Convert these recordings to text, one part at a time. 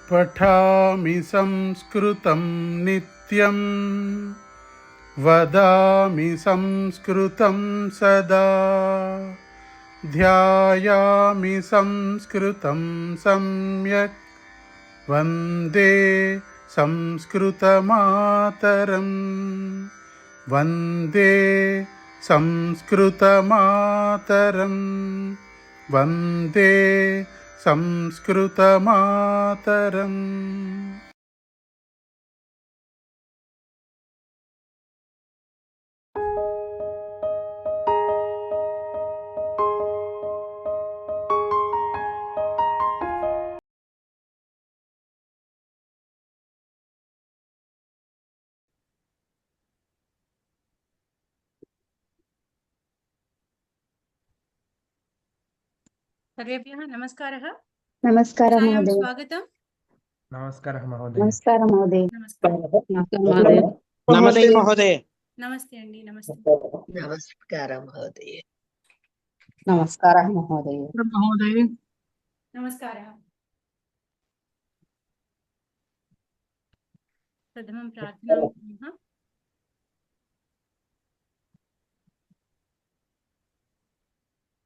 पठामि संस्कृतं नित्यं वदामि संस्कृतं सदा ध्यायामि संस्कृतं सम्यक् वन्दे संस्कृतमातरं वन्दे संस्कृतमातरं वन्दे संस्कृतमातरम्। सर्वेभ्यः नमस्कारः। नमस्कारः महोदय। स्वागतम्। नमस्कारः महोदय। नमस्कारः महोदय। नमस्ते महोदय। नमस्ते अंडी। नमस्ते। नमस्कारः महोदय। नमस्कारः महोदय। नमस्कारः। प्रथमं प्रार्थनां कुर्मः।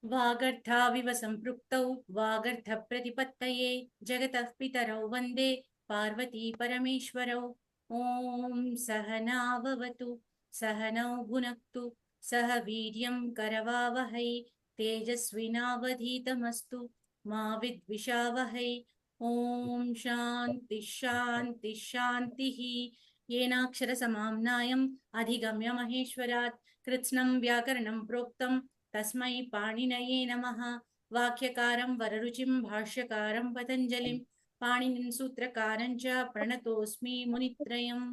वागर्थाविव सम्पृक्तौ वागर्थप्रतिपत्तये जगतः पितरौ वन्दे पार्वती परमेश्वरौ। ॐ सहनाववतु सहनौ भुनक्तु सह वीर्यं करवावहै तेजस्विनावधीतमस्तु मा विद्विषावहै। ॐ शान्ति शान्ति शान्तिः। येनाक्षरसमाम्नायम् अधिगम्य महेश्वरात् कृत्स्नं व्याकरणं प्रोक्तं तस्मै पाणिनये नमः। वाक्यकारं वररुचिं भाष्यकारं पतञ्जलिं पाणिनिं सूत्रकारं च प्रणतोऽस्मि मुनित्रयम्।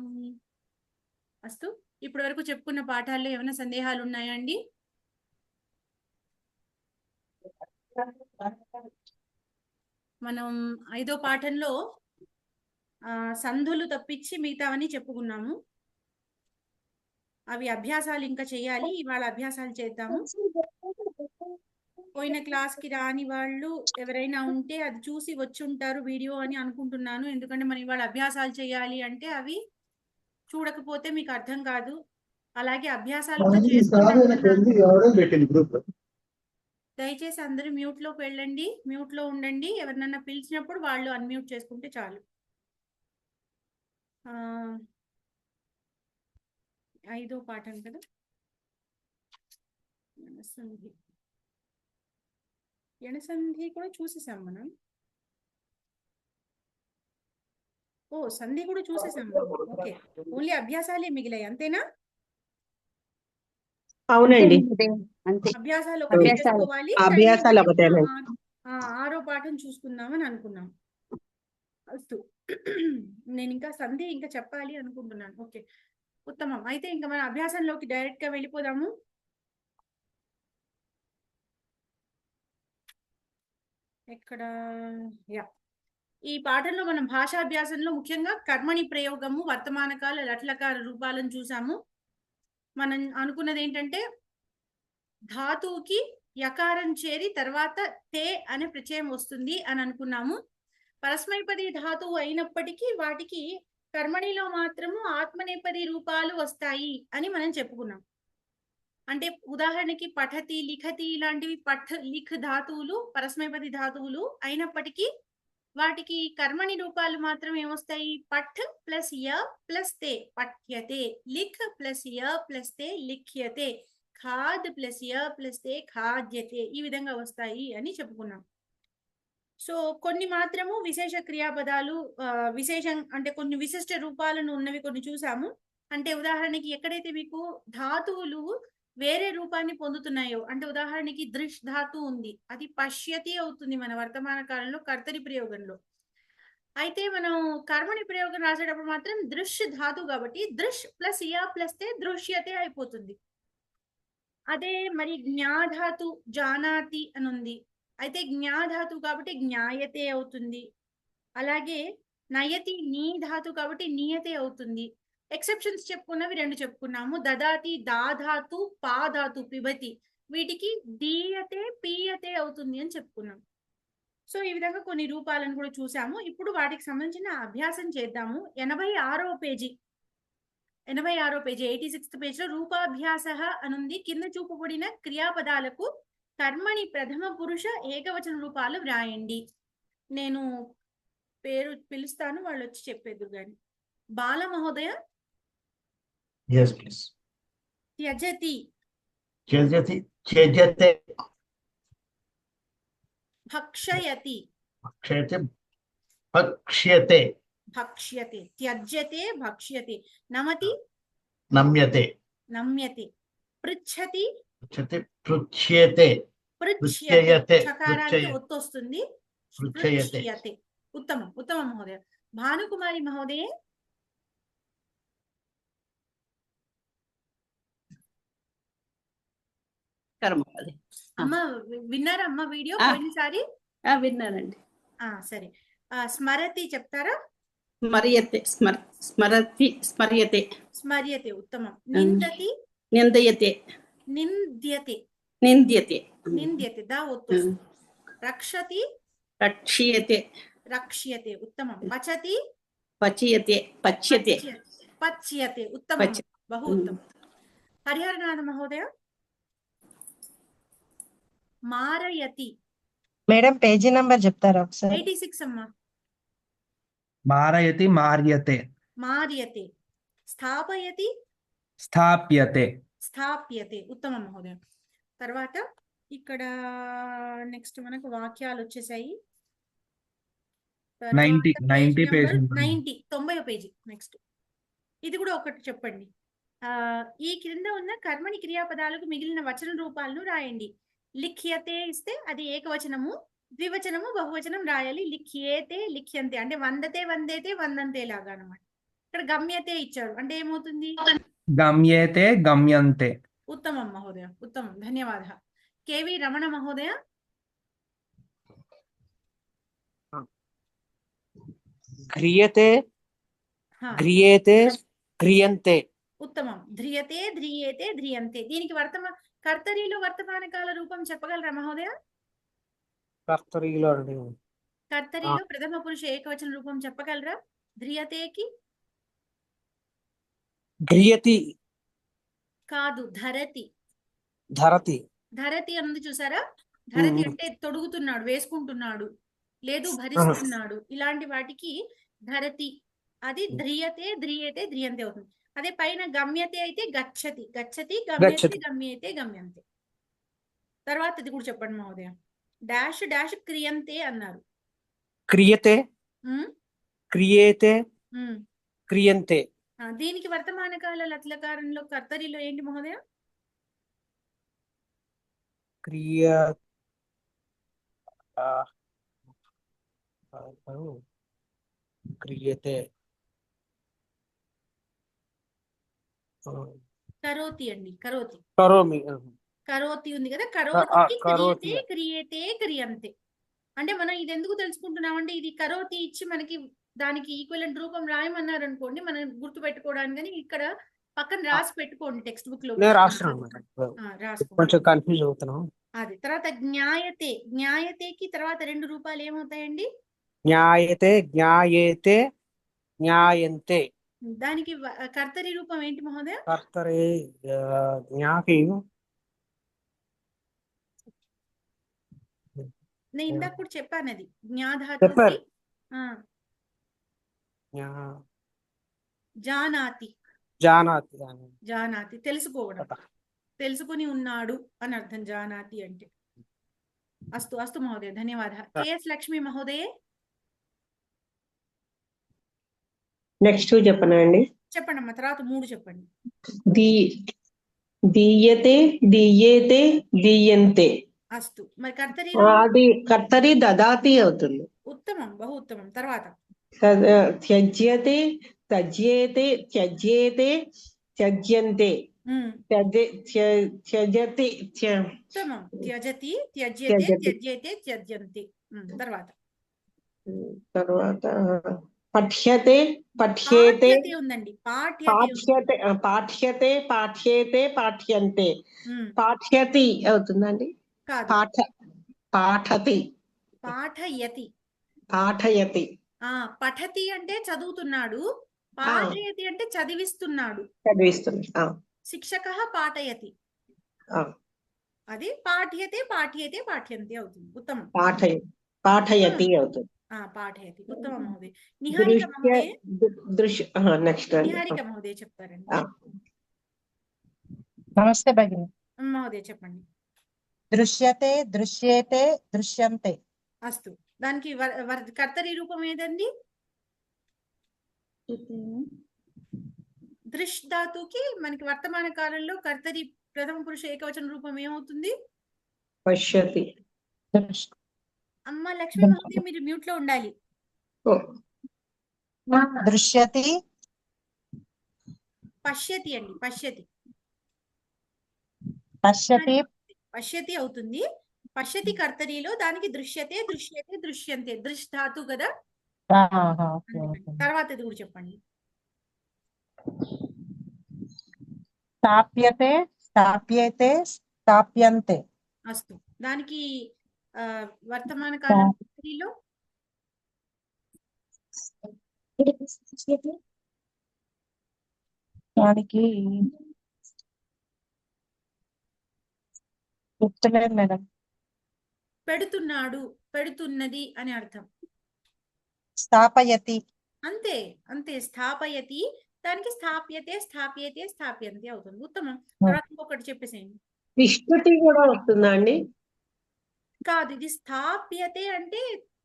అస్తు ఇప్పటి వరకు చెప్పుకున్న పాఠాల్లో ఏమైనా సందేహాలు ఉన్నాయా అండి? మనం 5వ పాఠంలో సంధులు తప్పించి మిగతావన్నీ చెప్పుకున్నాము. అవి అభ్యాసాలు ఇంకా చేయాలి. ఇవాళ అభ్యాసాలు చేద్దాము. పోయిన క్లాస్కి రాని వాళ్ళు ఎవరైనా ఉంటే అది చూసి వచ్చి ఉంటారు వీడియో అని అనుకుంటున్నాను. ఎందుకంటే మనం ఇవాళ అభ్యాసాలు చేయాలి అంటే అవి చూడకపోతే మీకు అర్థం కాదు. అలాగే అభ్యాసాలు దయచేసి అందరూ మ్యూట్లోకి వెళ్ళండి, మ్యూట్లో ఉండండి. ఎవరినన్నా పిలిచినప్పుడు వాళ్ళు అన్మ్యూట్ చేసుకుంటే చాలు. 5వ పాఠం కదా, ఎణసంధి కూడా చూసేసాం మనం. ఓ సంధి కూడా చూసేసాం. ఓకే, ఓన్లీ అభ్యాసాలే మిగిలాయి అంతేనా? అవునండి, అభ్యాసాలు ఒకటి చేసుకోవాలి. 6వ పాఠం చూసుకుందామని అనుకున్నాం. అస్తు నేను ఇంకా సంధి ఇంకా చెప్పాలి అనుకుంటున్నాను. ఓకే, ఉత్తమం. అయితే ఇంకా మన అభ్యాసంలోకి డైరెక్ట్ గా వెళ్ళిపోదాము. ఎక్కడ ఈ పాఠంలో మనం భాషాభ్యాసంలో ముఖ్యంగా కర్మణి ప్రయోగము, వర్తమానకాల, లట్లకార రూపాలను చూసాము. మనం అనుకున్నది ఏంటంటే ధాతువుకి యకారం చేరి తర్వాత తే అనే ప్రత్యయం వస్తుంది అని అనుకున్నాము. పరస్మైపది ధాతువు అయినప్పటికీ వాటికి కర్మణిలో మాత్రము ఆత్మనేపది రూపాలు వస్తాయి అని మనం చెప్పుకున్నాం. అంటే ఉదాహరణకి పఠతి, లిఖతి ఇలాంటివి పఠ లిఖ్ ధాతువులు పరస్మైపది ధాతువులు అయినప్పటికీ వాటికి కర్మణి రూపాలు మాత్రం ఏమొస్తాయి? పఠ్ ప్లస్ య ప్లస్ తే పఠ్యతే, లిఖ్ ప్లస్ య ప్లస్ తే లిఖ్యతే, ఖాద్ ప్లస్ య ప్లస్ తే ఖాద్యతే, ఈ విధంగా వస్తాయి అని చెప్పుకున్నాం. సో కొన్ని మాత్రము విశేష క్రియాపదాలు, విశేషం అంటే కొన్ని విశిష్ట రూపాలను ఉన్నవి కొన్ని చూసాము. అంటే ఉదాహరణకి ఎక్కడైతే మీకు ధాతువులు వేరే రూపాన్ని పొందుతున్నాయో, అంటే ఉదాహరణకి దృష్ ధాతు ఉంది, అది పశ్యతి అవుతుంది మన వర్తమాన కాలంలో కర్తరి ప్రయోగంలో. అయితే మనం కర్మని ప్రయోగం రాసేటప్పుడు మాత్రం దృశ్య ధాతు కాబట్టి దృష్ ప్లస్ య ప్లస్ తే దృశ్యతే అయిపోతుంది. అదే మరి జ్ఞాధాతు జానాతి అని ఉంది, అయితే జ్ఞాధాతు కాబట్టి జ్ఞాయతే అవుతుంది. అలాగే నయతి నీ ధాతు కాబట్టి నియతే అవుతుంది. ఎక్సెప్షన్స్ చెప్పుకున్నవి 2 చెప్పుకున్నాము. దదాతి దాధాతు, పాధాతు, పిబతి, వీటికి దీయతే పీయతే అవుతుంది అని చెప్పుకున్నాం. సో ఈ విధంగా కొన్ని రూపాలను కూడా చూసాము. ఇప్పుడు వాటికి సంబంధించిన అభ్యాసం చేద్దాము. 86వ పేజీ 86th పేజ్ లో రూపాభ్యాస అనుంది. కింద చూపబడిన క్రియాపదాలకు కర్మణి ప్రథమ పురుష ఏకవచన రూపాలు వ్రాయండి. నేను పేరు పిలుస్తాను, వాళ్ళు వచ్చి చెప్పేద్దురు గాని. బాల మహోదయ. Yes, please. త్యజతి. Tyajate. భక్షయతి. Bhakshyate. భక్ష్యతే. త్యజ్యతే భక్ష్యతే. నమతి. Namyate. నమ్యతే. పృచ్ఛతి. Pruchyate. పృచ్ఛ్యతే. చకారానికి పృచ్ఛయ. ఒత్తు వస్తుంది. పృచ్ఛయతే. పృచ్ఛ్యతే. ఉత్తమం ఉత్తమం మహోదయ. భానుకుమారి మహోదయ. మహోదయ. అమ్మ విన్నారా అమ్మ వీడియో ఆ. పోయినసారి? విన్నానండి. సరే. స్మరతి చెప్తారా? స్మర్యతే స్మర్యతే. స్మర్యతే. ఉత్తమం. నిందతి. నిందయతే. నింద్యతే. నింద్యతే. నింద్యతే. దా ఒత్తు వస్తుంది. రక్షతి. రక్ష్యతే. రక్ష్యతే. ఉత్తమం. పచతి. పచ్యతే. పచ్యతే. పచ్యతే. ఉత్తమం. పచ్య. బహు ఉత్తమం. హరిహరనాథ మహోదయ. మారయతి. మేడం పేజీ నంబర్ చెప్తారా ఒకసారి? 86 అమ్మా. మారయతి మార్యతే మార్యతే. స్థాపయతి. స్థాప్యతే స్థాప్యతే. ఉత్తమం మహోదయ. తర్వాత ఇక్కడ నెక్స్ట్ మనకు వాక్యాలు వచ్చేసాయి. 90 పేజ్ నెంబర్. 90వ పేజీ. నెక్స్ట్ ఇది కూడా ఒకటి చెప్పండి. ఈ క్రింద ఉన్న కర్మని క్రియాపదాలకు మిగిలిన వచన రూపాలను రాయండి. లిఖ్యతే ఇస్తే అది ఏకవచనము, ద్వివచనము, బహువచనం రాయాలి. లిఖ్యేతే లిఖ్యంతే అంటే వందతే వందేతే వందంతే లాగా అన్నమాట. ఇక్కడ గమ్యతే ఇచ్చారు అంటే ఏమవుతుంది? గమ్యేతే గమ్యంతే. ఉత్తమం మహోదయ. ఉత్తమం. ధన్యవాద. కేవి రమణ మహోదయ. క్రియతే హా, క్రియేతే క్రియంతే. ఉత్తమం. ధ్రియతే ధ్రియేతే ధ్రియంతే. దీనికి కర్తరిలో వర్తమాన కాల రూపం చెప్పగలరా మహోదయ? కర్తరిలో అండి. కర్తరిలో ప్రథమ పురుష ఏకవచన రూపం చెప్పగలరా? ధ్రియతేకి గ్రియతి. కాదు, ధరతి. ధరతి. ధరతి అన్నది చూసారా? ధరతి అంటే తొడుగుతున్నాడు, వేసుకుంటున్నాడు, లేదు భరిస్తున్నాడు, ఇలాంటి వాటికి ధరతి. అది ధ్రియతే ధ్రియేతే ధ్రియంతే అవుతుంది. అదే పైన గమ్యతే అయితే గచ్చతి. గచ్చతి గమ్యతే గచ్చతి. గమ్యేతే గమ్యంతే. తర్వాత ఇది కూడా చెప్పండి మహోదయ. డాష్ డాష్ క్రియంతే అన్నారు. క్రియతే ఉమ్, క్రియేతే ఉమ్. క్రియంతే. దీనికి వర్తమాన కాల లట్లకారంలో కర్తరిలో ఏంటి మహోదయ? క్రియ క్రియతే. కరోతి అండి. కరోతి. కరోమి. కరోతి ఉంది కదా, కరోతి కరోతి. క్రియేతే క్రియేతే క్రియంతే. అంటే మనం ఇది ఎందుకు తెలుసుకుంటున్నామంటే ఇది కరోతి ఇచ్చి మనకి దానికి ఈక్వలెంట్ రూపం రాయమన్నారు అనుకోండి, మనం గుర్తు పెట్టుకోవడానికి. ఇక్కడ పక్కన రాసి పెట్టుకోండి టెక్స్ట్ బుక్ లో. నేను రాస్తున్నాను మేడం. రాసుకోండి. కొంచెం కన్ఫ్యూజ్ అవుతున్నాం. అది తర్వాత జ్ఞాయతే. జ్ఞాయతేకి తర్వాత 2 రూపాలు ఏమవుతాయండి? జ్ఞాయతే జ్ఞాయేతే జ్ఞాయంతే. దానికి కర్తరి రూపం ఏంటి మహోదయ? కర్తరే జ్ఞాకి. నేను ఇందాక కూడా చెప్పాను అది జ్ఞాధాతు. చెప్పారు. జానాతి. జానాతి. జానాతి తెలుసుకోవడం, తెలుసుకుని ఉన్నాడు అని అర్థం జానాతి అంటే. అస్తు అస్తు మహోదయ. ధన్యవాద. కేఎస్ లక్ష్మి మహోదయే. నెక్స్ట్ చెప్పనండి. చెప్పండి అమ్మా. తర్వాత 3 చెప్పండి. దీయతే దీయేతే దీయంతే. అస్తు. మరి కర్తరి అది కర్తరి దదాతి అవుతుంది. ఉత్తమం. బహు ఉత్తమం. తర్వాత త్యజ్యతే త్యజ్యేతే త్యజ్యేతే త్యజ్యంతే. త్యజతి. ఉత్తమం. త్యజతి త్యజ్యతే త్యజ్యేతే త్యజ్యంతి. తర్వాత పఠ్యతే పఠ్యేతే. పాఠ్యతే ఉందండి. పాఠ్యతే. పాఠ్యతే పాఠ్యేతే పాఠ్యంతే. పాఠ్యతి అవుతుందండి. కాదు. పాఠతి. పాఠయతి. పాఠయతి ఆ పఠతి అంటే చదువుతున్నాడు, పాఠయతి అంటే చదివిస్తున్నాడు. చదివిస్తుంది శిక్షకః పాఠయతి. అది పాఠ్యతే పాఠ్యతే పాఠ్యంతే అవుతుంది. ఉత్తమం. పాఠయతి అవుతుంది. పాఠయతి. ఉత్తమం మహోదయ. నిహారిక మహోదయ. నెక్స్ట్ నిహారిక మహోదయ చెప్తారండి. నమస్తే భగిని. మహోదయ చెప్పండి. దృశ్యతే దృశ్యేతే దృశ్యంతే. అస్తు. దానికి కర్తరి రూపం ఏదండి? దృష్ ధాతుకి మనకి వర్తమాన కాలంలో కర్తరి ప్రథమ పురుష ఏకవచన రూపం ఏమవుతుంది? పశ్యతి. అమ్మ లక్ష్మీ మహోదయ మీరు మ్యూట్ లో ఉండాలి. దృశ్యతి పశ్యతి అండి. పశ్యతి. పశ్యతి పశ్యతి అవుతుంది. పశ్యతి కర్తరిలో దానికి దృశ్యతే దృశ్యతే దృశ్యంతే దృష్ ధాతు కదా. తర్వాత ఇది కూడా చెప్పండి. స్థాప్యతే స్థాప్యేతే స్థాప్యంతే. అస్తు. దానికి వర్తమాన కాలం కర్తరిలో దానికి గుర్తులేదు మేడం. పెడుతున్నాడు, పెడుతున్నది అని అర్థం. స్థాపయతి. అంతే అంతే. స్థాపయతి దానికి స్థాప్యతే స్థాప్యతే స్థాప్యంతే అవుతుంది. ఉత్తమం. తర్వాత ఇంకొకటి చెప్పేసేయండి. తిష్టతి కూడా వస్తుందా అండి? కాదు, ఇది స్థాప్యతే అంటే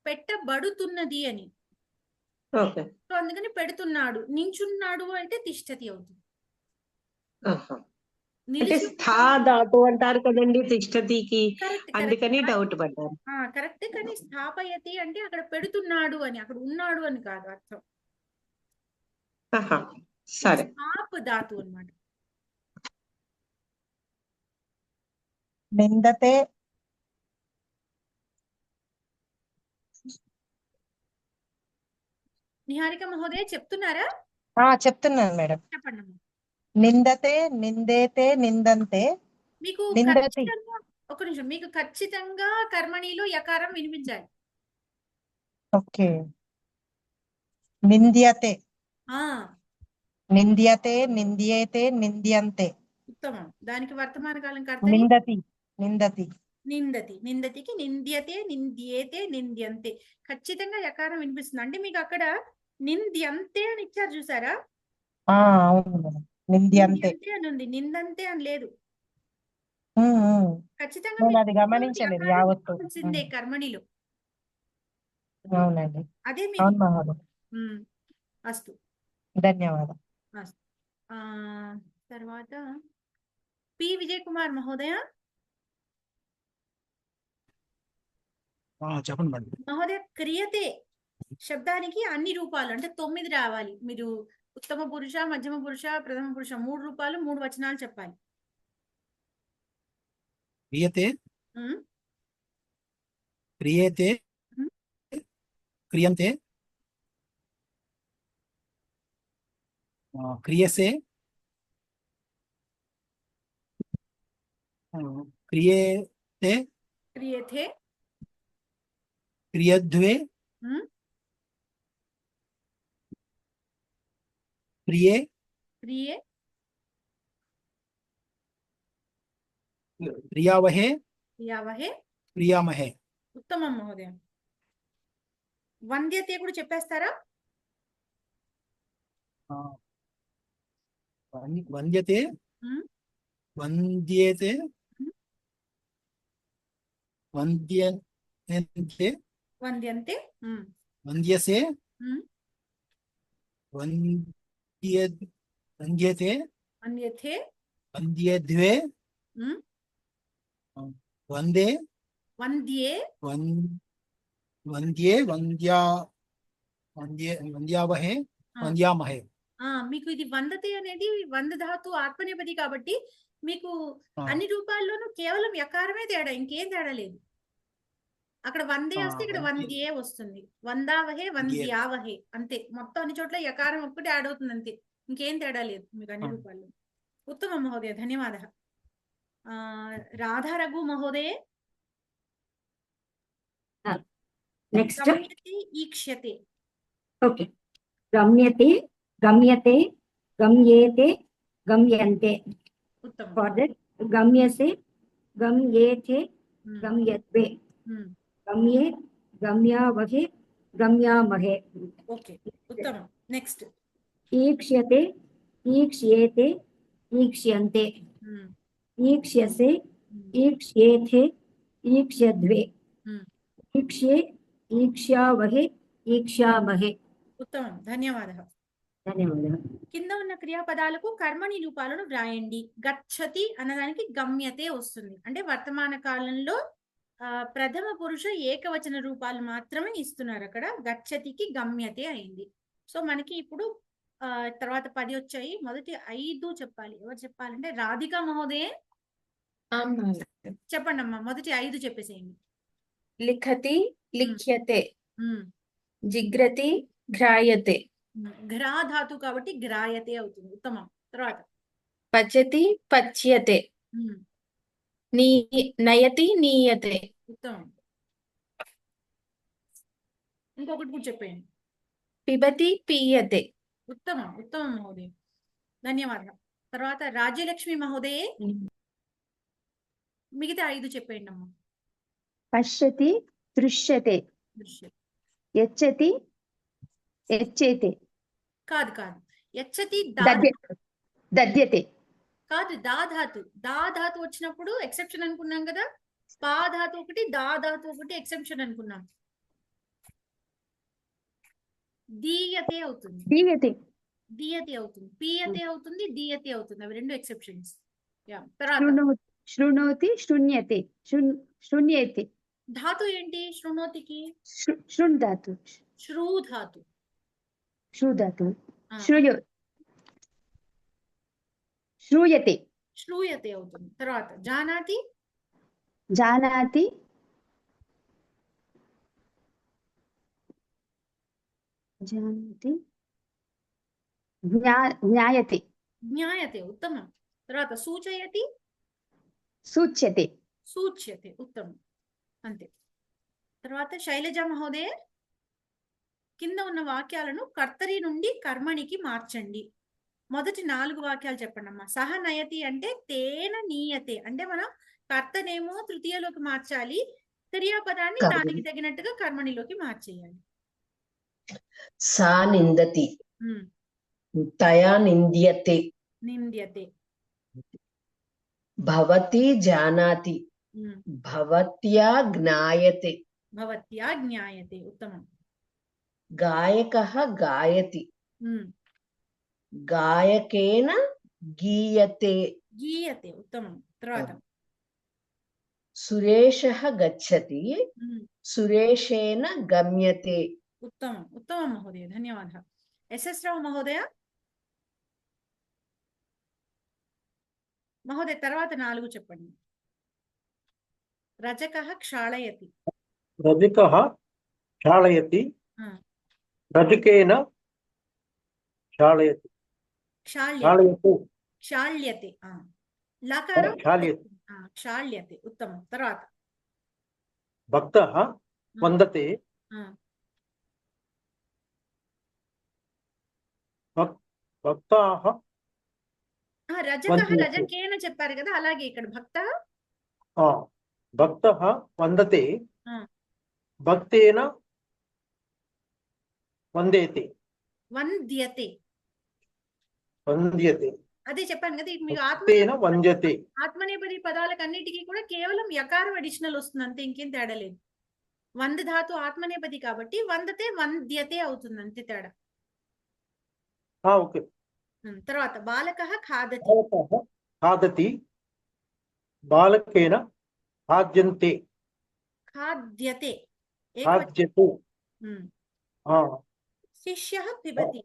పెట్టబడుతున్నది అని. ఓకే. సో అందుకని పెడుతున్నాడు. నించున్నాడు అంటే తిష్టతి అవుతుంది. అంటే స్థా ధాతు అంటారు కదండి తిష్టతికి, అందుకని డౌట్ పడ్డారు. కరెక్ట్. కానీ స్థాపయతి అంటే అక్కడ పెడుతున్నాడు అని, అక్కడ ఉన్నాడు అని కాదు అర్థం. సరే. స్థాప్ ధాతు అన్నమాట. నిందతే నిహారిక మహోదయ చెప్తున్నారా? చెప్తున్నాను మేడం. చెప్పండి. నిందతే నిందేతే నిందంతే. మీకు నిందతి. ఒక నిమిషం. మీకు ఖచ్చితంగా కర్మణిలో యకారం వినిపించాలి. ఓకే. నింద్యతే నింద్యతే నింద్యేతే నింద్యంతే. ఉత్తమం. దానికి వర్తమాన కాలం కర్తరి నిందతి నిందతి. నిందతి. నిందతికి నింద్యతే నింద్యేతే నింద్యంతే. ఖచ్చితంగా యకారం వినిపిస్తుంది. అంటే మీకు అక్కడ నింద్యంతే అని ఇచ్చారు చూసారా? అవును మేడం. నింద్యంతే అని ఉంది, నిందంతే అని లేదు. ఖచ్చితంగా నేను అది గమనించలేదు యావత్తు. కర్మణిలో. అవునండి. అదే అవును మహోదయ. అస్తు. ధన్యవాదాలు. తర్వాత పి విజయ్ కుమార్ మహోదయ. చెప్పండి మేడం. మహోదయ, క్రియతే శబ్దానికి అన్ని రూపాలు అంటే 9 రావాలి. మీరు ఉత్తమ పురుష, మధ్యమ పురుష, ప్రథమ పురుష 3 రూపాలు 3 వచనాలు చెప్పాలి. క్రియతే క్రియేతే క్రియంతే క్రియసే క్రియేతే క్రియతే క్రియద్వే క్రియే క్రియే క్రియావహే క్రియావహే క్రియామహే. ఉత్తమం మహోదయ. వంద్యతే కూడా చెప్పేస్తారా? వంద్యతే వంద్యేతే వంద్యంతే వంద్యంతే వంద్యసే వంద్యతే వంద్యతే వంద్యద్వే వందే వంద్యే వంద్యే వంద్యావహే వంద్యామహే. మీకు ఇది వందతే అనేది వంద ధాతు ఆత్మనేపది కాబట్టి మీకు అన్ని రూపాల్లోనూ కేవలం యకారమే తేడా, ఇంకేం తేడా లేదు. అక్కడ వందే వస్తే ఇక్కడ వంద్యే వస్తుంది. వందావహే వంద్యావహే అంతే. మొత్తం అన్ని చోట్ల యకారం ఒక్కటి యాడ్ అవుతుంది అంతే, ఇంకేం తేడా లేదు మీకు అన్ని రూపాల్లో. ఉత్తమ మహోదయ. ధన్యవాద. రాధా రఘు మహోదయ. నెక్స్ట్ గమ్యతే ఈక్ష్యతే. ఓకే. గమ్యతే గమ్యతే గమ్యేతే గమ్యంతే. ఉత్తమం. ఫర్ దట్ గమ్యసే గమ్యేతే ఉమ్, గమ్యత్వే ఉమ్, గమ్యే గమ్యావహే గమ్యామహే. ఓకే, ఉత్తమం. నెక్స్ట్. ఈక్ష్యతే ఈక్ష్యేతే ఈక్ష్యంతే ఉమ్, ఈక్ష్యసే ఉమ్, ఈక్ష్యేథే ఈక్ష్యద్వే ఉమ్, ఈక్ష్యే ఈక్ష్యావహే ఈక్ష్యామహే. ఉత్తమం. ధన్యవాదాలు. ధన్యవాదాలు. కింద ఉన్న క్రియాపదాలకు కర్మని రూపాలను వ్రాయండి. గచ్చతి అన్నదానికి గమ్యతే వస్తుంది. అంటే వర్తమాన కాలంలో ప్రథమ పురుష ఏకవచన రూపాలు మాత్రమే ఇస్తున్నారు. అక్కడ గచ్చతికి గమ్యతే అయింది. సో మనకి ఇప్పుడు తర్వాత 10 వచ్చాయి. మొదటి 5 చెప్పాలి. ఎవరు చెప్పాలంటే రాధికా మహోదయ చెప్పండి అమ్మా. మొదటి 5 చెప్పేసేయండి. లిఖతి లిఖ్యతే, ఉమ్, జిగ్రతి ఘ్రాయతే, ఘ్రా ధాతు కాబట్టి గ్రాయతే అవుతుంది. ఉత్తమం. తర్వాత పచతి పచ్యతే, ఉమ్, నయతి నీయతే. ఉత్తమం. ఇంకొకటి కూడా చెప్పేయండి. పిబతి పీయతే. ఉత్తమం. ఉత్తమం మహోదయ. ధన్యవాదాలు. తర్వాత రాజ్యలక్ష్మి మహోదయే మిగతా 5 చెప్పేయండి అమ్మా. పశ్యతి దృశ్యతే, దృశ్యం. యచ్చతి యచ్చేతే, కాదు కాదు. యచ్చతి దద్యతే. కాదు, దా ధాతు వచ్చినప్పుడు ఎక్సెప్షన్ అనుకున్నాం కదా. పా ధాతు ఒకటి, దా ధాతు ఒకటి ఎక్సెప్షన్ అనుకున్నాం. దీయతే అవుతుంది. దీయతే అవుతుంది. పీయతే అవుతుంది. దీయతే అవుతుంది. అవి 2 ఎక్సెప్షన్స్. తర్వాత శృణోతి శృణ్యతే, శృణ్యేతే. ధాతు ఏంటి శృణోతికి? శృణ్ ధాతు. శ్రూ ధాతు. శ్రుధాతు. శ్రూయతే. శ్రూయతే అవుతుంది. తర్వాత జానాతి. జానాతి జానాతి జ్ఞాయతే. జ్ఞాయతే. ఉత్తమం. తర్వాత సూచయతి. సూచ్యతే. సూచ్యతే. ఉత్తమం. అంతే. తర్వాత శైలజ మహోదయ కింద ఉన్న వాక్యాలను కర్తరి నుండి కర్మణికి మార్చండి. మొదటి 4 వాక్యాలు చెప్పండి అమ్మా. సహ నయతి అంటే తేన నీయతే అంటే మనం కర్తనేమో తృతీయలోకి మార్చాలి, క్రియాపదాన్ని దానికి తగినట్టుగా కర్మణిలోకి మార్చేయాలి. సా నిందతి ఉమ్, తయా నింద్యతే నింద్యతే. భవతి జానాతి ఉమ్, భవత్యా జ్ఞాయతే భవత్యా జ్ఞాయతే. ఉత్తమం. గాయకః గాయతి ఉమ్, గాయకేన గీయతే గీయతే. ఉత్తమం. తర్వాత సురేషః గచ్చతి ఉమ్, సురేషేణ గమ్యతే. ఉత్తమం. ఉత్తమం మహోదయ. ధన్యవాదాలు. ఎస్ఎస్ రావు మహోదయ తర్వాత 4 చెప్పండి. రజకః క్షాళయతి. రజకः క్షాళయతి, ఆ, రజకేన క్షాళయతి, క్షాళయతు, క్షాళ్యతే. లకారం క్షాళయతి. క్షాళ్యతే. ఉత్తమం. తర్వాత భక్తः వందతే, ఆ, భక్తాः రజకః రజకేన చెప్పారు కదా, అలాగే ఇక్కడ భక్త భక్తः వందతే, ఆ, భక్తేన వందేతే, వంద్యతే. వంద్యతే, అదే చెప్పాను కదా మీకు భక్తేన వంద్యతే. ఆత్మనేపది పదాలకు అన్నిటికీ కూడా కేవలం యకారం అడిషనల్ వస్తుంది అంతే, ఇంకేం తేడా లేదు. వంద ధాతు ఆత్మనేపది కాబట్టి వందతే వంద్యతే అవుతుంది, అంతే తేడా. ఓకే. తర్వాత బాలకః ఖాదతి. బాలకः ఖాదతి, బాలకేన ఖాద్యంతే, ఖాద్యతే. ఖాద్యతే. శిష్యః పిబతి.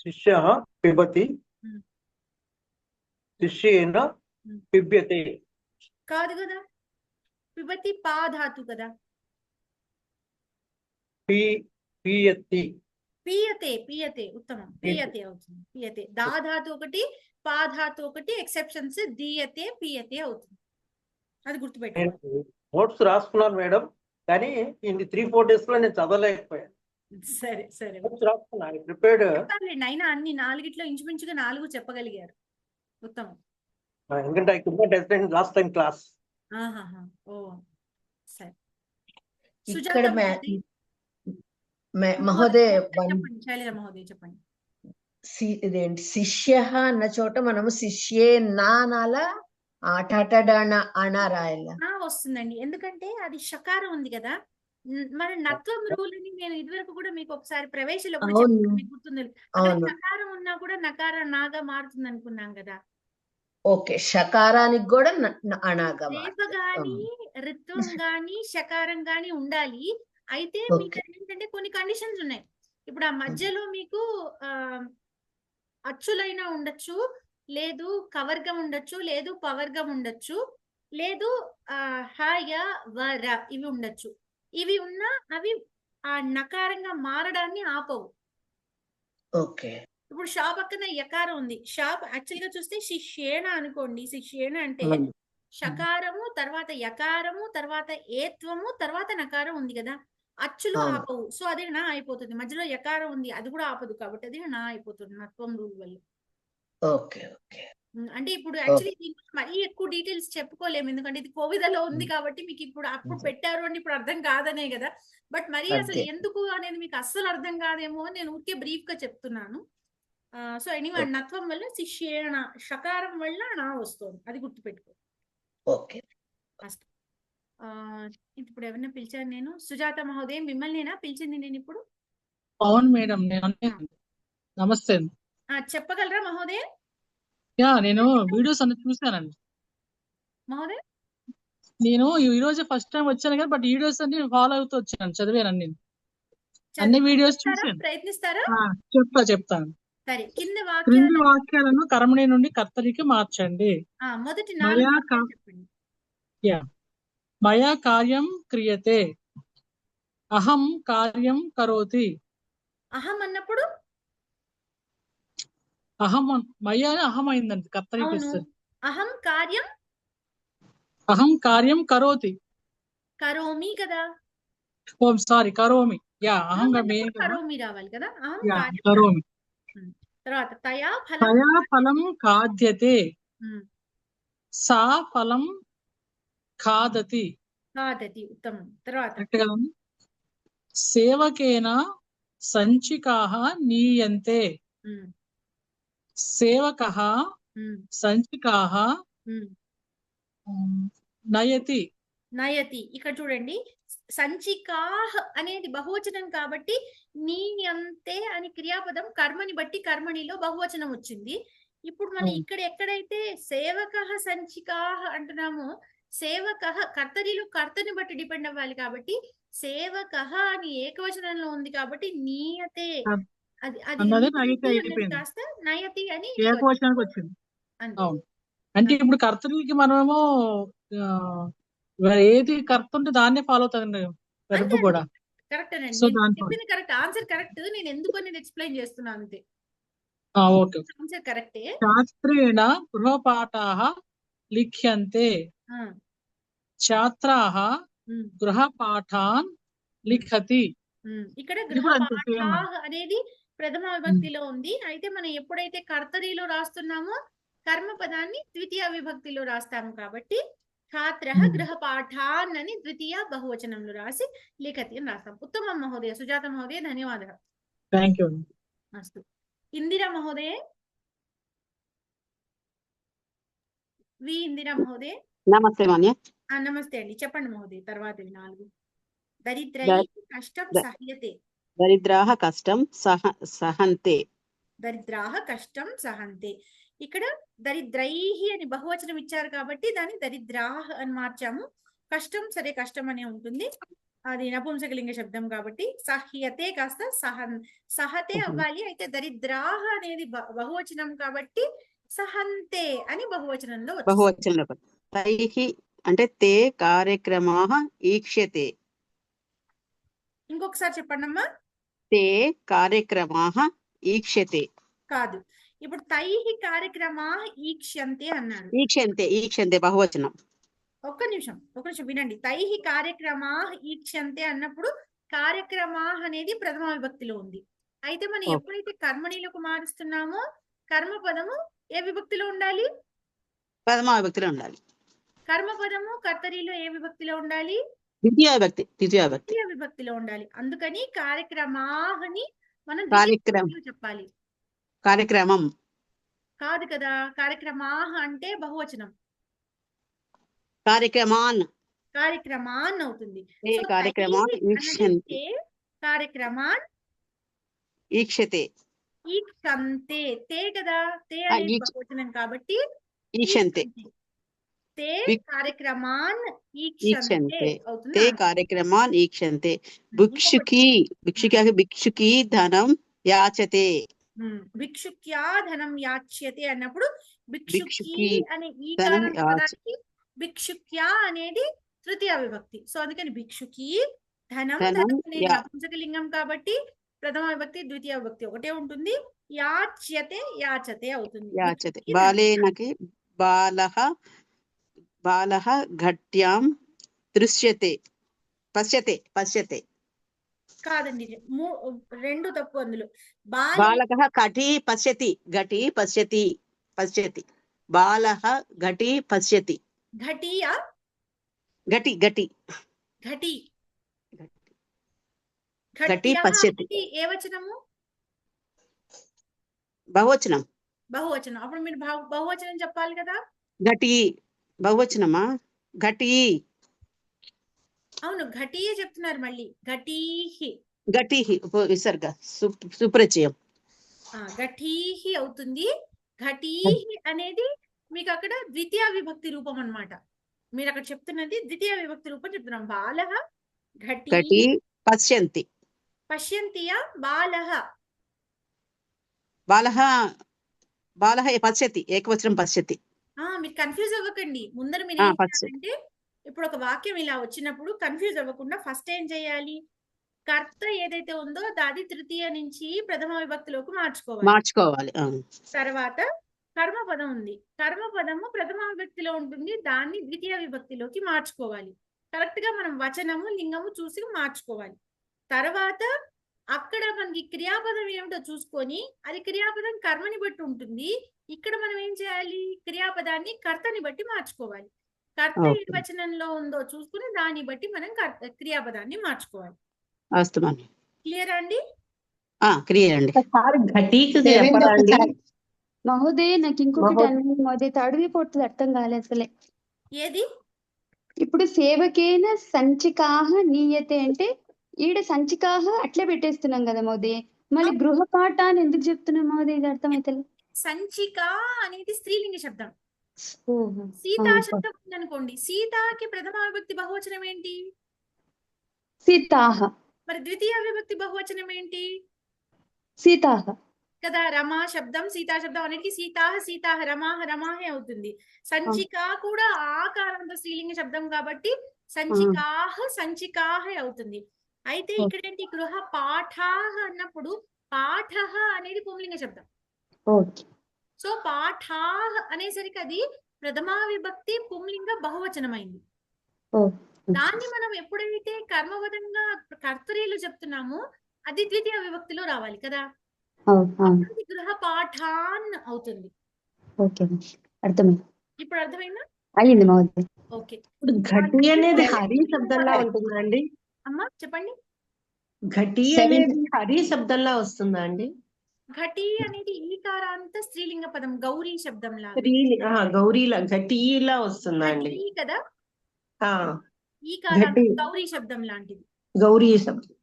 శిష్యः పిబతి, శిష్యేన పిబ్యతే. కాదు కదా, పిబతి పా ధాతు కదా. పీయతి. పీయతే. పీయతే. ఉత్తమం. పీయతే అవుతుంది. పీయతే. దా ధాతు ఒకటి, పా ధాతు ఒకటి ఎక్సెప్షన్స్. దీయతే పీయతే అవుతుంది. అది గుర్తుపెట్టుకోండి. నోట్స్ రాసుకున్నాను మేడం. కానీ ఇన్ని 3-4 days లో నేను చదవలేకపోయాను. సరే సరే రాస్తున్నా ప్రిపేర్డ్. చెప్పాలండి అయినా అన్ని 4 ఇంచుమించుగా 4 చెప్పగలిగారు. ఉత్తమం. ఎందుకంటే I could not attend last time class. ఆహాహా. ఓ సరే. ఇక్కడ సుజాత మహోదయ్. మహోదయ చెప్పండి శైలజ మహోదయ్ చెప్పండి. ఇదేంటి శిష్య అన్న చోట మనము శిష్యే నా అనాలా ఆటాటడాన అనా రాయాల? వస్తుందండి ఎందుకంటే అది షకారం ఉంది కదా. మన నత్వం రూల్ అని నేను ఇదివరకు కూడా మీకు ఒకసారి ప్రవేశంలో కూడా అవును. చెప్పాను, మీకు గుర్తుంది. అక్కడ అవును. షకారం ఉన్నా కూడా నకార నాగా మారుతుంది అనుకున్నాం కదా. ఓకే, షకారానికి కూడా అనాగా రేప గాని రిత్వం గాని షకారం గాని ఉండాలి. అయితే మీకు ఓకే. ఏంటంటే కొన్ని కండిషన్స్ ఉన్నాయి. ఇప్పుడు ఆ మధ్యలో మీకు అచ్చులైనా ఉండొచ్చు, లేదు కవర్గం ఉండొచ్చు, లేదు పవర్గం ఉండొచ్చు, లేదు హయ వర ఇవి ఉండొచ్చు. ఇవి ఉన్నా అవి ఆ నకారంగా మారడాన్ని ఆపవు. ఓకే. ఇప్పుడు షా పక్కన యకారం ఉంది. షా యాక్చువల్ గా చూస్తే శిష్యేణ అనుకోండి. శిష్యేణ అంటే షకారము తర్వాత యకారము తర్వాత ఏత్వము తర్వాత నకారం ఉంది కదా. అచ్చులు అవును. ఆపవు. సో అది నా అయిపోతుంది. మధ్యలో యకారం ఉంది, అది కూడా ఆపదు కాబట్టి అది నా అయిపోతుంది నత్వం రూల్ వల్ల. ఓకే. ఓకే. అంటే ఇప్పుడు యాక్చువల్లీ దీని గురించి మరీ ఎక్కువ డీటెయిల్స్ చెప్పుకోలేము, ఎందుకంటే ఇది కోవిదలో ఉంది కాబట్టి మీకు ఇప్పుడు అప్పుడు పెట్టారు అంటే ఇప్పుడు అర్థం కాదనే కదా. బట్ మరి అసలు అంతే. ఎందుకు అనేది మీకు అస్సలు అర్థం కాదేమో అని నేను ఊరికే బ్రీఫ్ గా చెప్తున్నాను. So anyway okay. నత్వం వల్ల శిష్యేణ షకారం వల్ల నా వస్తుంది, అది గుర్తుపెట్టుకో. ఓకే. ఫస్ట్ ఇప్పుడు ఎవరిని పిలిచాను నేను? సుజాత మహోదయ మిమ్మల్నేనా పిలిచింది నేను ఇప్పుడు? అవును మేడం, నమస్తే. చెప్పగలరా మహోదయ? నేను వీడియోస్ అన్ని చూసానండి. మహోదయ నేను ఈ రోజు ఫస్ట్ టైం వచ్చాను కదా, బట్ వీడియోస్ అన్ని ఫాలో అవుతూ వచ్చాను, చదివాను అన్ని వీడియోస్ చూసాను. ప్రయత్నిస్తారా? చెప్తాను. సరే, కింద క్రింది వాక్యాలను కర్మణి నుండి కర్తరికి మార్చండి. మొదటి 4 వాక్యాలు చెప్పండి. మయా కార్యం క్రియతే, అహం కార్యం కరోతి. అహం అన్నప్పుడు మయా అహం అయిందండి, కర్తరికి ఇస్తుంది. అహం కార్యం కరోతి. కరోమి కదా. ఓం సారీ, కరోమి. అహం కరోమి రావాలి కదా. అహం కార్యం కరోమి. తర్వాత తయా ఫలం ఖాద్యతే, సా ఫలం ఖాదతి. ఉత్తమం. తర్వాత సేవకేన సంచికాః నీయంతే, సేవకః సంచికాః నయతి. ఇక్కడ చూడండి, సంచికాహ్ అనేది బహువచనం కాబట్టి నీయంతే అని క్రియాపదం కర్మని బట్టి కర్మణిలో బహువచనం వచ్చింది. ఇప్పుడు మనం ఇక్కడ ఎక్కడైతే సేవకః సంచికాహ అంటున్నామో, సేవకః కర్తరిలో కర్తని బట్టి డిపెండ్ అవ్వాలి కాబట్టి సేవకః అని ఏకవచనంలో ఉంది కాబట్టి నీయతే కాస్త నయతి అని ఏకవచనానికి వచ్చింది. అంటే ఇప్పుడు కర్తరికి మనమేమో ఏది కర్త ఉంటే దాన్నే ఫాలో అవుతుంది కూడా. కరెక్ట్ అండి, చెప్పింది కరెక్ట్, ఆన్సర్ కరెక్ట్. నేను ఎందుకు అనేది ఎక్స్ప్లెయిన్ చేస్తున్నాను అంతే. ఓకే. ఆన్సర్ కరెక్టే. శాస్త్రేణ గృహపాఠాః లిఖ్యంతే, ఛాత్రాః గృహపాఠాన్ లిఖతి. ఇక్కడ గృహపాఠాః అనేది ప్రథమ విభక్తిలో ఉంది. అయితే మనం ఎప్పుడైతే కర్తరిలో రాస్తున్నామో కర్మ పదాన్ని ద్వితీయ విభక్తిలో రాస్తాము కాబట్టి ఛాత్రః గృహపాఠాన్ అని ద్వితీయ బహువచనంలో రాసి లిఖతి అని రాస్తాం. ఉత్తమం మహోదయ. సుజాత మహోదయ ధన్యవాదాలు. Thank you. అస్తు. ఇందిరా మహోదయ. ఇందిరా మహోదయ. నమస్తే మాన్య. నమస్తే అండి, చెప్పండి మహోదయ. తర్వాత 4 దరిద్రై కష్టం సహ్యతే. దరిద్రాః కష్టం సహంతే. దరిద్రాః కష్టం సహంతే. ఇక్కడ దరిద్రైహి అని బహువచనం ఇచ్చారు కాబట్టి దాన్ని దరిద్రాః అని మార్చాము. కష్టం సరే కష్టం అనే ఉంటుంది, అది నపుంసకలింగ శబ్దం కాబట్టి సహ్యతే కాస్త సహతే అవ్వాలి. అయితే దరిద్రాః అనేది బహువచనం కాబట్టి సహంతే అని బహువచనంలో బహువచనంలో. తైహి అంటే తే కార్యక్రమాః ఈక్ష్యతే. ఇంకొకసారి చెప్పండి అమ్మా. తే కార్యక్రమాః ఈక్ష్యతే కాదు, ఇప్పుడు తైహి కార్యక్రమాః ఈక్ష్యంతే అన్నారు. ఈక్ష్యంతే బహువచనం. ఒక్క నిమిషం వినండి. తైహి కార్యక్రమా ఈక్షంతే అన్నప్పుడు కార్యక్రమా అనేది ప్రథమ విభక్తిలో ఉంది. అయితే మనం ఓకే. ఎప్పుడైతే కర్మణిలోకి మారుస్తున్నామో కర్మపదము ఏ విభక్తిలో ఉండాలి? ప్రథమా విభక్తిలో ఉండాలి. కర్మపదము కర్తరిలో ఏ విభక్తిలో ఉండాలి? ద్వితీయ విభక్తి. ద్వితీయ విభక్తిలో ఉండాలి. అందుకని కార్యక్రమాహని మనం ద్వితీయ కార్యక్రమం. విభక్తిలో చెప్పాలి. కార్యక్రమం కాదు కదా, కార్యక్రమాహ అంటే బహువచనం. కార్యక్రమాన్ కార్యక్రమాన్ అవుతుంది. ఏ సో కార్యక్రమాన్ తైహి అన్నది ఈక్షంతి తే, కార్యక్రమాన్ ఈక్షతే ఈక్షంతే. తే కదా, తే ఆ, అనేది ఈక్ష- బహువచనం కాబట్టి ఈక్షంతే తే విక్- కార్యక్రమాన్ ఈక్షంతే ఈక్షంతే అవుతుంది. తే కార్యక్రమాన్ ఈక్షంతే. భిక్షుకి ధనం యాచతే. భిక్షుక్యా ధనం యాచ్యతే అన్నప్పుడు భిక్షుకి భిక్షుకి అనే ఈ ధనం కారం పదానికి భిక్షుక్యా అనేది తృతీయ విభక్తి. సో అందుకని భిక్షుకి ధనం ధనం అనేది యా- నపుంసకలింగం కాబట్టి ప్రథమ విభక్తి ద్వితీయ విభక్తి ఒకటే ఉంటుంది. యాచ్యతే యాచతే అవుతుంది. యాచతే. భిక్షుకి బాలేనకి బాలః ఘట్యాం దృశ్యతే పశ్యతే. కాదండి, రెండు తప్పు అందులో. బాలకః ఘటి పశ్యతి బాలః ఘటి పశ్యతి. ఘటియా ఘటి ఘటి ఘటి ఘట్యః పశ్యతి. అనేది ఏ వచనము? బహువచనం. బహువచనం. అప్పుడు మీరు బహువచనం చెప్పాలి కదా. ఘటి బహువచనమా? ఘటి అవును, ఘటీయే చెప్తున్నారు మళ్ళీ. ఘటీహి విసర్గ సుప్రచయం. ఘటీహి అవుతుంది. ఘటీహి అనేది మీకు అక్కడ ద్వితీయ విభక్తి రూపం అన్నమాట. మీరు అక్కడ చెప్తున్నది ద్వితీయ విభక్తి రూపం చెప్తున్నాం. బాలః ఘటి ఘటీ పశ్యంతి. పశ్యంతియా బాలః బాలః పశ్యతి ఏకవచనం పశ్యతి. మీరు కన్ఫ్యూజ్ అవ్వకండి. ముందర మీరు ఏం చేయాలంటే, ఇప్పుడు ఒక వాక్యం ఇలా వచ్చినప్పుడు కన్ఫ్యూజ్ అవ్వకుండా ఫస్ట్ ఏం చేయాలి? కర్త ఏదైతే ఉందో దాది తృతీయ నుంచి ప్రథమ విభక్తిలోకి మార్చుకోవాలి. తర్వాత కర్మపదం ఉంది. కర్మపదము ప్రథమ విభక్తిలో ఉంటుంది, దాన్ని ద్వితీయ విభక్తిలోకి మార్చుకోవాలి. కరెక్ట్ గా మనం వచనము లింగము చూసి మార్చుకోవాలి. తర్వాత అక్కడ మనకి క్రియాపదం ఏమిటో చూసుకొని, అది క్రియాపదం కర్మని బట్టి ఉంటుంది. ఇక్కడ మనం ఏం చేయాలి? క్రియాపదాన్ని కర్తని బట్టి మార్చుకోవాలి. కర్త ఏ వచనంలో ఉందో చూసుకుని దాన్ని బట్టి మనం క్రియాపదాన్ని మార్చుకోవాలి. క్లియరా అండి? క్లియర్ అండి. ఘటీకి చెప్పరా అండి? మహోదయ నాకు ఇంకొకటి అన్నది మహోదయ తడివి పొట్టుది అర్థం కాలేదు అసలే. ఏది? ఇప్పుడు సేవకేన సంచికాహ నీయతే అంటే ఈడ సంచికాహ అట్లే పెట్టేస్తున్నాం కదా మహోదయ. మళ్ళీ గృహపాఠ అని ఎందుకు చెప్తున్నాం మహోదయ? ఇది అర్థమైతే. సంచిక అనేది స్త్రీలింగ శబ్దం. సీతా శబ్దం ఉందనుకోండి, సీతాకి ప్రథమ విభక్తి బహువచనం ఏంటి? సీతాహ. మరి ద్వితీయ విభక్తి బహువచనం ఏంటి? సీతాహ కదా. రమా శబ్దం సీతా శబ్దం అన్నిటికీ సీతాహ రమాహే అవుతుంది. సంచిక కూడా ఆ కాలంలో స్త్రీలింగ శబ్దం కాబట్టి సంచికాహ అవుతుంది. అయితే ఇక్కడ ఏంటి? గృహ పాఠాహ అన్నప్పుడు పాఠః అనేది పుంలింగ శబ్దం. సో పాఠాహ అనేసరికి అది ప్రథమా విభక్తి పుంలింగ బహువచనమైంది. దాన్ని మనం ఎప్పుడైతే కర్మపదంగా కర్తరీలు చెప్తున్నామో అది ద్వితీయ విభక్తిలో రావాలి కదా. గృహ పాఠాన్ అవుతుంది. ఇప్పుడు అర్థమైందా? అయ్యింది మహోదయ. ఓకే. ఇప్పుడు ఘటి అనేది హరి శబ్దంలా ఉంటుందా అండి? అమ్మా చెప్పండి. ఘటి అనేది హరి శబ్దంలా వస్తుందా అండి? ఘటి అనేది ఈకారాంత స్త్రీలింగ పదం, గౌరీ శబ్దం లాగా. గౌరీలా ఘటీలా వస్తుందా అండి? కదా. ఘటి గౌరీ శబ్దం లాంటిది. గౌరీ శబ్దం.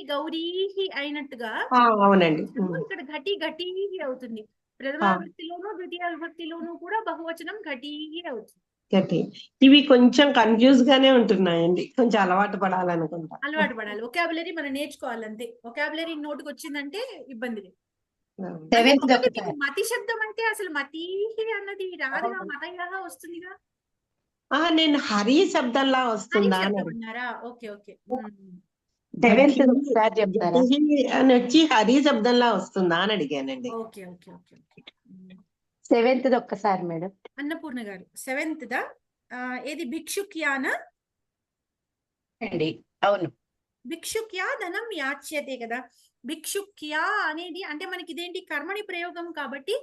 గౌరీ అయినట్టుగా అవునండి. ఇక్కడ ఘటి అవుతుంది. ప్రథమ విభక్తిలోను ద్వితీయ విభక్తిలోను కూడా బహువచనం ఘటి అవుతుంది. ఘటి. ఇవి కొంచెం కన్ఫ్యూజ్ గానే ఉంటున్నాయండి. కొంచెం అలవాటు పడాలనుకుంటా. అలవాటు పడాలి. ఒకాబులరీ మనం నేర్చుకోవాలి అంతే. ఒకాబులరీ నోటికి వచ్చిందంటే ఇబ్బంది లేదు. మతి శబ్దం అంటే అసలు మతి అన్నది రాదుగా, మతయః వస్తుందిగా. నేను హరి శబ్దంలా వస్తుందా అన్నారా? ఓకే. అని వచ్చి హరి శబ్దంలా వస్తుందా అని అడిగానండి. ఓకే. 7th ఒక్కసారి మేడం. అన్నపూర్ణ గారు 7th దా? ఏది భిక్షుక్యానా? అండి అవును. భిక్షుక్యా ధనం యాచ్యతే కదా. భిక్షుక్యా అనేది అంటే మనకి ఇదేంటి కర్మని ప్రయోగం కాబట్టి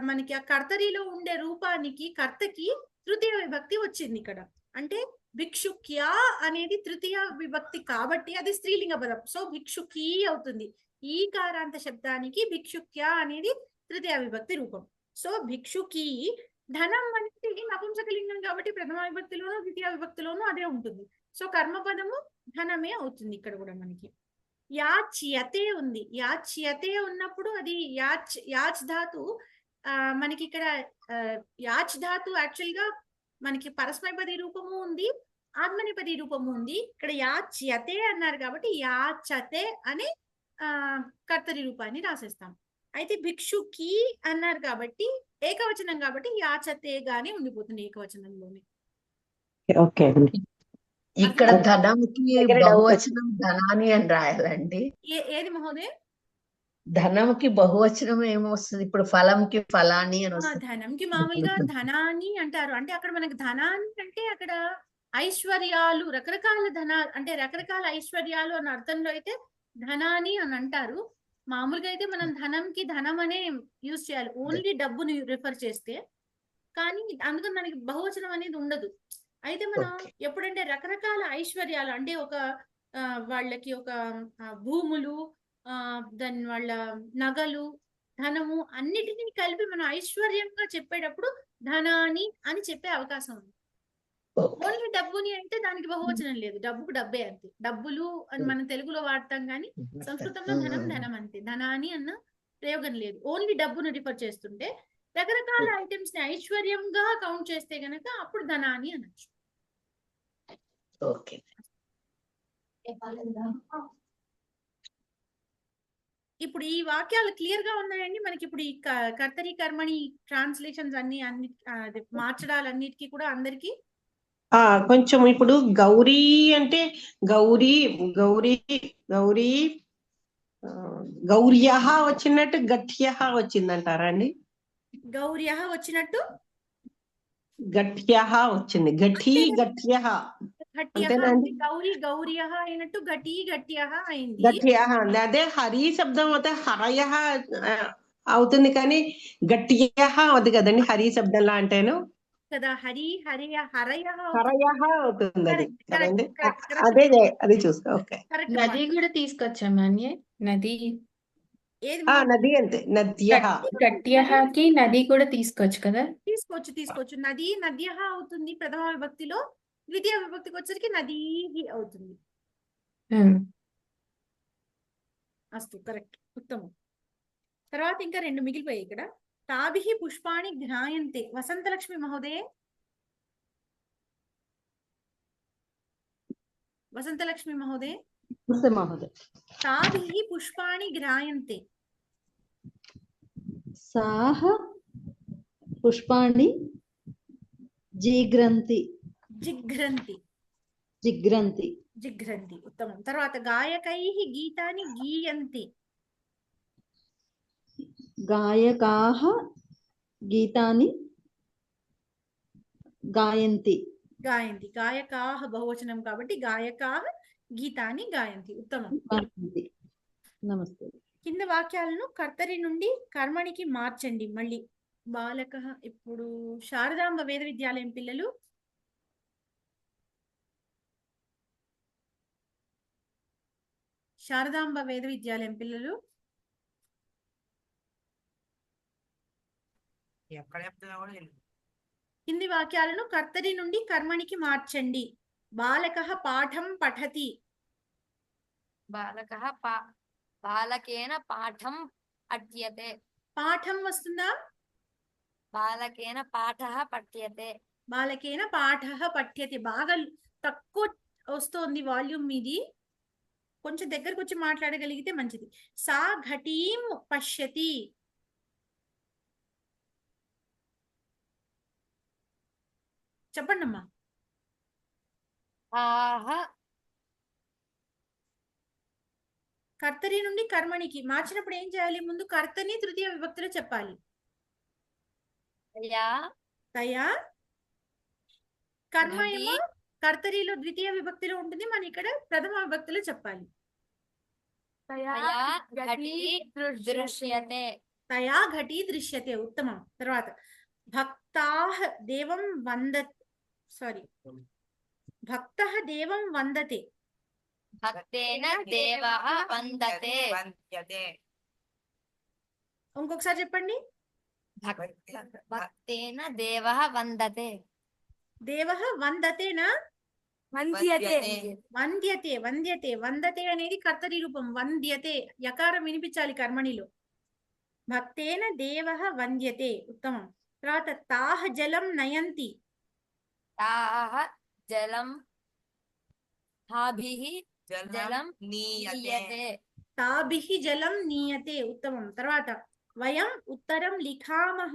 మనకి ఆ కర్తరిలో ఉండే రూపానికి కర్తకి తృతీయ విభక్తి వచ్చింది ఇక్కడ. అంటే భిక్షుక్యా అనేది తృతీయ విభక్తి కాబట్టి అది స్త్రీలింగ పదం. సో భిక్షుకీ అవుతుంది. ఈ కారాంత శబ్దానికి భిక్షుక్యా అనేది తృతీయ విభక్తి రూపం. సో భిక్షుకీ ధనం అనేది నపుంసకలింగం కాబట్టి ప్రథమ విభక్తిలోనూ ద్వితీయ విభక్తిలోనూ అదే ఉంటుంది. సో కర్మపదము ధనమే అవుతుంది ఇక్కడ కూడా మనకి. యాచ్యతే ఉంది. యాచ్యతే ఉన్నప్పుడు అది యాచ్ ధాతు మనకి ఇక్కడ యాచ్ ధాతు యాక్చువల్ గా మనకి పరస్మైపది రూపము ఉంది, ఆత్మనిపది రూపము ఉంది. ఇక్కడ యాచ్యతే అన్నారు కాబట్టి యాచతే అనే కర్తరి రూపాన్ని రాసేస్తాం. అయితే భిక్షుకి అన్నారు కాబట్టి ఏకవచనం కాబట్టి యాచతే గానే ఉండిపోతుంది ఏకవచనంలోనే. ఓకే అండి. ఇక్కడ ధనంకి బహువచనం ధనాని అని రాయాలండి. ఏది మహోదయ? ధనంకి బహువచనం ఏమొస్తుంది? ఇప్పుడు ఫలంకి ఫలాని అని వస్తుంది. ధనంకి మామూలుగా ధనాని అంటారు. అంటే అక్కడ మనకి ధనాన్ని అంటే అక్కడ ఐశ్వర్యాలు, రకరకాల ధనాలు అంటే రకరకాల ఐశ్వర్యాలు అన్న అర్థంలో అయితే ధనాని అని అంటారు. మామూలుగా అయితే మనం ధనంకి ధనం అనే యూజ్ చేయాలి, ఓన్లీ డబ్బుని రిఫర్ చేస్తే. కానీ అందుకని మనకి బహువచనం అనేది ఉండదు. అయితే మనం ఎప్పుడంటే రకరకాల ఐశ్వర్యాలు అంటే ఒక వాళ్ళకి ఒక భూములు, దాని వాళ్ళ నగలు, ధనము అన్నిటినీ కలిపి మనం ఐశ్వర్యంగా చెప్పేటప్పుడు ధనాని అని చెప్పే అవకాశం ఉంది. ఓన్లీ డబ్బుని అంటే దానికి బహువచనం లేదు, డబ్బుకు డబ్బే అంతే. డబ్బులు అని మనం తెలుగులో వాడతాం కానీ సంస్కృతంలో ధనం ధనం అంతే. ధనాని అన్న ప్రయోగం లేదు. ఓన్లీ డబ్బును రిఫర్ చేస్తుంటే రకరకాల ఐటమ్స్ ని ఐశ్వర్యంగా కౌంట్ చేస్తే గనక అప్పుడు ధనాని అనొచ్చు. ఓకే. ఇప్పుడు ఈ వాక్యాలు క్లియర్ గా ఉన్నాయండి మనకి. ఇప్పుడు ఈ కర్తరి కర్మణి ట్రాన్స్లేషన్స్ అన్ని మార్చడాలన్నిటికీ కూడా అందరికి కొంచెం ఇప్పుడు గౌరీ అంటే గౌరీ గౌరీ గౌరీ గౌర్య వచ్చినట్టు గఠ్య వచ్చిందంటారా అండి? గౌర్య వచ్చినట్టు గఠ్య వచ్చింది. ఘటీ గఠ్య గౌరీ గౌర్య అయినట్టు ఘటీ గట్య అయింది. గఠ్య అదే హరి శబ్దం అయితే హరయ అవుతుంది కానీ గట్య అవుతుంది కదండి హరి శబ్దంలో అంటేను కదా. హరి హరయ హరయ అవుతుంది అది కదండి. అది చూసుకో. ఓకే. నది కూడా తీసుకొచ్చామా నది? నది అంతే. నద్య గట్యకి నది కూడా తీసుకోవచ్చు కదా. తీసుకోవచ్చు. నది నద్య అవుతుంది ప్రథమ విభక్తిలో. ద్వితీయ విభక్తికి వచ్చరికి నదీ అవుతుంది. అస్తు, కరెక్ట్, ఉత్తమం. తర్వాత ఇంకా రెండు మిగిలిపోయాయి ఇక్కడ. తాభిః పుష్పాణి ఘ్రాయంతే. వసంతలక్ష్మి మహోదయ. వసంతలక్ష్మి మహోదయ. తాభిః పుష్పాణి ఘ్రాయంతే. సాః పుష్పాణి జిఘ్రంతి. జిఘ్రంతి, ఉత్తమం. తర్వాత గాయకైః గీతాని గీయంతి. గాయకాః గీతాని గాయంతి. గాయకాః బహువచనం కాబట్టి గాయకాః గీతాని గాయంతి, ఉత్తమం. నమస్తే. కింద వాక్యాలను కర్తరి నుండి కర్మణికి మార్చండి. మళ్ళీ బాలకః. ఇప్పుడు శారదాంబ వేద విద్యాలయం పిల్లలు కింది వాక్యాలను కర్తరి నుండి కర్మణికి మార్చండి. బాలకః పాఠం పఠతి. బాలకేన పాఠం పఠ్యతే. పాఠం వస్తుందా? బాలకేన పాఠః పఠ్యతే. బాలకేన పాఠః పఠ్యతే. బాగా తక్కువ వస్తోంది వాల్యూమ్ మీది, కొంచెం దగ్గరకు వచ్చి మాట్లాడగలిగితే మంచిది. సా ఘటీం పశ్యతి. చెప్పండి అమ్మా. కర్తరి నుండి కర్మణికి మార్చినప్పుడు ఏం చేయాలి? ముందు కర్తని తృతీయ విభక్తిలో చెప్పాలి. తయా కర్మ నది ఏమో కర్తరిలో ద్వితీయ విభక్తిలో ఉంటుంది, మనం ఇక్కడ ప్రథమ విభక్తిలో చెప్పాలి. తయా ఘటి దృశ్యతే. తయా ఘటి దృశ్యతే, ఉత్తమం. తర్వాత భక్తాః దేవం భక్తః దేవం వందతే. భక్తేన దేవః వందతే. ఇంకొకసారి చెప్పండి. భక్తేన దేవః వందతే. దేవః వందతేనా? వంద్యతే. వంద్యతే, వంద్యతే. వందతే అనేది కర్తరి రూపం. వంద్యతే యకారం వినిపించాలి కర్మణిలో. భక్తేన దేవః వంద్యతే, ఉత్తమం. తర్వాత తాః జలం నయంతి. తాః జలం తాభిః జలం నీయతే. తాభిః జలం నీయతే, ఉత్తమం. తర్వాత వయం ఉత్తరం లిఖామః.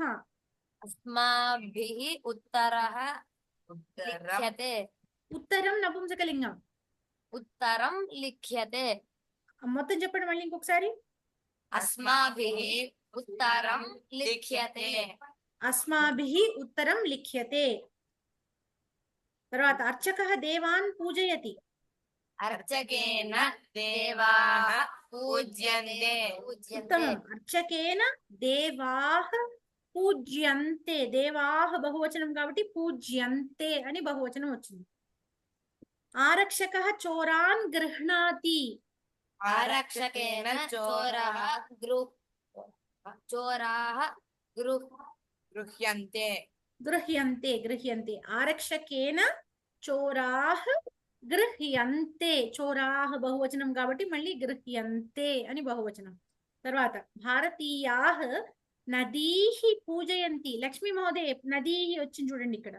అస్మాభిః ఉత్తరః లిఖ్యతే. ఉత్తరం నపుంసకలింగం. ఉత్తరం లిఖ్యతే. మొత్తం చెప్పండి మళ్ళీ ఇంకొకసారి. అస్మాభిః ఉత్తరం లిఖ్యతే. అస్మాభిః ఉత్తరం లిఖ్యతే. తర్వాత అర్చకః దేవాన్ పూజయతి. అర్చకేన దేవాః పూజ్యంతే. ఉత్తమం. అర్చకేన దేవాః పూజ్యంతే. దేవాః బహువచనం కాబట్టి పూజ్యంతే అని బహువచనం వచ్చింది. ఆరక్షకః చోరాన్ గృహ్ణాతి. ఆరక్షకేన చోరాః గృహ్యంతే. గృహ్యంతే, గృహ్యంతే. ఆరక్షకేన చోరాః గృహ్యంతే. చోరాః బహువచనం కాబట్టి మళ్ళీ గృహ్యంతే అని బహువచనం. తర్వాత భారతీయాః నదీః పూజయంతి. లక్ష్మీ మహోదయ నదీః వచ్చింది చూడండి ఇక్కడ.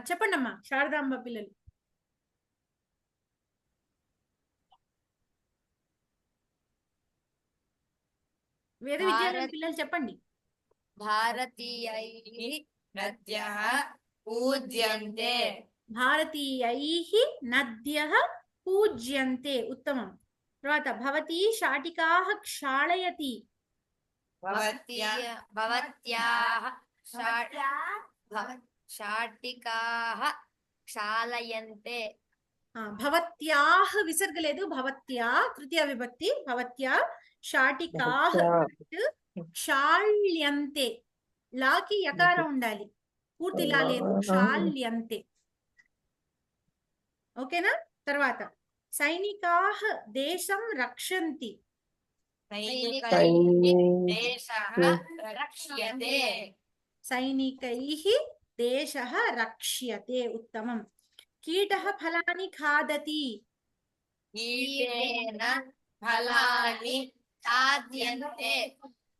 చెప్పండి అమ్మా శారదాంబ పిల్లలు. వేద విద్యాలయం పిల్లలు చెప్పండి. భారతీయైః నద్యః పూజ్యంతే. భారతీయైః నద్యః పూజ్యంతే, ఉత్తమం. తర్వాత భవతి శాటికాః క్షాళయతి. భవత్యాః శాటికాః క్షాళయంతే. భవత్యాః విసర్గ లేదు, భవత్యా తృతీయ విభక్తి. భవత్యా శాటికాః క్షాళ్యంతే. లాకి యకారం ఉండాలి, పూర్తి లా లేదు. క్షాళ్యంతే, ఓకేనా. తర్వాత సైనికాః దేశం రక్షంతి. సైనికైః దేశః రక్ష్యతే, ఉత్తమం. కీటః ఫలాని ఖాదతి. కీటేన ఫలాని ఖాద్యంతే.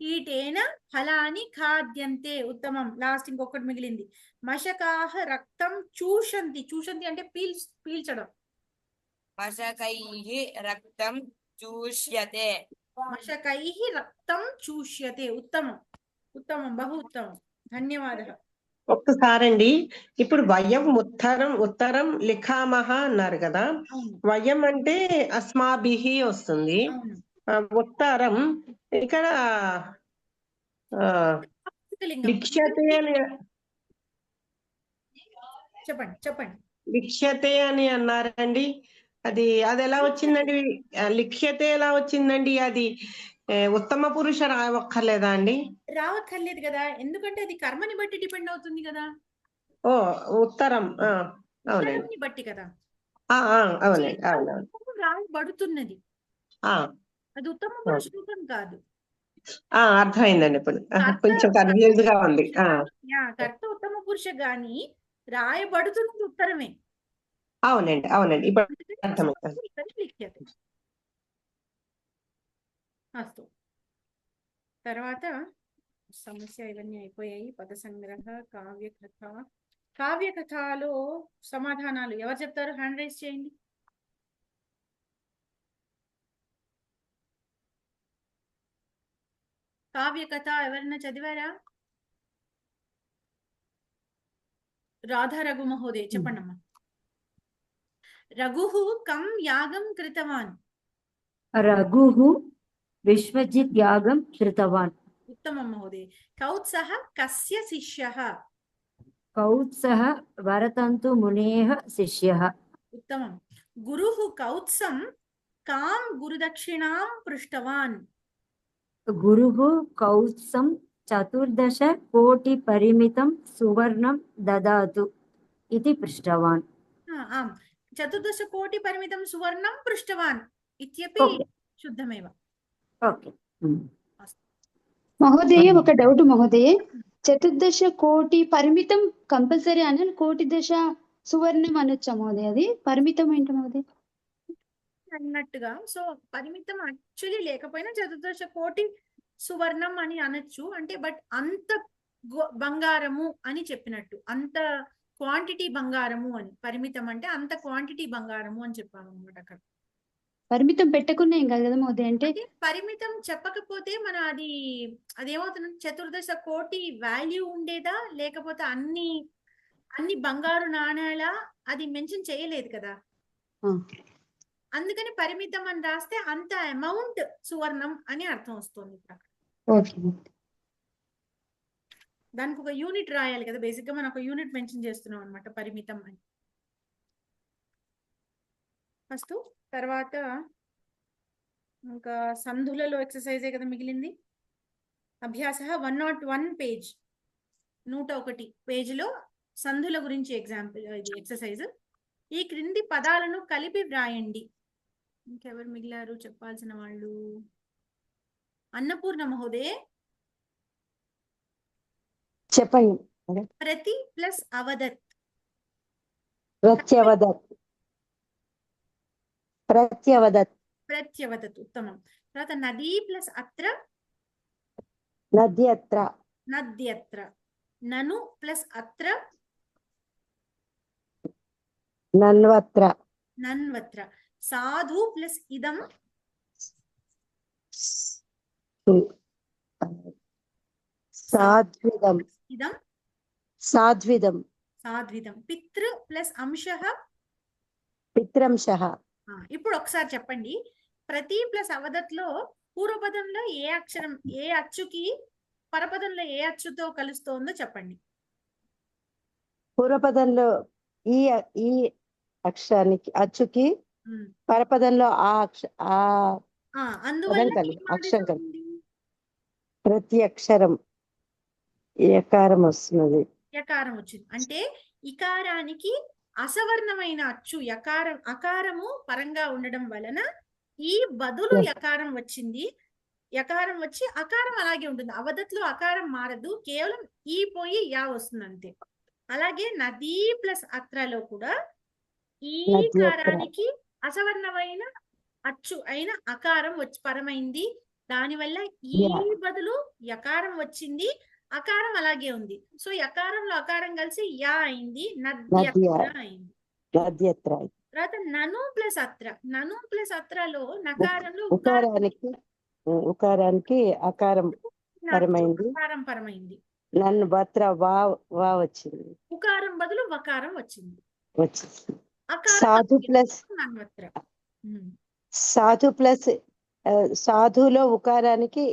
కీటేన ఫలాని ఖాద్యంతే, ఉత్తమం. లాస్ట్ ఇంకొకటి మిగిలింది. మశకాః రక్తం చూషంతి. చూషంతి అంటే పీల్చడం. మశకైః రక్తం చూష్యతే. మశకైః రక్తం చూష్యతే, ఉత్తమం, ఉత్తమం, బహు ఉత్తమం. ధన్యవాదः. ఒక్కసారండి, ఇప్పుడు వయం ఉత్తరం లిఖామహ అన్నారు కదా. వయం అంటే అస్మాభిః వస్తుంది. ఉత్తరం ఇక్కడ లిఖ్యతే అని చెప్పండి. లిఖ్యతే అని అన్నారండి. అది ఎలా వచ్చిందండి? లిఖ్యతే ఎలా వచ్చిందండి? అది ఉత్తమ పురుష రావక్కర్లేదా అండి? రావక్కర్లేదు కదా, ఎందుకంటే అది కర్మని బట్టి డిపెండ్ అవుతుంది కదా. ఓ ఉత్తరం, అవునండి, బట్టి కదా. అవునండి, అవునవును. రాయబడుతున్నది, అది ఉత్తమ పురుష రూపం కాదు. అర్థమైందండి. ఇప్పుడు కొంచెం కన్ఫ్యూజ్ గా ఉంది. కర్త ఉత్తమ పురుష గాని రాయబడుతున్నది ఉత్తరమే. అవునండి, అవునండి, ఇప్పుడు అర్థమైంది. అస్తు. తర్వాత సమస్య ఇవన్నీ అయిపోయాయి. పద సంగ్రహ, కావ్యకథలో సమాధానాలు ఎవరు చెప్తారు? హ్యాండ్ రైజ్ చేయండి. కావ్యకథ ఎవరైనా చదివారా? రాధా రఘు మహోదయ్ చెప్పండి అమ్మా. రఘుః కం యాగం కృతవాన్. రఘుః విశ్వజిత్ యాగం కృతవాన్. ఉత్తమం మహోదయ్. కౌత్సః కస్య శిష్యః. కౌత్సః వరతంతు మునేః శిష్యః. ఉత్తమం. గురుః కౌత్సం కాం గురుదక్షిణాం పృష్టవాన్. గురుః కౌత్సం 14 కోటి పరిమితం సువర్ణం దదాతు ఇది పృష్టవాన్. ఆం 14 కోటి పరిమితం సువర్ణం పృష్టవాన్ ఇత్యపి ఓకే. శుద్ధమేవ. ఓకే. మహోదయ ఒక డౌట్ మహోదయ 14 కోటి పరిమితం కంపల్సరీ అనాలి, కోటి దశ సువర్ణం అనొచ్చా మహోదయ? అది పరిమితం ఏంటి మహోదయ? అన్నట్టుగా సో పరిమితం యాక్చువల్లీ లేకపోయినా 14 కోటి సువర్ణం అని అనొచ్చు. అంటే బట్ అంత బంగారము అని చెప్పినట్టు, అంత క్వాంటిటీ బంగారము అని. పరిమితం అంటే అంత క్వాంటిటీ బంగారము అని చెప్పాము అనమాట అక్కడ. పరిమితం పెట్టకున్నా ఏం కాదు కదా మహోదయ? అంటే అదే పరిమితం చెప్పకపోతే మన అదేమవుతుంది, 14 కోటి వాల్యూ ఉండేదా లేకపోతే అన్ని బంగారు నాణేల అది మెన్షన్ చేయలేదు కదా. అందుకని పరిమితం అని రాస్తే అంత అమౌంట్ సువర్ణం అని అర్థం వస్తుంది ఇక్కడ. దానికి ఒక యూనిట్ రాయాలి కదా, బేసిక్ గా మనం ఒక యూనిట్ మెన్షన్ చేస్తున్నాం అనమాట పరిమితం అని. ఫస్ట్ తర్వాత ఇంకా సంధులలో ఎక్సర్సైజే కదా మిగిలింది. అభ్యాస 101 పేజ్, 101 పేజీలో సంధుల గురించి ఎగ్జాంపుల్ ఇది ఎక్సర్సైజ్. ఈ క్రింది పదాలను కలిపి వ్రాయండి. ఇంకెవరు మిగిలారు చెప్పాల్సిన వాళ్ళు? అన్నపూర్ణ మహోదయ. చెప్పండి. ప్రతి ప్లస్ అవదత్. ప్రత్యవదత్. ప్రత్యవదత్. ప్రత్యవదత్ ఉత్తమం. తర్వాత నదీ ప్లస్ అత్ర. నద్యత్ర. నద్యత్ర. నను ప్లస్ అత్ర. నన్వత్ర. నన్వత్ర. సాధు ప్లస్ ఇదం. సాధ్విదం. ఇదం. సాధ్విదం. సాధ్విదం. పితృ ప్లస్ అంశః. పిత్రంశః. ఇప్పుడు ఒకసారి చెప్పండి, ప్రతి ప్లస్ అవదత్లో పూర్వపదంలో ఏ అక్షరం ఏ అచ్చుకి పరపదంలో ఏ అచ్చుతో కలుస్తోందో చెప్పండి. పూర్వపదంలో ఈ అక్షరానికి అచ్చుకి పరపదంలో అందువల్ల అక్షరం కలిగి ప్రతి అక్షరం యకారం వస్తున్నది. యకారం వచ్చింది అంటే ఇకారానికి అసవర్ణమైన అచ్చు అకారము పరంగా ఉండడం వలన ఈ బదులు యకారం వచ్చింది. యకారం వచ్చి అకారం అలాగే ఉంటుంది. అవదత్లో అకారం మారదు, కేవలం ఈ పోయి యా వస్తుంది అంతే. అలాగే నదీ ప్లస్ అత్రలో కూడా ఈ కారానికి అసవర్ణమైన అచ్చు అయిన అకారం వచ్చి పరమైంది. దానివల్ల ఈ బదులు యకారం వచ్చింది, అకారం అలాగే ఉంది. సో యకారంలో అకారం కలిసి యా అయింది, నద్యత్ర అయింది. తర్వాత నను ప్లస్ అత్ర. నను ప్లస్ అత్రలో నకారంలో ఉకారానికి అకారం పరమైంది. అకారం పరమైంది. నన్ను బత్ర వా వచ్చింది. ఉకారం బదులు వకారం వచ్చింది. సాధు ప్లస్ సాధులో ఉకారానికి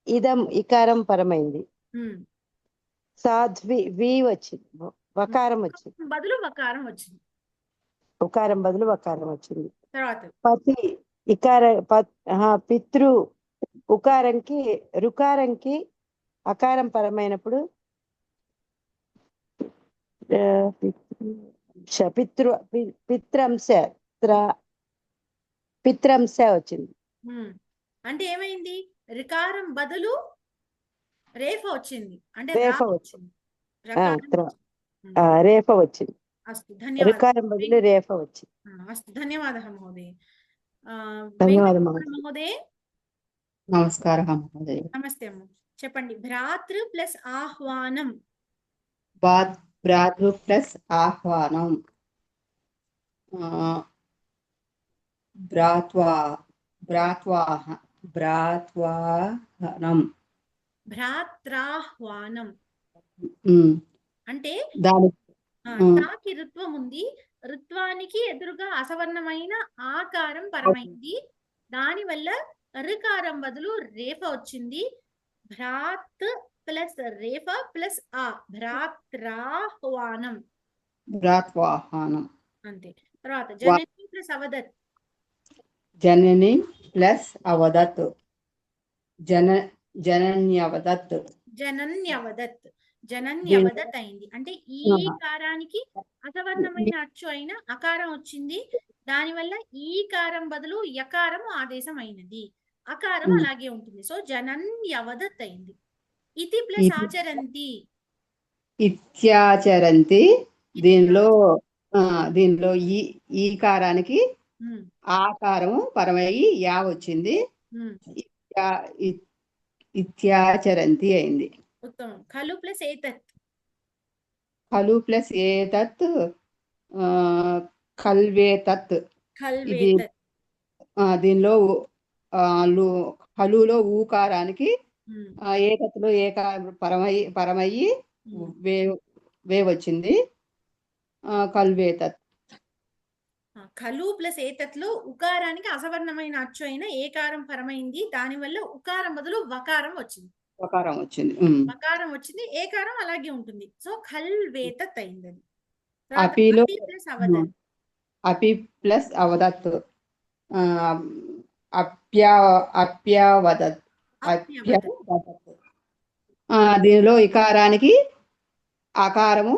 ఇదం ఇకారం పరమైంది. సాధ్వి వి వచ్చింది, వకారం వచ్చింది. బదులు వకారం వచ్చింది. ఉకారం బదులు వకారం వచ్చింది. తర్వాత పతి పితృ ఉకారంకి రుకారంకి అకారం పరమైనప్పుడు పిత్రంశ వచ్చింది. అంటే ఏమైంది, రికారం బదులు రేఫ వచ్చింది. అంటే రేఫ వచ్చింది. రేఫ వచ్చింది. రికారం బదులు రేఫ వచ్చింది. అస్తు ధన్యవాదः మహోదయ. మహోదయ నమస్కారం మహోదయ. నమస్తే అమ్మ. చెప్పండి. భ్రాతృ ప్లస్ ఆహ్వానం. భ్రాతృ ప్లస్ ఆహ్వానం. భ్రాత్వాహనం. భ్రాత్రాహ్వానం అంటే తాకి ఋత్వం ఉంది, ఋత్వానికి ఎదురుగా అసవర్ణమైన ఆకారం పరమైంది. దాని వల్ల ఋకారం బదులు రేఫ వచ్చింది. భ్రాత్ ప్లస్ రేఫ ప్లస్ ఆ భ్రాత్రాహ్వానం భ్రాత్వాహానం. అంతే. తర్వాత జనని ప్లస్ అవదత్ జనని ప్లస్ అవదత్. జనన్యవదత్. జనన్యవదత్ జనన్యవదత్ అయింది. అంటే ఈ కారానికి అసవర్ణమైన అచ్చు అయిన అకారం వచ్చింది. దానివల్ల ఈ కారం బదులు యకారం ఆదేశం అయినది. అకారం అలాగే ఉంటుంది. సో జనన్యవదత్ అయింది. ఇతి ప్లస్ ఆచరంతి ఇత్యాచరంతి. దీనిలో ఈ కారానికి ఆకారము పరమయ్యి యా వచ్చింది. ఇత్యాచరంతి అయింది. ఉత్తమం. ఖలు ప్లస్ ఏతత్ ఖలు ప్లస్ ఏతత్ ఖల్వేతత్. ఇది దీనిలో ఖలులో ఊకారానికి ఏతత్లో పరమయ్యి వే వచ్చింది. ఖల్వేతత్. ఖలు ప్లస్ ఏతత్లో ఉకారానికి అసవర్ణమైన అచ్చు అయిన ఏకారం పరమైంది. దానివల్ల ఉకారం బదులు వకారం వచ్చింది. వకారం వచ్చింది. ఏకారం అలాగే ఉంటుంది. సో ఖల్వేతత్ అయింది. అపిలో ప్లస్ అవదత్ అపి ప్లస్ అవదత్ అప్యావదత్. దీనిలో ఇకారానికి ఆకారము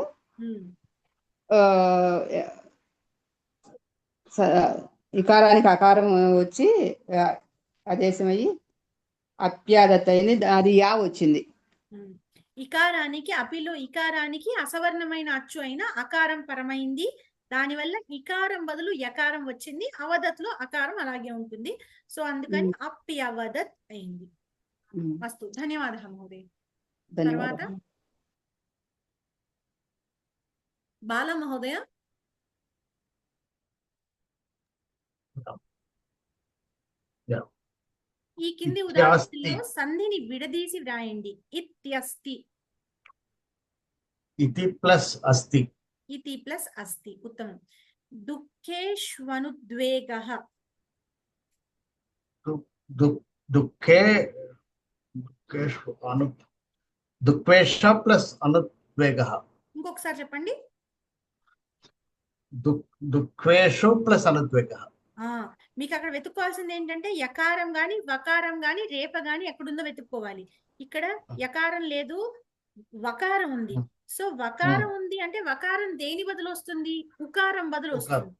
ఇకారానికి ఆకారం వచ్చి ఆదేశమయ్యి అప్యాదత్ అయింది. అది యా వచ్చింది. ఇకారానికి అపిలో ఇకారానికి అసవర్ణమైన అచ్చు అయిన అకారం పరమైంది. దానివల్ల ఇకారం బదులు యకారం వచ్చింది. అవదత్లో అకారం అలాగే ఉంటుంది. సో అందుకని అప్యవదత్ అయింది. అస్తు. ధన్యవాద మహోదయ. తర్వాత బాల మహోదయ. ఈ కింది ఉదాహరణలో సంధిని విడదీసి వ్రాయండి. ఇత్యస్తి. ఇతి ప్లస్ అస్తి. ఇతి ప్లస్ అస్తి. ఉత్తమం. దుఃఖేష్వనుద్వేగః. దుఃఖేష ప్లస్ అనుద్వేగః. ఇంకొకసారి చెప్పండి. దుఃఖేషు ప్లస్ అనుద్వేగః. మీకు అక్కడ వెతుక్కోవాల్సింది ఏంటంటే యకారం గాని వకారం గాని రేప గాని ఎక్కడుందో వెతుక్కోవాలి. ఇక్కడ యకారం లేదు, వకారం ఉంది. సో వకారం ఉంది అంటే వకారం దేని బదులు వస్తుంది? ఉకారం బదులు వస్తుంది.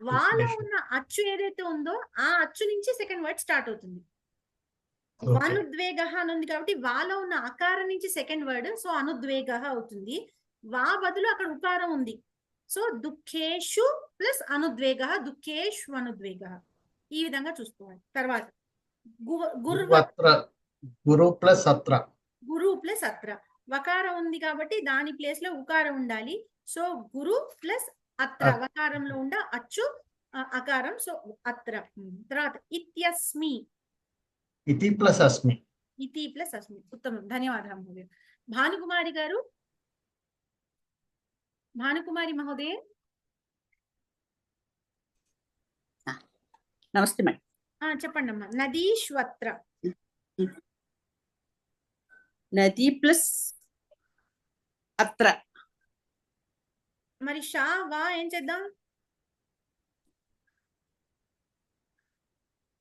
వాలో ఉన్న అచ్చు ఏదైతే ఉందో ఆ అచ్చు నుంచి సెకండ్ వర్డ్ స్టార్ట్ అవుతుంది. అనుద్వేగ అని ఉంది కాబట్టి వాలో ఉన్న అకారం నుంచి సెకండ్ వర్డ్, సో అనుద్వేగ అవుతుంది. వా బదులు అక్కడ ఉకారం ఉంది. సో దుఃఖేషు ప్లస్ అనుద్వేగ, దుఃఖేషు అనుద్వేగ. ఈ విధంగా చూసుకోవాలి. తర్వాత గురు ప్లస్ అత్ర. గురు ప్లస్ అత్ర. వకారం ఉంది కాబట్టి దాని ప్లేస్ లో ఉకారం ఉండాలి. సో గురు ప్లస్ అత్ర. వకారంలో ఉండ అచ్చు అకారం. సో అత్ర. తర్వాత ఇత్యస్మి. ఇతి ప్లస్ అస్మి. ఇతి ప్లస్ అస్మి. ఉత్తమం. ధన్యవాదాలు మహోదయ. భానుకుమారి గారు. భానుకుమారి మహోదయ. నమస్తే మేడం. చెప్పండి అమ్మా. నదీశ్వత్ర. నది ప్లస్ అత్ర. మరి షా వా ఏం చేద్దాం?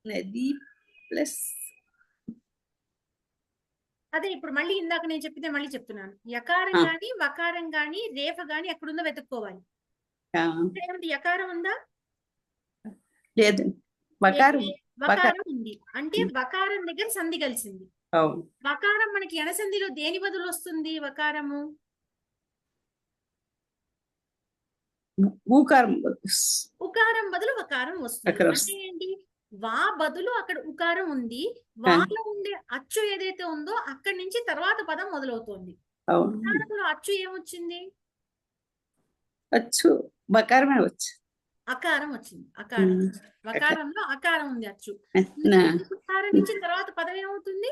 నది ప్లస్ అదే ఇప్పుడు మళ్ళీ ఇందాక నేను చెప్పితే మళ్ళీ చెప్తున్నాను. యకారం గాని వకారం గాని రేఫ గాని ఎక్కడుందో వెతుక్కోవాలి. ఏమిటి యకారం ఉందా? లేదు. వకారం ఉంది అంటే వకారం దగ్గర సంధి కలిసింది. వకారం మనకి ఎనసంధిలో దేని బదులు వస్తుంది? వకారము ఉకారం బదులు వకారం వస్తుంది. అంటే ఏంటి? వా బదులు అక్కడ ఉకారం ఉంది. వాలో ఉండే అచ్చు ఏదైతే ఉందో అక్కడి నుంచి తర్వాత పదం మొదలవుతోంది. ఉకారంలో అచ్చు ఏమొచ్చింది? అచ్చు వకారమే వచ్చు. అకారం వచ్చింది. అకారం. వకారంలో అకారం ఉంది అచ్చు. ఉకారం నుంచి తర్వాత పదం ఏమవుతుంది?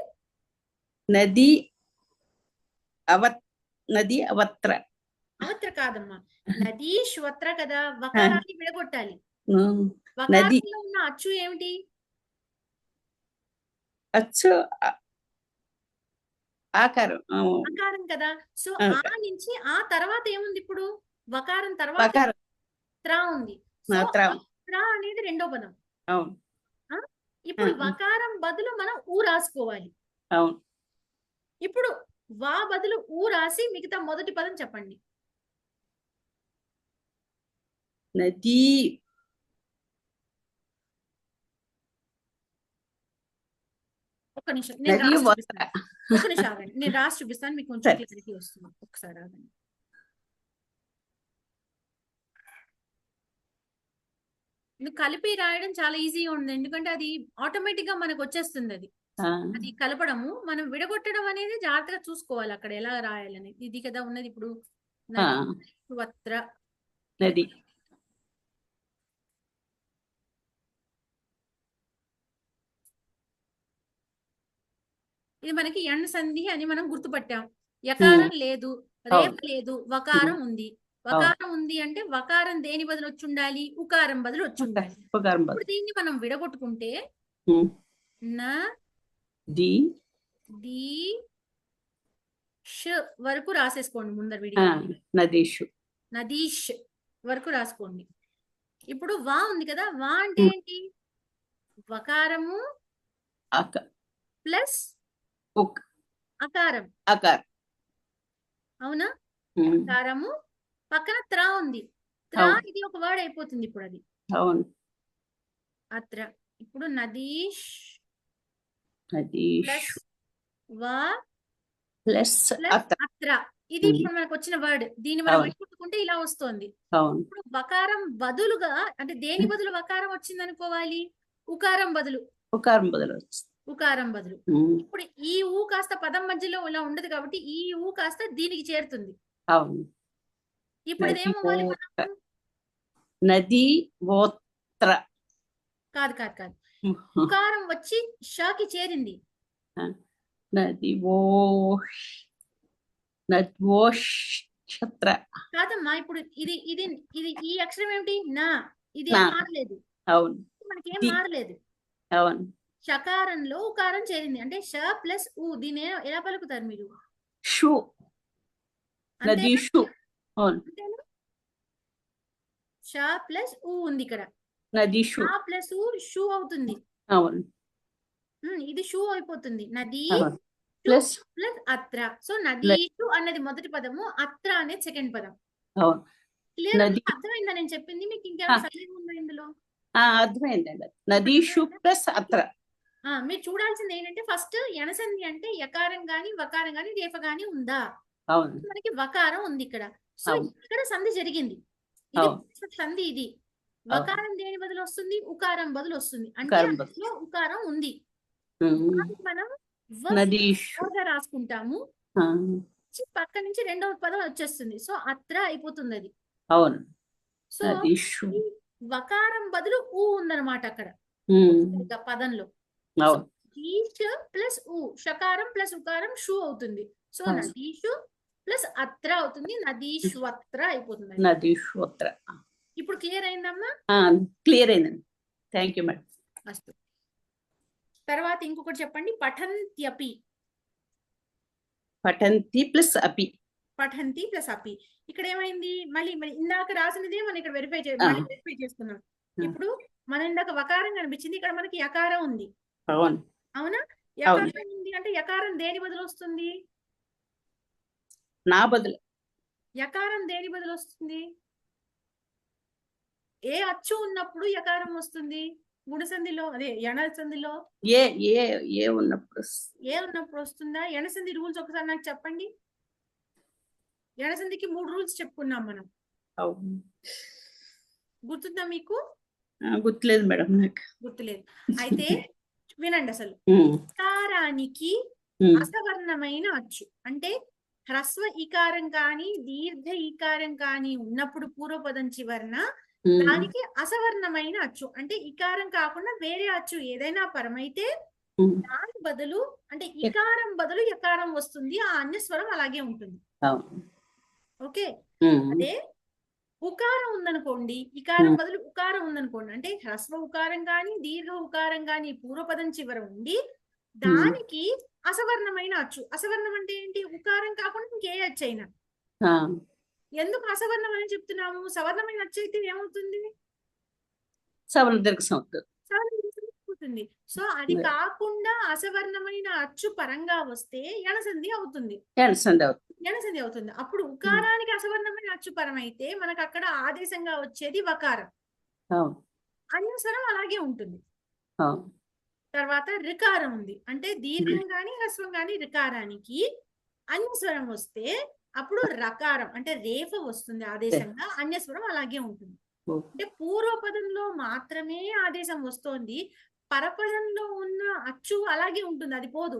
నది నది అవత్ర. అవత్ర కాదమ్మా, నదీశ్వత్ర కదా. వకారాన్ని విడగొట్టాలి. నది వకారంలో ఉన్న అచ్చు ఏమిటి? అచ్చు ఆకారం అకారం కదా. సో ఆ నుంచి ఆ తర్వాత ఏముంది ఇప్పుడు? వకారం తర్వాత పకారం త్రా ఉంది. సో మాత్రం త్రా అనేది రెండో పదం. అవును ఆ? ఇప్పుడు వకారం బదులు మనం ఊ రాసుకోవాలి. అవును ఇప్పుడు వా బదులు ఊ రాసి మిగతా మొదటి పదం చెప్పండి. నది ఒక్క నిమిషం నేను నది రాసి వత్ర చూపిస్తాను. ఒక్క నిమిషం ఆగండి, నేను రాసి చూపిస్తాను, మీకు కొంచెం సరే. క్లారిటీ వస్తుంది. ఒకసారి ఆగండి. ఇది కలిపి రాయడం చాలా ఈజీగా ఉంది, ఎందుకంటే అది ఆటోమేటిక్ గా మనకు వచ్చేస్తుంది. అది కలపడము, మనం విడగొట్టడం అనేది జాగ్రత్తగా చూసుకోవాలి అక్కడ ఎలా రాయాలని. ఇది కదా ఉన్నది ఇప్పుడు. నది వత్ర నది ఇది మనకి ఎండ సంధి అని మనం గుర్తుపట్టాం. యకారం లేదు, రేఫ లేదు, వకారం ఉంది. వకారం ఉంది అంటే వకారం దేని బదులు వచ్చి ఉండాలి? ఉకారం బదులు వచ్చి ఉండాలి. ఇప్పుడు దీన్ని మనం విడగొట్టుకుంటే న ది ది ష్ వరకు రాసేసుకోండి ముందర విడిగా. నదీషు నదీష్ వరకు రాసుకోండి. ఇప్పుడు వా ఉంది కదా, వా అంటే ఏంటి? వకారము ప్లస్ అకారం. అకారం అవునా? అకారము పక్కన త్రా ఉంది. త్రా ఇది ఒక వర్డ్ అయిపోతుంది ఇప్పుడు అది. అవును అత్ర. ఇప్పుడు నదీష్ నదీష్ ప్లస్ వా ప్లస్ అత్ర. ఇది ఇప్పుడు మనకు వచ్చిన వర్డ్. దీన్ని మనం విడగొట్టుకుంటే ఇలా వస్తుంది. ఇప్పుడు వకారం బదులుగా అంటే దేని బదులు వకారం వచ్చింది అనుకోవాలి? ఉకారం బదులు. ఉకారం బదులు ఉకారం బదులు. ఇప్పుడు ఈ ఊ కాస్త పదం మధ్యలో ఇలా ఉండదు కాబట్టి ఈ ఊ కాస్త దీనికి చేరుతుంది. అవును ఇప్పుడు ఇదేమవ్వాలి మనం? నది వోత్ర. కాదు కాదు కాదు, ఉకారం వచ్చి షకి చేరింది. నది నద్వోక్షత్ర కాదమ్మా, ఇప్పుడు ఇది ఇది ఇది ఈ అక్షరం ఏమిటి? నా. ఇది మారలేదు. అవును మనకేం మారలేదు. అవును షకారంలో ఉకారం చేరింది అంటే ష ప్లస్ ఊ. దీన్ని ఎలా పలుకుతారు మీరు? షు. నదీషు. అవును ష ప్లస్ ఊ ఉంది ఇక్కడ. నదీషు ష ప్లస్ ఊ షూ అవుతుంది. అవును ఇది షూ అయిపోతుంది. నది ప్లస్ ప్లస్ అత్ర. సో నదీషు అన్నది మొదటి పదము, అత్ర అనేది సెకండ్ పదం. క్లియర్? అర్థమైందా నేను చెప్పింది? మీకు ఇంకేమైనా సందేహం ఉందా ఇందులో? అర్థమైందండి. నదీషు ప్లస్ అత్ర. మీరు చూడాల్సింది ఏంటంటే ఫస్ట్ ఎనసంధి అంటే యకారం గాని వకారం గాని రేఫ గాని ఉందా? మనకి వకారం ఉంది ఇక్కడ. సో ఇక్కడ సంధి జరిగింది. ఇది సంధి. ఇది వకారం దేని బదులు వస్తుంది? ఉకారం బదులు వస్తుంది. అంటే అందులో ఉకారం ఉంది. మనం రాసుకుంటాము, పక్క నుంచి రెండవ పదం వచ్చేస్తుంది. సో అత్ర అయిపోతుంది అది. అవును సో వకారం బదులు ఊ ఉందన్నమాట అక్కడ పదంలో. ఈష్ ప్లస్ ఊ, షకారం ప్లస్ ఉకారం షూ అవుతుంది. సో నదీషు ప్లస్ అత్ర అవుతుంది. నదీశ్వత్ర అయిపోతుంది. నదీశ్వత్ర. ఇప్పుడు క్లియర్ అయిందమ్మా? క్లియర్ అయిందండి. Thank you madam. అస్తు. తర్వాత ఇంకొకటి చెప్పండి. పఠంత్యపి. పఠంతి ప్లస్ అపి. పఠంతి ప్లస్ అపి. ఇక్కడ ఏమైంది? మళ్ళీ ఇందాక రాసినదే మనం ఇక్కడ వెరిఫై చేసుకున్నాం. ఇప్పుడు మనం ఇందాక వకారం కనిపించింది, ఇక్కడ మనకి యకారం ఉంది. అవునా? యకారం ఉంది అంటే యకారం దేని బదులు వస్తుంది? నా బదులు. యకారం దేని బదులు వస్తుంది? ఏ అచ్చు ఉన్నప్పుడు యకారం వస్తుంది? గుణసంధిలో, అదే ఎణసంధిలో ఏ ఉన్నప్పుడు వస్తుందా? ఎణసంధి రూల్స్ ఒకసారి నాకు చెప్పండి. ఎణసంధికి 3 రూల్స్ చెప్పుకున్నాం మనం. గుర్తుందా మీకు? గుర్తులేదు మేడం, నాకు గుర్తులేదు. అయితే వినండి. అసలు ఇకారానికి అసవర్ణమైన అచ్చు అంటే హ్రస్వ ఇకారం కానీ దీర్ఘ ఇకారం కానీ ఉన్నప్పుడు పూర్వపదం చివరన దానికి అసవర్ణమైన అచ్చు అంటే ఇకారం కాకుండా వేరే అచ్చు ఏదైనా పరమైతే దాని బదులు అంటే ఇకారం బదులు యకారం వస్తుంది. ఆ అన్యస్వరం అలాగే ఉంటుంది. ఓకే. అదే ఉకారం ఉందనుకోండి, ఇకారం బదులు ఉకారం ఉందనుకోండి, అంటే హ్రస్వ ఉకారం కానీ దీర్ఘ ఉకారం కానీ పూర్వపదం చివర ఉండి దానికి అసవర్ణమైన అచ్చు. అసవర్ణం అంటే ఏంటి? ఉకారం కాకుండా ఇంకే అచ్చు అయినా. ఎందుకు అసవర్ణం అని చెప్తున్నాము? సవర్ణమైన అచ్చు అయితే ఏమవుతుంది? సవర్ణ దీర్ఘం అవుతుంది. సవర్ణ దీర్ఘం అవుతుంది. సో అది కాకుండా అసవర్ణమైన అచ్చు పరంగా వస్తే ఎణసంధి అవుతుంది. ఎణసంధి అవుతుంది. అప్పుడు ఉకారానికి అసవర్ణమైన అచ్చు పరం అయితే మనకు అక్కడ ఆదేశంగా వచ్చేది వకారం. అన్యస్వరం అలాగే ఉంటుంది. తర్వాత రికారం ఉంది. అంటే దీర్ఘం గాని హ్రస్వం గాని రికారానికి అన్యస్వరం వస్తే అప్పుడు రకారం అంటే రేఫ వస్తుంది ఆదేశంగా. అన్యస్వరం అలాగే ఉంటుంది. అంటే పూర్వపదంలో మాత్రమే ఆదేశం వస్తోంది. పరపదంలో ఉన్న అచ్చు అలాగే ఉంటుంది, అది పోదు.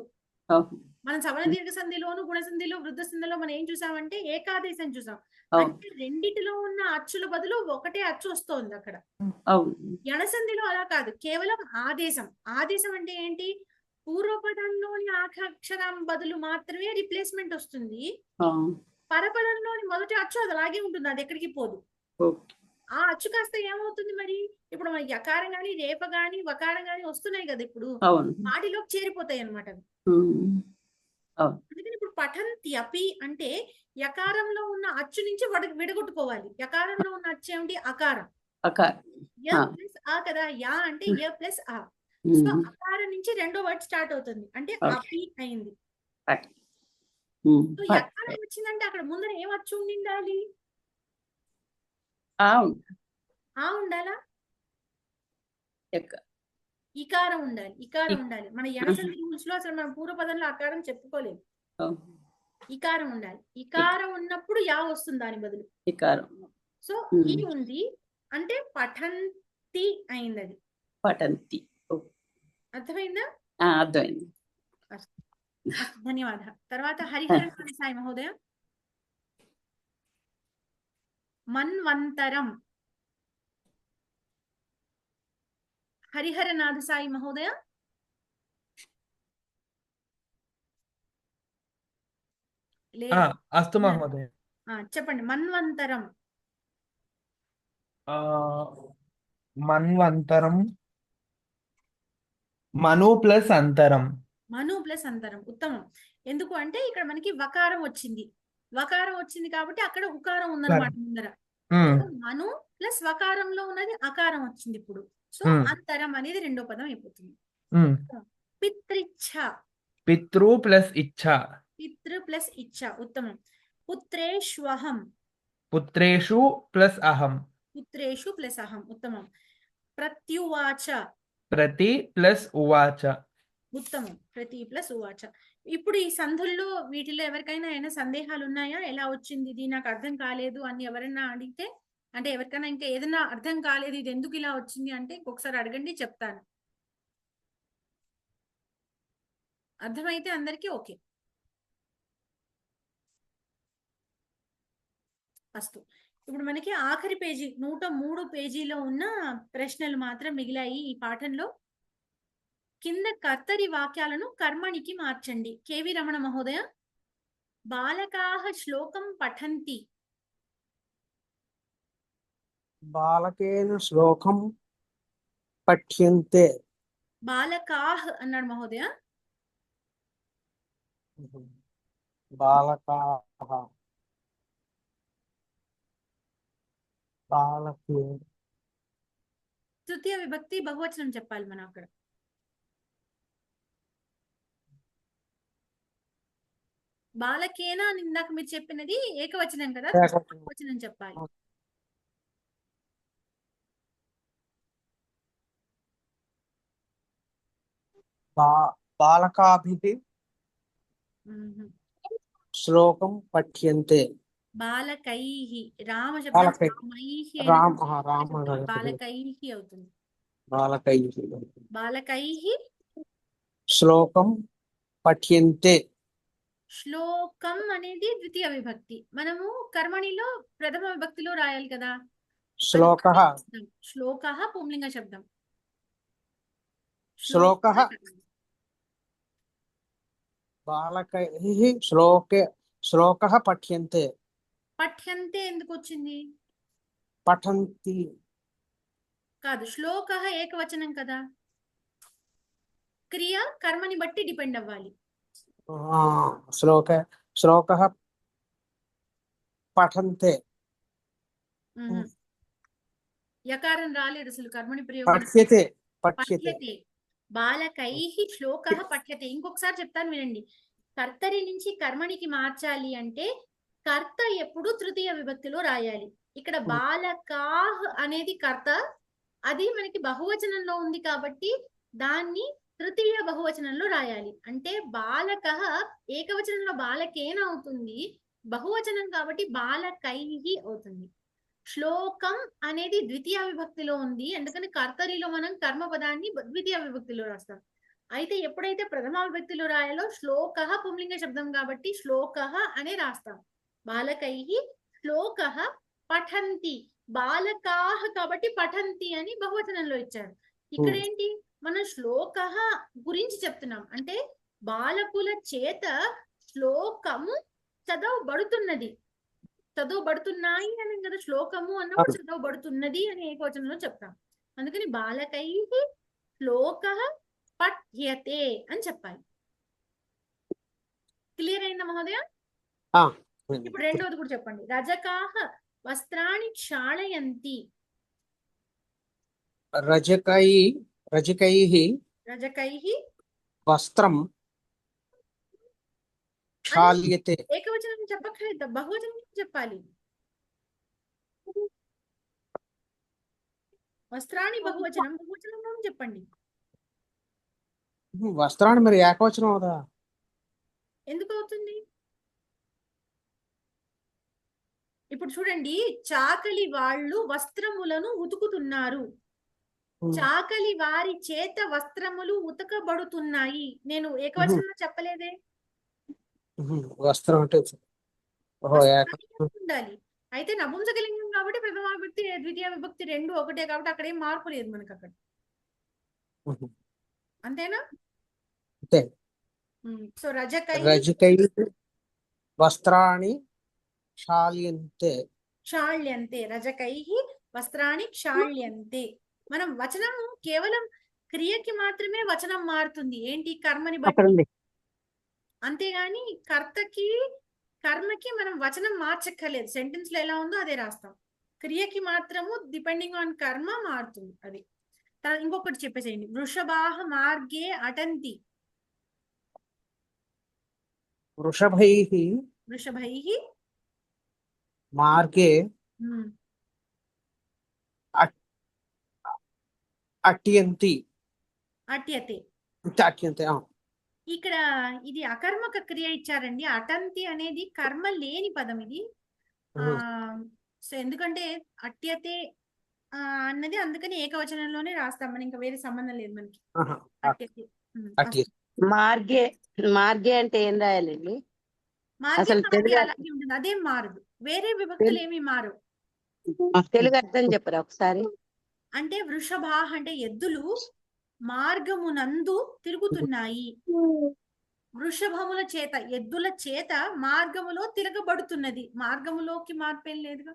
మనం సవర్ణ దీర్ఘ సంధిలోను గుణ సంధిలో వృద్ధ సంధిలో మనం ఏం చూసామంటే ఏకాదేశం చూసాం. అంటే రెండిటిలో ఉన్న అచ్చుల బదులు ఒకటే అచ్చు వస్తోంది అక్కడ. ఎణసంధిలో అలా కాదు, కేవలం ఆదేశం. ఆదేశం అంటే ఏంటి? పూర్వపదంలోని అక్షరం బదులు మాత్రమే రిప్లేస్మెంట్ వస్తుంది. పరపదంలోని మొదటి అచ్చు అది అలాగే ఉంటుంది, అది ఎక్కడికి పోదు. ఆ అచ్చు కాస్త ఏమవుతుంది మరి? ఇప్పుడు మనకి యకారం గాని రేప గాని వకారం గాని వస్తున్నాయి కదా, ఇప్పుడు వాటిలోకి చేరిపోతాయి అన్నమాట. అందుకని ఇప్పుడు పఠంతి అపి అంటే యకారంలో ఉన్న అచ్చు నుంచి విడగొట్టుకోవాలి. యకారంలో ఉన్న అచ్చు ఏమిటి? అకారం. య ప్లస్ ఆ కదా, యా అంటే య ప్లస్ ఆ. సో అకారం నుంచి రెండో వర్డ్ స్టార్ట్ అవుతుంది, అంటే అపి అయింది. సో యకారం వచ్చిందంటే అక్కడ ముందర ఏం అచ్చు ఉండాలి? ఆ ఉండాలా? ఇకారం ఉండాలి. ఇకారం ఉండాలి. మన ఎణసంధి రూల్స్ లో అసలు మనం పూర్వపదంలో అకారం చెప్పుకోలేదు. ఇకారం ఉండాలి. ఇకారం ఉన్నప్పుడు యా వస్తుంది దాని బదులు. సో ఈ ఉంది అంటే పఠంతి అయింది. అది పఠంతి. అర్థమైందా? అర్థమైంది. ధన్యవాద. తర్వాత హరిహర సాయి మహోదయ. మన్వంతరం. హరిహరనాథ సాయి మహోదయ. అస్తు మహోదయ. చెప్పండి. మన్వంతరం. మన్వంతరం మను ప్లస్ అంతరం. మను ప్లస్ అంతరం ఉత్తమం. ఎందుకు అంటే ఇక్కడ మనకి వకారం వచ్చింది. వకారం వచ్చింది కాబట్టి అక్కడ ఉకారం ఉందన్నమాట ముందర. మను ప్లస్ వకారంలో ఉన్నది అకారం వచ్చింది ఇప్పుడు. సో అంతరం అనేది రెండో పదం అయిపోతుంది. పితృచ్ఛ. పితృ ప్లస్ ఇచ్ఛ. పితృ ప్లస్ ఇచ్ఛ ఉత్తమం. పుత్రేష్వహం. పుత్రేషు ప్లస్ అహం. పుత్రేషు ప్లస్ అహం ఉత్తమం. ప్రత్యువాచ. ప్రతి ప్లస్ ఉవాచ. ఉత్తమం. ప్రతి ప్లస్ ఉవాచ. ఇప్పుడు ఈ సంధుల్లో వీటిలో ఎవరికైనా ఏమైనా సందేహాలు ఉన్నాయా? ఎలా వచ్చింది ఇది, నాకు అర్థం కాలేదు అని ఎవరైనా అడిగితే, అంటే ఎవరికైనా ఇంకా ఏదైనా అర్థం కాలేదు ఇది ఎందుకు ఇలా వచ్చింది అంటే ఇంకొకసారి అడగండి, చెప్తాను. అర్థమైతే అందరికీ ఓకే. అస్తు. ఇప్పుడు మనకి ఆఖరి పేజీ 103 పేజీలో ఉన్న ప్రశ్నలు మాత్రం మిగిలాయి ఈ పాఠంలో. కింద కర్తరి వాక్యాలను కర్మణికి మార్చండి. కేవి రమణ మహోదయ. బాలకాః శ్లోకం పఠంతి. బాలకేన శ్లోకం పఠ్యంతే. బాలకాః అన్నాడు మహోదయ. బాలకాః. బాలకే. తృతీయ విభక్తి బహువచనం చెప్పాలి మనం అక్కడ. బాలకేనా అని ఇందాక మీరు చెప్పినది ఏకవచనం కదా, బహువచనం చెప్పాలి. బాలకాభిః శ్లోకం పఠ్యంతే. బాలకైః. రామ శబ్దం బాలకైః అవుతుంది. బాలకైః శ్లోకం పఠ్యంతే. శ్లోకం అనేది ద్వితీయ విభక్తి. మనము కర్మణిలో ప్రథమ విభక్తిలో రాయాలి కదా. శ్లోకః. శ్లోకః పుంలింగ శబ్దం. శ్లోకః. బాలకైః శ్లోకః పఠ్యంతే. పఠ్యంతే ఎందుకు వచ్చింది? పఠంతి కాదు, శ్లోకః ఏకవచనం కదా. క్రియ కర్మని బట్టి డిపెండ్ అవ్వాలి. శ్లోకः పఠంతే యకారం రాలేదు అసలు కర్మని ప్రయోగం. పఠ్యతే పఠ్యతే బాలకైః శ్లోకః పఠ్యతే. ఇంకొకసారి చెప్తాను వినండి. కర్తరి నుంచి కర్మనికి మార్చాలి అంటే కర్త ఎప్పుడు తృతీయ విభక్తిలో రాయాలి. ఇక్కడ బాలకాహ్ అనేది కర్త, అది మనకి బహువచనంలో ఉంది కాబట్టి దాన్ని తృతీయ బహువచనంలో రాయాలి. అంటే బాలకః ఏకవచనంలో బాలకేన అవుతుంది, బహువచనం కాబట్టి బాలకైః అవుతుంది. శ్లోకం అనేది ద్వితీయ విభక్తిలో ఉంది, అందుకని కర్తరిలో మనం కర్మ పదాన్ని ద్వితీయ విభక్తిలో రాస్తాం. అయితే ఎప్పుడైతే ప్రథమ విభక్తిలో రాయాలో శ్లోకః పుంలింగ శబ్దం కాబట్టి శ్లోకః అనే రాస్తాం. బాలకైః శ్లోకః పఠంతి, బాలకాః కాబట్టి పఠంతి అని బహువచనంలో ఇచ్చారు. ఇక్కడ ఏంటి, మనం శ్లోకః గురించి చెప్తున్నాం, అంటే బాలకుల చేత శ్లోకము చదవబడుతున్నది. చదవబడుతున్నాయి అని కదా శ్లోకము అన్నప్పుడు చదవబడుతున్నది అని ఏకవచనంలో చెప్తాం. అందుకని బాలకైః శ్లోకః పఠ్యతే అని చెప్పాలి. క్లియర్ అయిందా మహోదయ? ఇప్పుడు రెండోది కూడా చెప్పండి. రజకాః వస్త్రాణి క్షాళయంతి. రజకైః వస్త్రం క్షాళ్యతే. ఏకవచనం చెప్పక్కర్లేదు, బహువచనం చెప్పాలి. వస్త్రాన్ని బహువచనం, బహువచనంలో చెప్పండి. వస్త్రాన్ని మరి ఏకవచనం అవుదా? ఎందుకు అవుతుంది? ఇప్పుడు చూడండి, చాకలి వాళ్ళు వస్త్రములను ఉతుకుతున్నారు. చాకలి వారి చేత వస్త్రములు ఉతకబడుతున్నాయి. నేను ఏకవచనంలో చెప్పలేదే. వస్త్రం అంటే ఉండాలి. అయితే నపుంసకలింగం కాబట్టి ప్రథమ విభక్తి ద్వితీయ విభక్తి రెండు ఒకటే కాబట్టి అక్కడ ఏం మార్పు లేదు మనకు అక్కడ. అంతేనా? సో రజకైః వస్త్రాణి క్షాళ్యంతే. క్షాళ్యంతే, రజకైః వస్త్రాణి క్షాళ్యంతే. మనం వచనం కేవలం క్రియకి మాత్రమే వచనం మారుతుంది, ఏంటి కర్మని బట్టి. అంతేగాని కర్మకి మనం వచనం మార్చక్కర్లేదు. సెంటెన్స్ లో ఎలా ఉందో అదే రాస్తాం. క్రియకి మాత్రము డిపెండింగ్ ఆన్ కర్మ మారుతుంది అది. ఇంకొకటి చెప్పేసేయండి. వృషభాః మార్గే అటంతి. వృషభైః మార్గే అట్యంతి. అట్యతే. ఇక్కడ ఇది అకర్మక క్రియ ఇచ్చారండి. అటంతి అనేది కర్మ లేని పదం ఇది. సో ఎందుకంటే అట్యతే అన్నది అందుకని ఏకవచనంలోనే రాస్తాం మనం, ఇంకా వేరే సంబంధం లేదు మనకి. అట్యతే. మార్గే అంటే ఏం రాయాలండి? అలాగే ఉంటుంది, అదేం మారదు. వేరే విభక్తులు ఏమి మారవు. తెలుగు అర్థం చెప్పరా ఒకసారి? అంటే వృషభాః అంటే ఎద్దులు మార్గమునందు తిరుగుతున్నాయి. వృషభముల చేత, ఎద్దుల చేత మార్గములో తిరగబడుతున్నది. మార్గములోకి మార్పేం లేదుగా.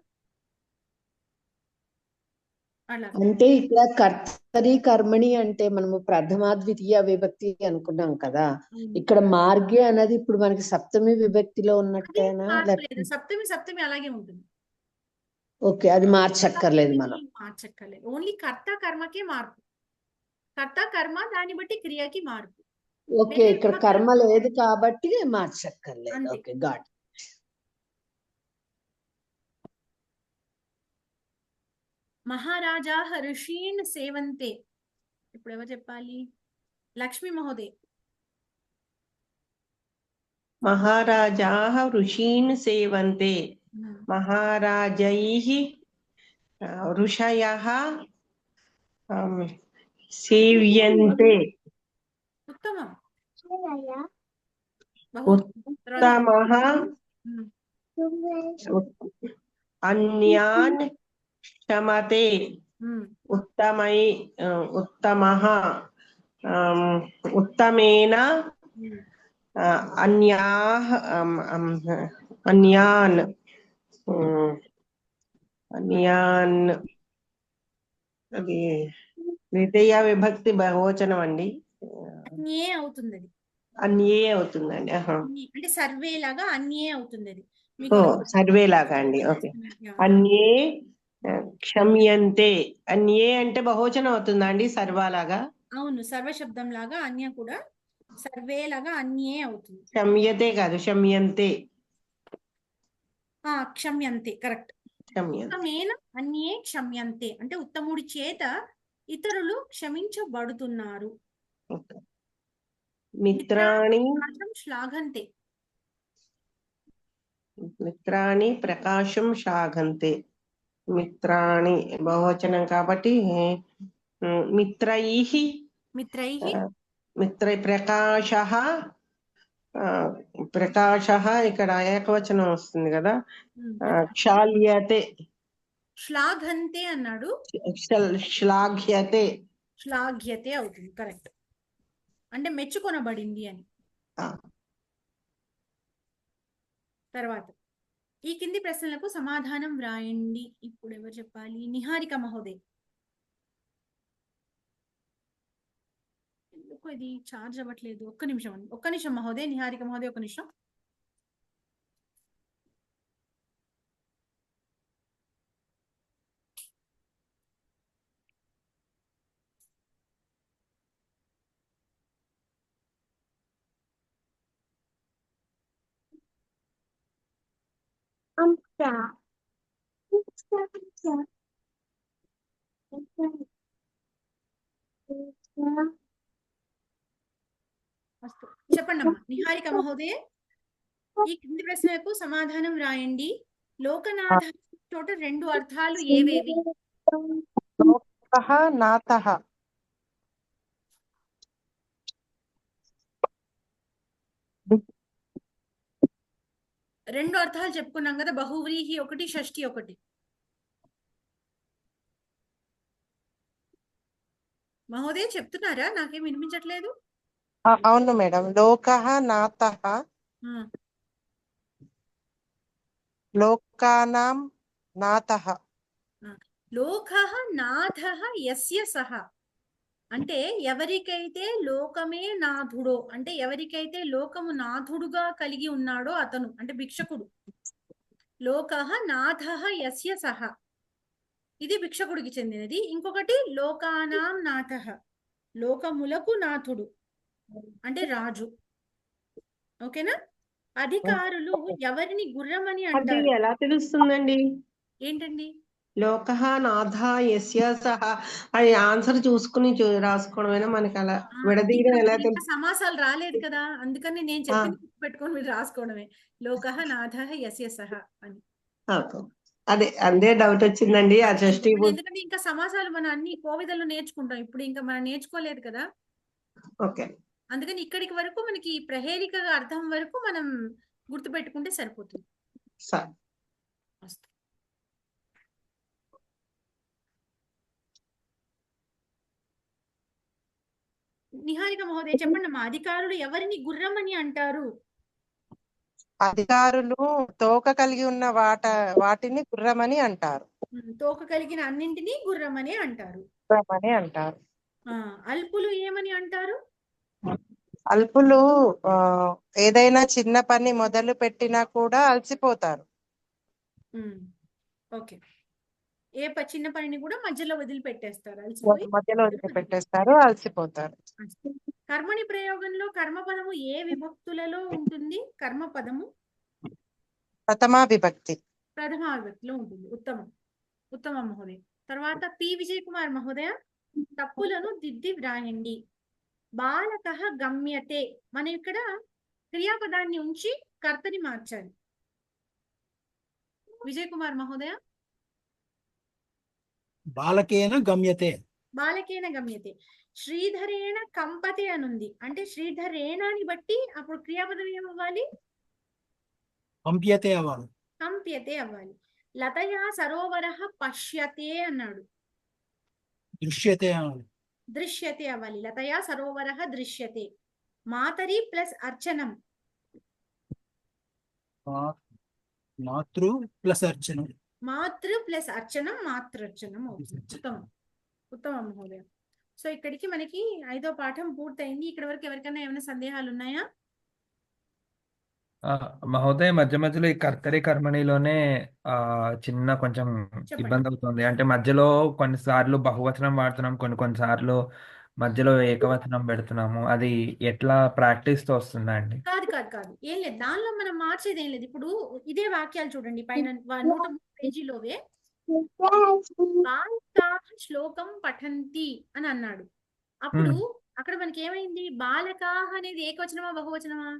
అలా అంటే ఇక్కడ కర్తరి కర్మణి అంటే మనము ప్రథమ ద్వితీయ విభక్తి అనుకున్నాం కదా, ఇక్కడ మార్గే అన్నది ఇప్పుడు మనకి సప్తమి విభక్తిలో ఉన్నట్టేనా? సప్తమి అలాగే ఉంటుంది. ఓకే, అది మార్చక్కర్లేదు మనం. మార్చక్కర్లేదు, ఓన్లీ కర్త కర్మకే మార్పు. కర్త కర్మ దాన్ని బట్టి క్రియకి మార్పు. ఓకే, ఇక్కడ కర్మ లేదు కాబట్టి మార్చక్కర్లేదు. Okay, God. మహారాజాః ఋషీన్ సేవంతే. ఇప్పుడు ఎవరు చెప్పాలి? లక్ష్మీ మహోదయ్. మహారాజాః ఋషీన్ సేవంతే. మహారాజైః ఋషయః సేవ్యంతే. ఉత్తమం. ఉత్తమః అన్యాన్ క్షమతే. ఉత్తమః ఉత్తమేన అన్యాన్ అది ద్వితీయ విభక్తి బహువచనం అండి. అన్యే అవుతుంది అది. అన్యే అవుతుందండి. అంటే సర్వే లాగా అన్యే అవుతుంది అది. ఓ సర్వే లాగా అండి. ఓకే. అన్యే క్షమ్యంతే. అన్యే అంటే బహువచనం అవుతుందా అండి సర్వాలాగా? అవును, సర్వశబ్దం లాగా అన్య కూడా సర్వే లాగా అన్యే అవుతుంది. క్షమ్యతే కాదు, క్షమ్యంతే. క్షమ్యంతే కరెక్ట్. క్షమ్యంతే. ఉత్తమేన అన్యే క్షమ్యంతే అంటే ఉత్తముడి చేత ఇతరులు క్షమించబడుతున్నారు. మిత్రాణి శ్లాఘంతే. మిత్రాణి ప్రకాశం శాఘంతే. మిత్రాణి బహువచనం కాబట్టి మిత్రైః మిత్రై ప్రకాశః. ప్రకాశః ఇక్కడ ఏకవచనం వస్తుంది కదా. క్షాళ్యతే. శ్లాఘంతే అన్నాడు, శ్లాఘ్యతే. శ్లాఘ్యతే అవుతుంది కరెక్ట్. అంటే మెచ్చుకొనబడింది అని. తర్వాత ఈ కింది ప్రశ్నలకు సమాధానం వ్రాయండి. ఇప్పుడు ఎవరు చెప్పాలి? నిహారిక మహోదయ్. ఎందుకు ఇది చార్జ్ అవ్వట్లేదు? ఒక్క నిమిషం అండి, ఒక్క నిమిషం మహోదయ్. నిహారిక మహోదయ్ ఒక్క నిమిషం. చెప్పండి అమ్మా నిహారిక మహోదయ. ఈ కింది ప్రశ్నలకు సమాధానం రాయండి. లోకనాథ చోట రెండు అర్థాలు ఏవేవి? లోకః నాథః. రెండు అర్థాలు చెప్పుకున్నాం కదా, బహువ్రీహి ఒకటి, షష్ఠి ఒకటి. మహోదయ చెప్తున్నారా? నాకేం వినిపించట్లేదు. అవును మేడం. లోకః నాథః, లోకానాం నాథః. లోకః నాథః యస్య సహ అంటే ఎవరికైతే లోకమే నాథుడో, అంటే ఎవరికైతే లోకము నాథుడుగా కలిగి ఉన్నాడో అతను, అంటే భిక్షకుడు. లోకః నాథః యస్య సహ ఇది భిక్షకుడికి చెందినది. ఇంకొకటి లోకానాం నాథః, లోకములకు నాథుడు అంటే రాజు. ఓకేనా? అధికారులు ఎవరిని గుర్రమని అంటారు? ఎలా తెలుస్తుందండి? ఏంటండి? లోకః నాథ యస్య సహ అని ఆన్సర్ చూసుకుని రాసుకోవడమేనా? మనకి అలా విడదీయడం ఎలా తెలుసు? సమాసాలు రాలేదు కదా, అందుకని నేను చెప్పిన పెట్టుకొని మీరు రాసుకోవడమే. లోకః నాథః యస్య సహ అని. అదే డౌట్ వచ్చిందండి. ఆ షష్ఠి ఎందుకంటే ఇంకా సమాసాలు మనం అన్ని కోవిదల్లో నేర్చుకుంటాం, ఇప్పుడు ఇంకా మనం నేర్చుకోలేదు కదా. ఓకే. అందుకని ఇక్కడికి వరకు మనకి ప్రహేళిక అర్థం వరకు మనం గుర్తు పెట్టుకుంటే సరిపోతుంది. నిహారిక మహోదయ చెప్పండి అమ్మా, అధికారులు ఎవరిని గుర్రమని అంటారు? అధికారులు తోక కలిగి ఉన్న వాటిని గుర్రమని అంటారు. తోక కలిగిన అన్నింటినీ గుర్రమని అంటారు. గుర్రమని అంటారు. అల్పులు ఏమని అంటారు? అల్పులు ఏదైనా చిన్న పని మొదలు పెట్టినా కూడా అలసిపోతారు. ఓకే. ఏ చిన్న పనిని కూడా మధ్యలో వదిలిపెట్టేస్తారు, అలసిపోతారు. కర్మని ప్రయోగంలో కర్మపదము ఏ విభక్తులలో ఉంటుంది? కర్మపదము ప్రథమా విభక్తి. ప్రథమా విభక్తిలో ఉంటుంది. ఉత్తమం మహోదయ. తర్వాత పి విజయ్ కుమార్ మహోదయ, తప్పులను దిద్ది వ్రాయండి. బాలకః గమ్యతే, మనం ఇక్కడ క్రియాపదాన్ని ఉంచి కర్తని మార్చాలి. విజయ్ కుమార్ మహోదయ. బాలకేన గమ్యతే. బాలకేన గమ్యతే. శ్రీధరేణ కంపతే అనుంది, అంటే శ్రీధరేణాని బట్టి అప్పుడు క్రియాపదం ఏమవ్వాలి? కంప్యతే అవ్వాలి. కంప్యతే అవ్వాలి. లతయా సరోవరః పశ్యతే అన్నాడు, దృశ్యతే అవ్వాలి. దృశ్యతే అవ్వాలి. లతయా సరోవరః దృశ్యతే. మాతరి ప్లస్ అర్చనం. మాతృ ప్లస్ అర్చనం. మాతృ ప్లస్ అర్చనం మాతృర్చనం అవుతుంది. ఉత్తమం మహోదయ. సో ఇక్కడికి మనకి 5వ పాఠం పూర్తయింది. ఇక్కడ వరకు ఎవరికైనా ఏమైనా సందేహాలు ఉన్నాయా? మహోదయ మధ్య మధ్యలో ఈ కర్తరి కర్మణిలోనే చిన్న కొంచెం చెప్పండి. ఇబ్బంది అవుతుంది. అంటే మధ్యలో కొన్నిసార్లు బహువచనం వాడుతున్నాం, కొన్నిసార్లు మధ్యలో ఏకవచనం పెడుతున్నాము. అది ఎట్లా ప్రాక్టీస్ తో వస్తుందా అండి? కాదు ఏం లేదు, దానిలో మనం మార్చేది ఏం లేదు. ఇప్పుడు ఇదే వాక్యాలు చూడండి, పైన 103 పేజీలోవే బాలికాః శ్లోకం పఠంతి అని అన్నాడు. అప్పుడు అక్కడ మనకి ఏమైంది? బాలకాః అనేది ఏకవచనమా బహువచనమా?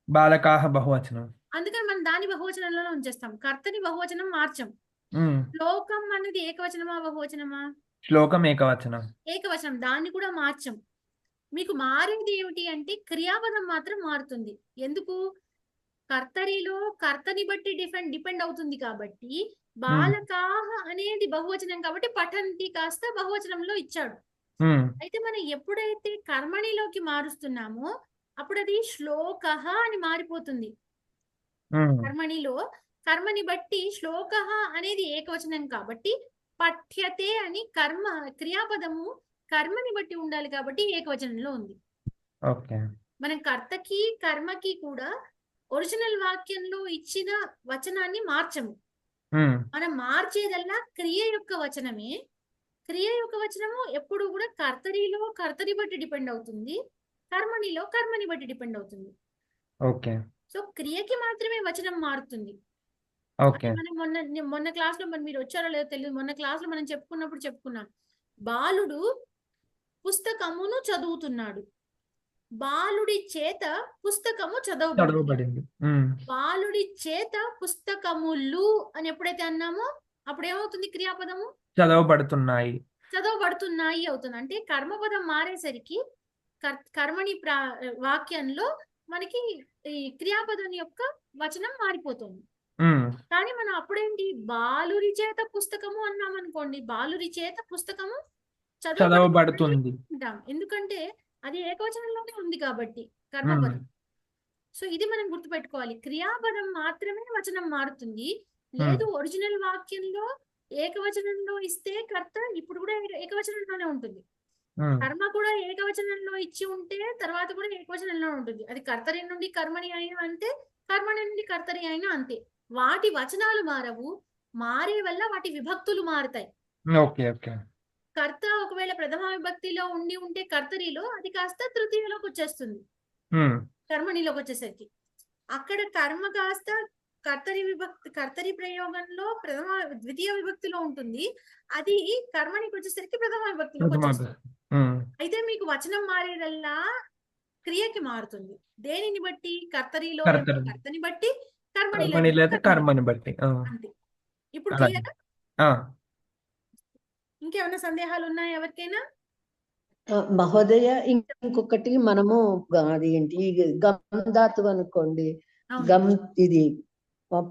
బాలకాహ బహువచనం. అందుకని మనం దాని బహువచనంలోనే ఉంచేస్తాం, కర్తని బహువచనం మార్చం. ఉమ్, శ్లోకం అనేది ఏకవచనమా బహువచనమా? శ్లోకం ఏకవచనం. ఏకవచనం, దాన్ని కూడా మార్చం. మీకు మారేది ఏమిటి అంటే క్రియాపదం మాత్రం మారుతుంది. ఎందుకు? కర్తరిలో కర్తని బట్టి డిపెండ్ అవుతుంది కాబట్టి బాలకాహ అనేది బహువచనం కాబట్టి పఠంతి కాస్త బహువచనంలో ఇచ్చాడు. అయితే మనం ఎప్పుడైతే కర్మణిలోకి మారుస్తున్నామో అప్పుడు అది శ్లోకః అని మారిపోతుంది. కర్మణిలో కర్మని బట్టి శ్లోకః అనేది ఏకవచనం కాబట్టి పఠ్యతే అని క్రియాపదము కర్మని బట్టి ఉండాలి కాబట్టి ఏకవచనంలో ఉంది. ఓకే. మనం కర్తకి కర్మకి కూడా ఒరిజినల్ వాక్యంలో ఇచ్చిన వచనాన్ని మార్చము. మనం మార్చేదల్లా క్రియ యొక్క వచనమే. క్రియ యొక్క వచనము ఎప్పుడు కూడా కర్తరిలో కర్తరి బట్టి డిపెండ్ అవుతుంది, కర్మణిలో కర్మని బట్టి డిపెండ్ అవుతుంది. ఓకే. సో క్రియకి మాత్రమే వచనం మారుతుంది. ఓకే. మనం మొన్న క్లాస్ లో మీరు వచ్చారో లేదో తెలియదు, మొన్న క్లాస్ లో మనం చెప్పుకున్నాం బాలుడు పుస్తకమును చదువుతున్నాడు, బాలుడి చేత పుస్తకము చదవబడింది. బాలుడి చేత పుస్తకములు అని ఎప్పుడైతే అన్నామో అప్పుడు ఏమవుతుంది? క్రియాపదము చదవబడుతున్నాయి అవుతుంది. అంటే కర్మపదం మారేసరికి కర్మణి వాక్యంలో మనకి ఈ క్రియాపదం యొక్క వచనం మారిపోతుంది. కానీ మనం అప్పుడేంటి? బాలురి చేత పుస్తకము అన్నాం అనుకోండి, బాలురి చేత పుస్తకము చదవబడుతుంది అంటాం. ఎందుకంటే అది ఏకవచనంలోనే ఉంది కాబట్టి కర్మపదం. సో ఇది మనం గుర్తుపెట్టుకోవాలి. క్రియాపదం మాత్రమే వచనం మారుతుంది. లేదు ఒరిజినల్ వాక్యంలో ఏకవచనంలో ఇస్తే కర్త ఇప్పుడు కూడా ఏకవచనంలోనే ఉంటుంది. కర్మ కూడా ఏకవచనంలో ఇచ్చి ఉంటే తర్వాత కూడా ఏకవచనంలో ఉంటుంది. అది కర్తరి నుండి కర్మణి అయినా అంతే, కర్మణి నుండి కర్తరి అయినా అంతే. వాటి వచనాలు మారవు, మారే వల్ల వాటి విభక్తులు మారుతాయి. కర్త ఒకవేళ ప్రథమ విభక్తిలో ఉంటే కర్తరిలో అది కాస్త తృతీయలోకి వచ్చేస్తుంది. కర్మణిలోకి వచ్చేసరికి అక్కడ కర్మ కాస్త కర్తరి ప్రయోగంలో ద్వితీయ విభక్తిలో ఉంటుంది, అది కర్మణికి వచ్చేసరికి ప్రథమ విభక్తిలోకి వచ్చేస్తుంది. అయితే మీకు వచనం మారేదల్లా క్రియకి మారుతుంది. దేనిని బట్టి? కర్తరిలో కర్తని బట్టి, కర్మణి బట్టి. అంతే. ఇప్పుడు క్లియరా? ఇంకేమైనా సందేహాలు ఉన్నాయా ఎవరికైనా? మహోదయ, ఇంకొకటి మనము అది ఏంటి గమ్ ధాతు అనుకోండి, గమ్ ఇది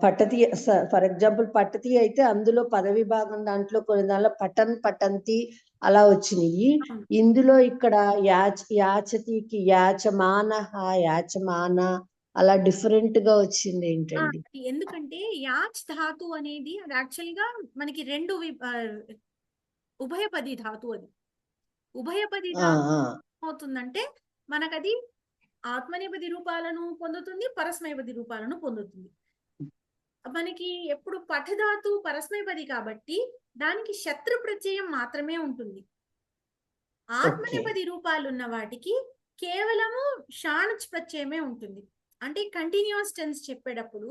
పట్టతి, ఫర్ ఎగ్జాంపుల్ పట్టతి అయితే అందులో పదవి భాగం దాంట్లో కొన్ని దానిలో పఠంతి అలా వచ్చినాయి. ఇందులో ఇక్కడ యాచతికి యాచమాన అలా డిఫరెంట్ గా వచ్చింది ఏంటండి? ఎందుకంటే యాచ్ ధాతు అనేది అది యాక్చువల్ గా మనకి రెండు ఉభయపది ధాతు. అది ఉభయపది ధాతు అవుతుందంటే మనకది ఆత్మనేపది రూపాలను పొందుతుంది, పరస్మైపది రూపాలను పొందుతుంది. మనకి ఎప్పుడు పఠధాతు పరస్మైపది కాబట్టి దానికి శత్రు ప్రత్యయం మాత్రమే ఉంటుంది. ఆత్మనేపది రూపాలు ఉన్న వాటికి కేవలము షాణచ్ ప్రత్యయమే ఉంటుంది. అంటే కంటిన్యూస్ టెన్స్ చెప్పేటప్పుడు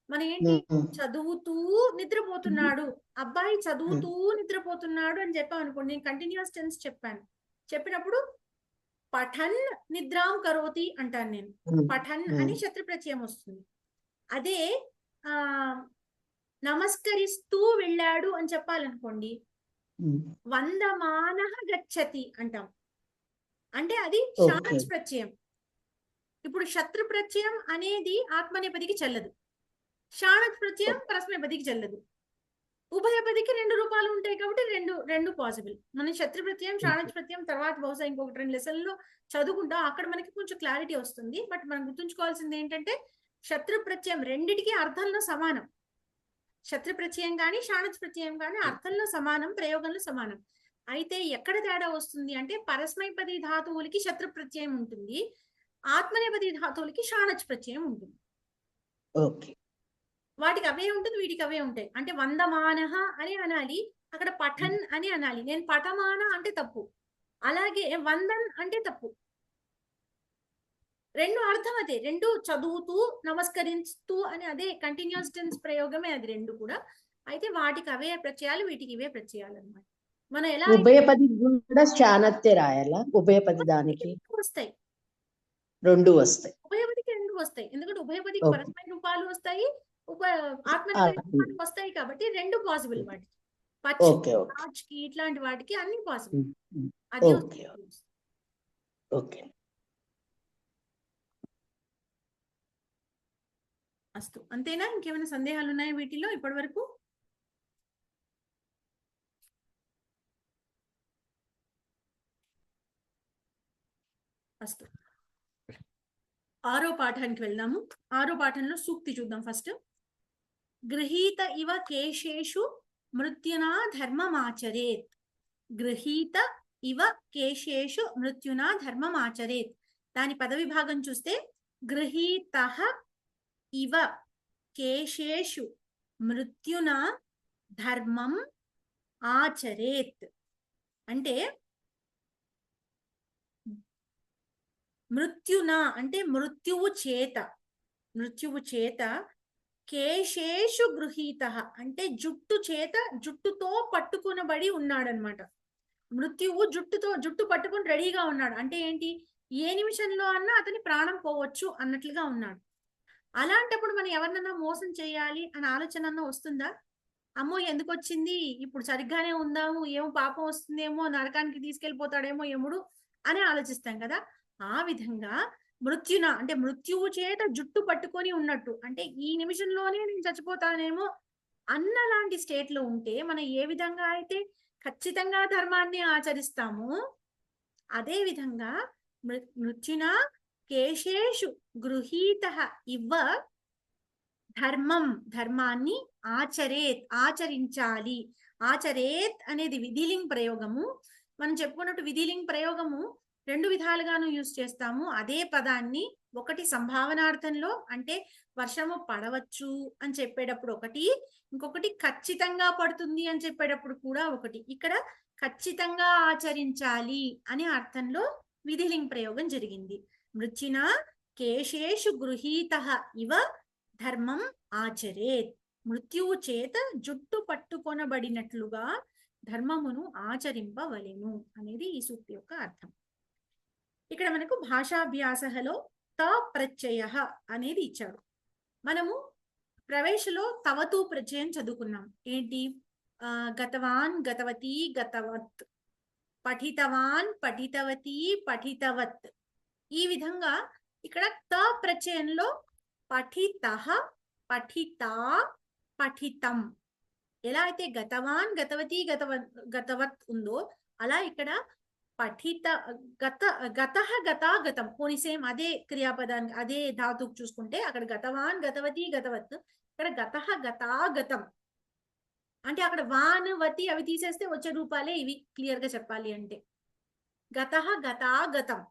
మనం ఏంటి? చదువుతూ నిద్రపోతున్నాడు, అబ్బాయి చదువుతూ నిద్రపోతున్నాడు అని చెప్పాం అనుకోండి. నేను కంటిన్యూస్ టెన్స్ చెప్పినప్పుడు పఠన్ నిద్రాం కరోతి అంటాను నేను. పఠన్ అని శత్రు ప్రత్యయం వస్తుంది. అదే నమస్కరిస్తూ వెళ్ళాడు అని చెప్పాలనుకోండి, వందమానః గచ్చతి అంటాం. అంటే అది షాణచ్ ప్రత్యయం. ఇప్పుడు శత్రు ప్రత్యయం అనేది ఆత్మనేపదికి చెల్లదు, షాణచ్ ప్రత్యయం పరస్మైపదికి చెల్లదు. ఉభయపదికి రెండు రూపాలు ఉంటాయి కాబట్టి రెండు పాసిబుల్. మనం శత్రు ప్రత్యయం షాణచ్ ప్రత్యయం తర్వాత బహుశా ఇంకొకటి 2 లెసన్లో చదువుకుంటాం, అక్కడ మనకి కొంచెం క్లారిటీ వస్తుంది. బట్ మనం గుర్తుంచుకోవాల్సింది ఏంటంటే శత్రు ప్రత్యయం రెండిటికి అర్థంలో సమానం. శత్రు ప్రత్యయం కానీ షాణచ్ ప్రత్యయం కానీ అర్థంలో సమానం, ప్రయోగంలో సమానం. అయితే ఎక్కడ తేడా వస్తుంది అంటే పరస్మైపది ధాతువులకి శత్రు ప్రత్యయం ఉంటుంది, ఆత్మనేపది ధాతువులకి షాణచ్ ప్రత్యయం ఉంటుంది. ఓకే. వాటికి అవే ఉంటుంది, వీటికి అవే ఉంటాయి. అంటే వందమానః అని అనాలి, అక్కడ పఠన్ అని అనాలి. నేను పఠమాన అంటే తప్పు, అలాగే వందన్ అంటే తప్పు. రెండు అర్థం అదే, రెండు చదువుతూ నమస్కరిస్తూ అని అదే కంటిన్యూస్ టెన్స్ ప్రయోగమే అది రెండు కూడా. అయితే వాటికి అవే ప్రత్యయాలు, వీటికి ఇవే ప్రత్యయాలు అన్నమాట. మనం ఎలా ఉభయపది కూడా శానత్తే రాయాలా? ఉభయపది దానికి వస్తాయి, రెండు వస్తాయి. ఉభయపదికి రెండు వస్తాయి, ఎందుకంటే ఉభయపదికి ఓకే. పరస్మై రూపాలు వస్తాయి, ఆత్మనేపది రూపాలు వస్తాయి, కాబట్టి రెండు పాసిబుల్ వాటికి. పచ్చి ఓకే. ఓకే. రాజ్కి ఇట్లాంటి వాటికి అన్ని పాసిబుల్. ఉమ్, ఉమ్. అది ఓకే. ఓకే. అస్తు. అంతేనా? ఇంకేమైనా సందేహాలు ఉన్నాయా వీటిలో ఇప్పటి వరకు? అస్తు. 6వ పాఠానికి వెళ్దాము. 6వ పాఠంలో సూక్తి చూద్దాం ఫస్ట్. గృహీత ఇవ కేశేషు మృత్యునా ధర్మమాచరేత్. గృహీత ఇవ కేశేషు మృత్యునా ధర్మమాచరేత్. దాని పదవిభాగం చూస్తే గృహీతః ఇవ కేశేషు మృత్యునా ధర్మం ఆచరేత్. అంటే మృత్యునా అంటే మృత్యువు చేత, మృత్యువు చేత, కేశేషు గృహీత అంటే జుట్టు చేత, జుట్టుతో పట్టుకునబడి ఉన్నాడనమాట. మృత్యువు జుట్టు పట్టుకుని రెడీగా ఉన్నాడు అంటే ఏంటి, ఏ నిమిషంలో అన్నా అతని ప్రాణం పోవచ్చు అన్నట్లుగా ఉన్నాడు. అలాంటప్పుడు మనం ఎవరినన్నా మోసం చేయాలి అనే ఆలోచన అన్న వస్తుందా? అమ్మో ఎందుకు వచ్చింది, ఇప్పుడు సరిగ్గానే ఉందాము, ఏమో పాపం వస్తుందేమో, నరకానికి తీసుకెళ్లిపోతాడేమో యముడు అని ఆలోచిస్తాం కదా. ఆ విధంగా మృత్యున అంటే మృత్యువు చేత జుట్టు పట్టుకొని ఉన్నట్టు, అంటే ఈ నిమిషంలోనే నేను చచ్చిపోతానేమో అన్నలాంటి స్టేట్ లో ఉంటే మనం ఏ విధంగా అయితే ఖచ్చితంగా ధర్మాన్ని ఆచరిస్తామో అదే విధంగా మృత్యున కేశేషు గృహీత ఇవ ధర్మాన్ని ఆచరించాలి. ఆచరేత్ అనేది విధిలింగ్ ప్రయోగము. మనం చెప్పుకున్నట్టు విధిలింగ్ ప్రయోగము రెండు విధాలుగాను యూజ్ చేస్తాము. అదే పదాన్ని ఒకటి సంభావనార్థంలో అంటే వర్షము పడవచ్చు అని చెప్పేటప్పుడు ఒకటి, ఇంకొకటి ఖచ్చితంగా పడుతుంది అని చెప్పేటప్పుడు కూడా ఒకటి. ఇక్కడ ఖచ్చితంగా ఆచరించాలి అనే అర్థంలో విధిలింగ్ ప్రయోగం జరిగింది. మృత్యున కేశేషు గృహీత ఇవ ధర్మం ఆచరేత్. మృత్యువు చేత జుట్టు పట్టుకొనబడినట్లుగా ధర్మమును ఆచరింపవలెను అనేది ఈ సూక్తి యొక్క అర్థం. ఇక్కడ మనకు భాషాభ్యాసలో త ప్రత్యయ అనేది ఇచ్చాడు. మనము ప్రవేశలో తవతు ప్రత్యయం చదువుకున్నాం. ఏంటి? గతవాన్ గతవతి గతవత్, పఠితవాన్ పఠితవతి పఠితవత్. ఈ విధంగా ఇక్కడ త ప్రత్యయంలో పఠితః పఠితా పఠితం, ఎలా అయితే గతవాన్ గతవతి గతవత్ ఉందో అలా ఇక్కడ పఠిత గతః గతా గతం, పోనీ సేమ్ అదే క్రియాపదాన్ని అదే ధాతుకు చూసుకుంటే అక్కడ గతవాన్ గతవతి గతవత్, ఇక్కడ గతః గతా గతం. అంటే అక్కడ వాన్ వతి అవి తీసేస్తే వచ్చే రూపాలే ఇవి. క్లియర్ గా చెప్పాలి అంటే గతః గతా గతం.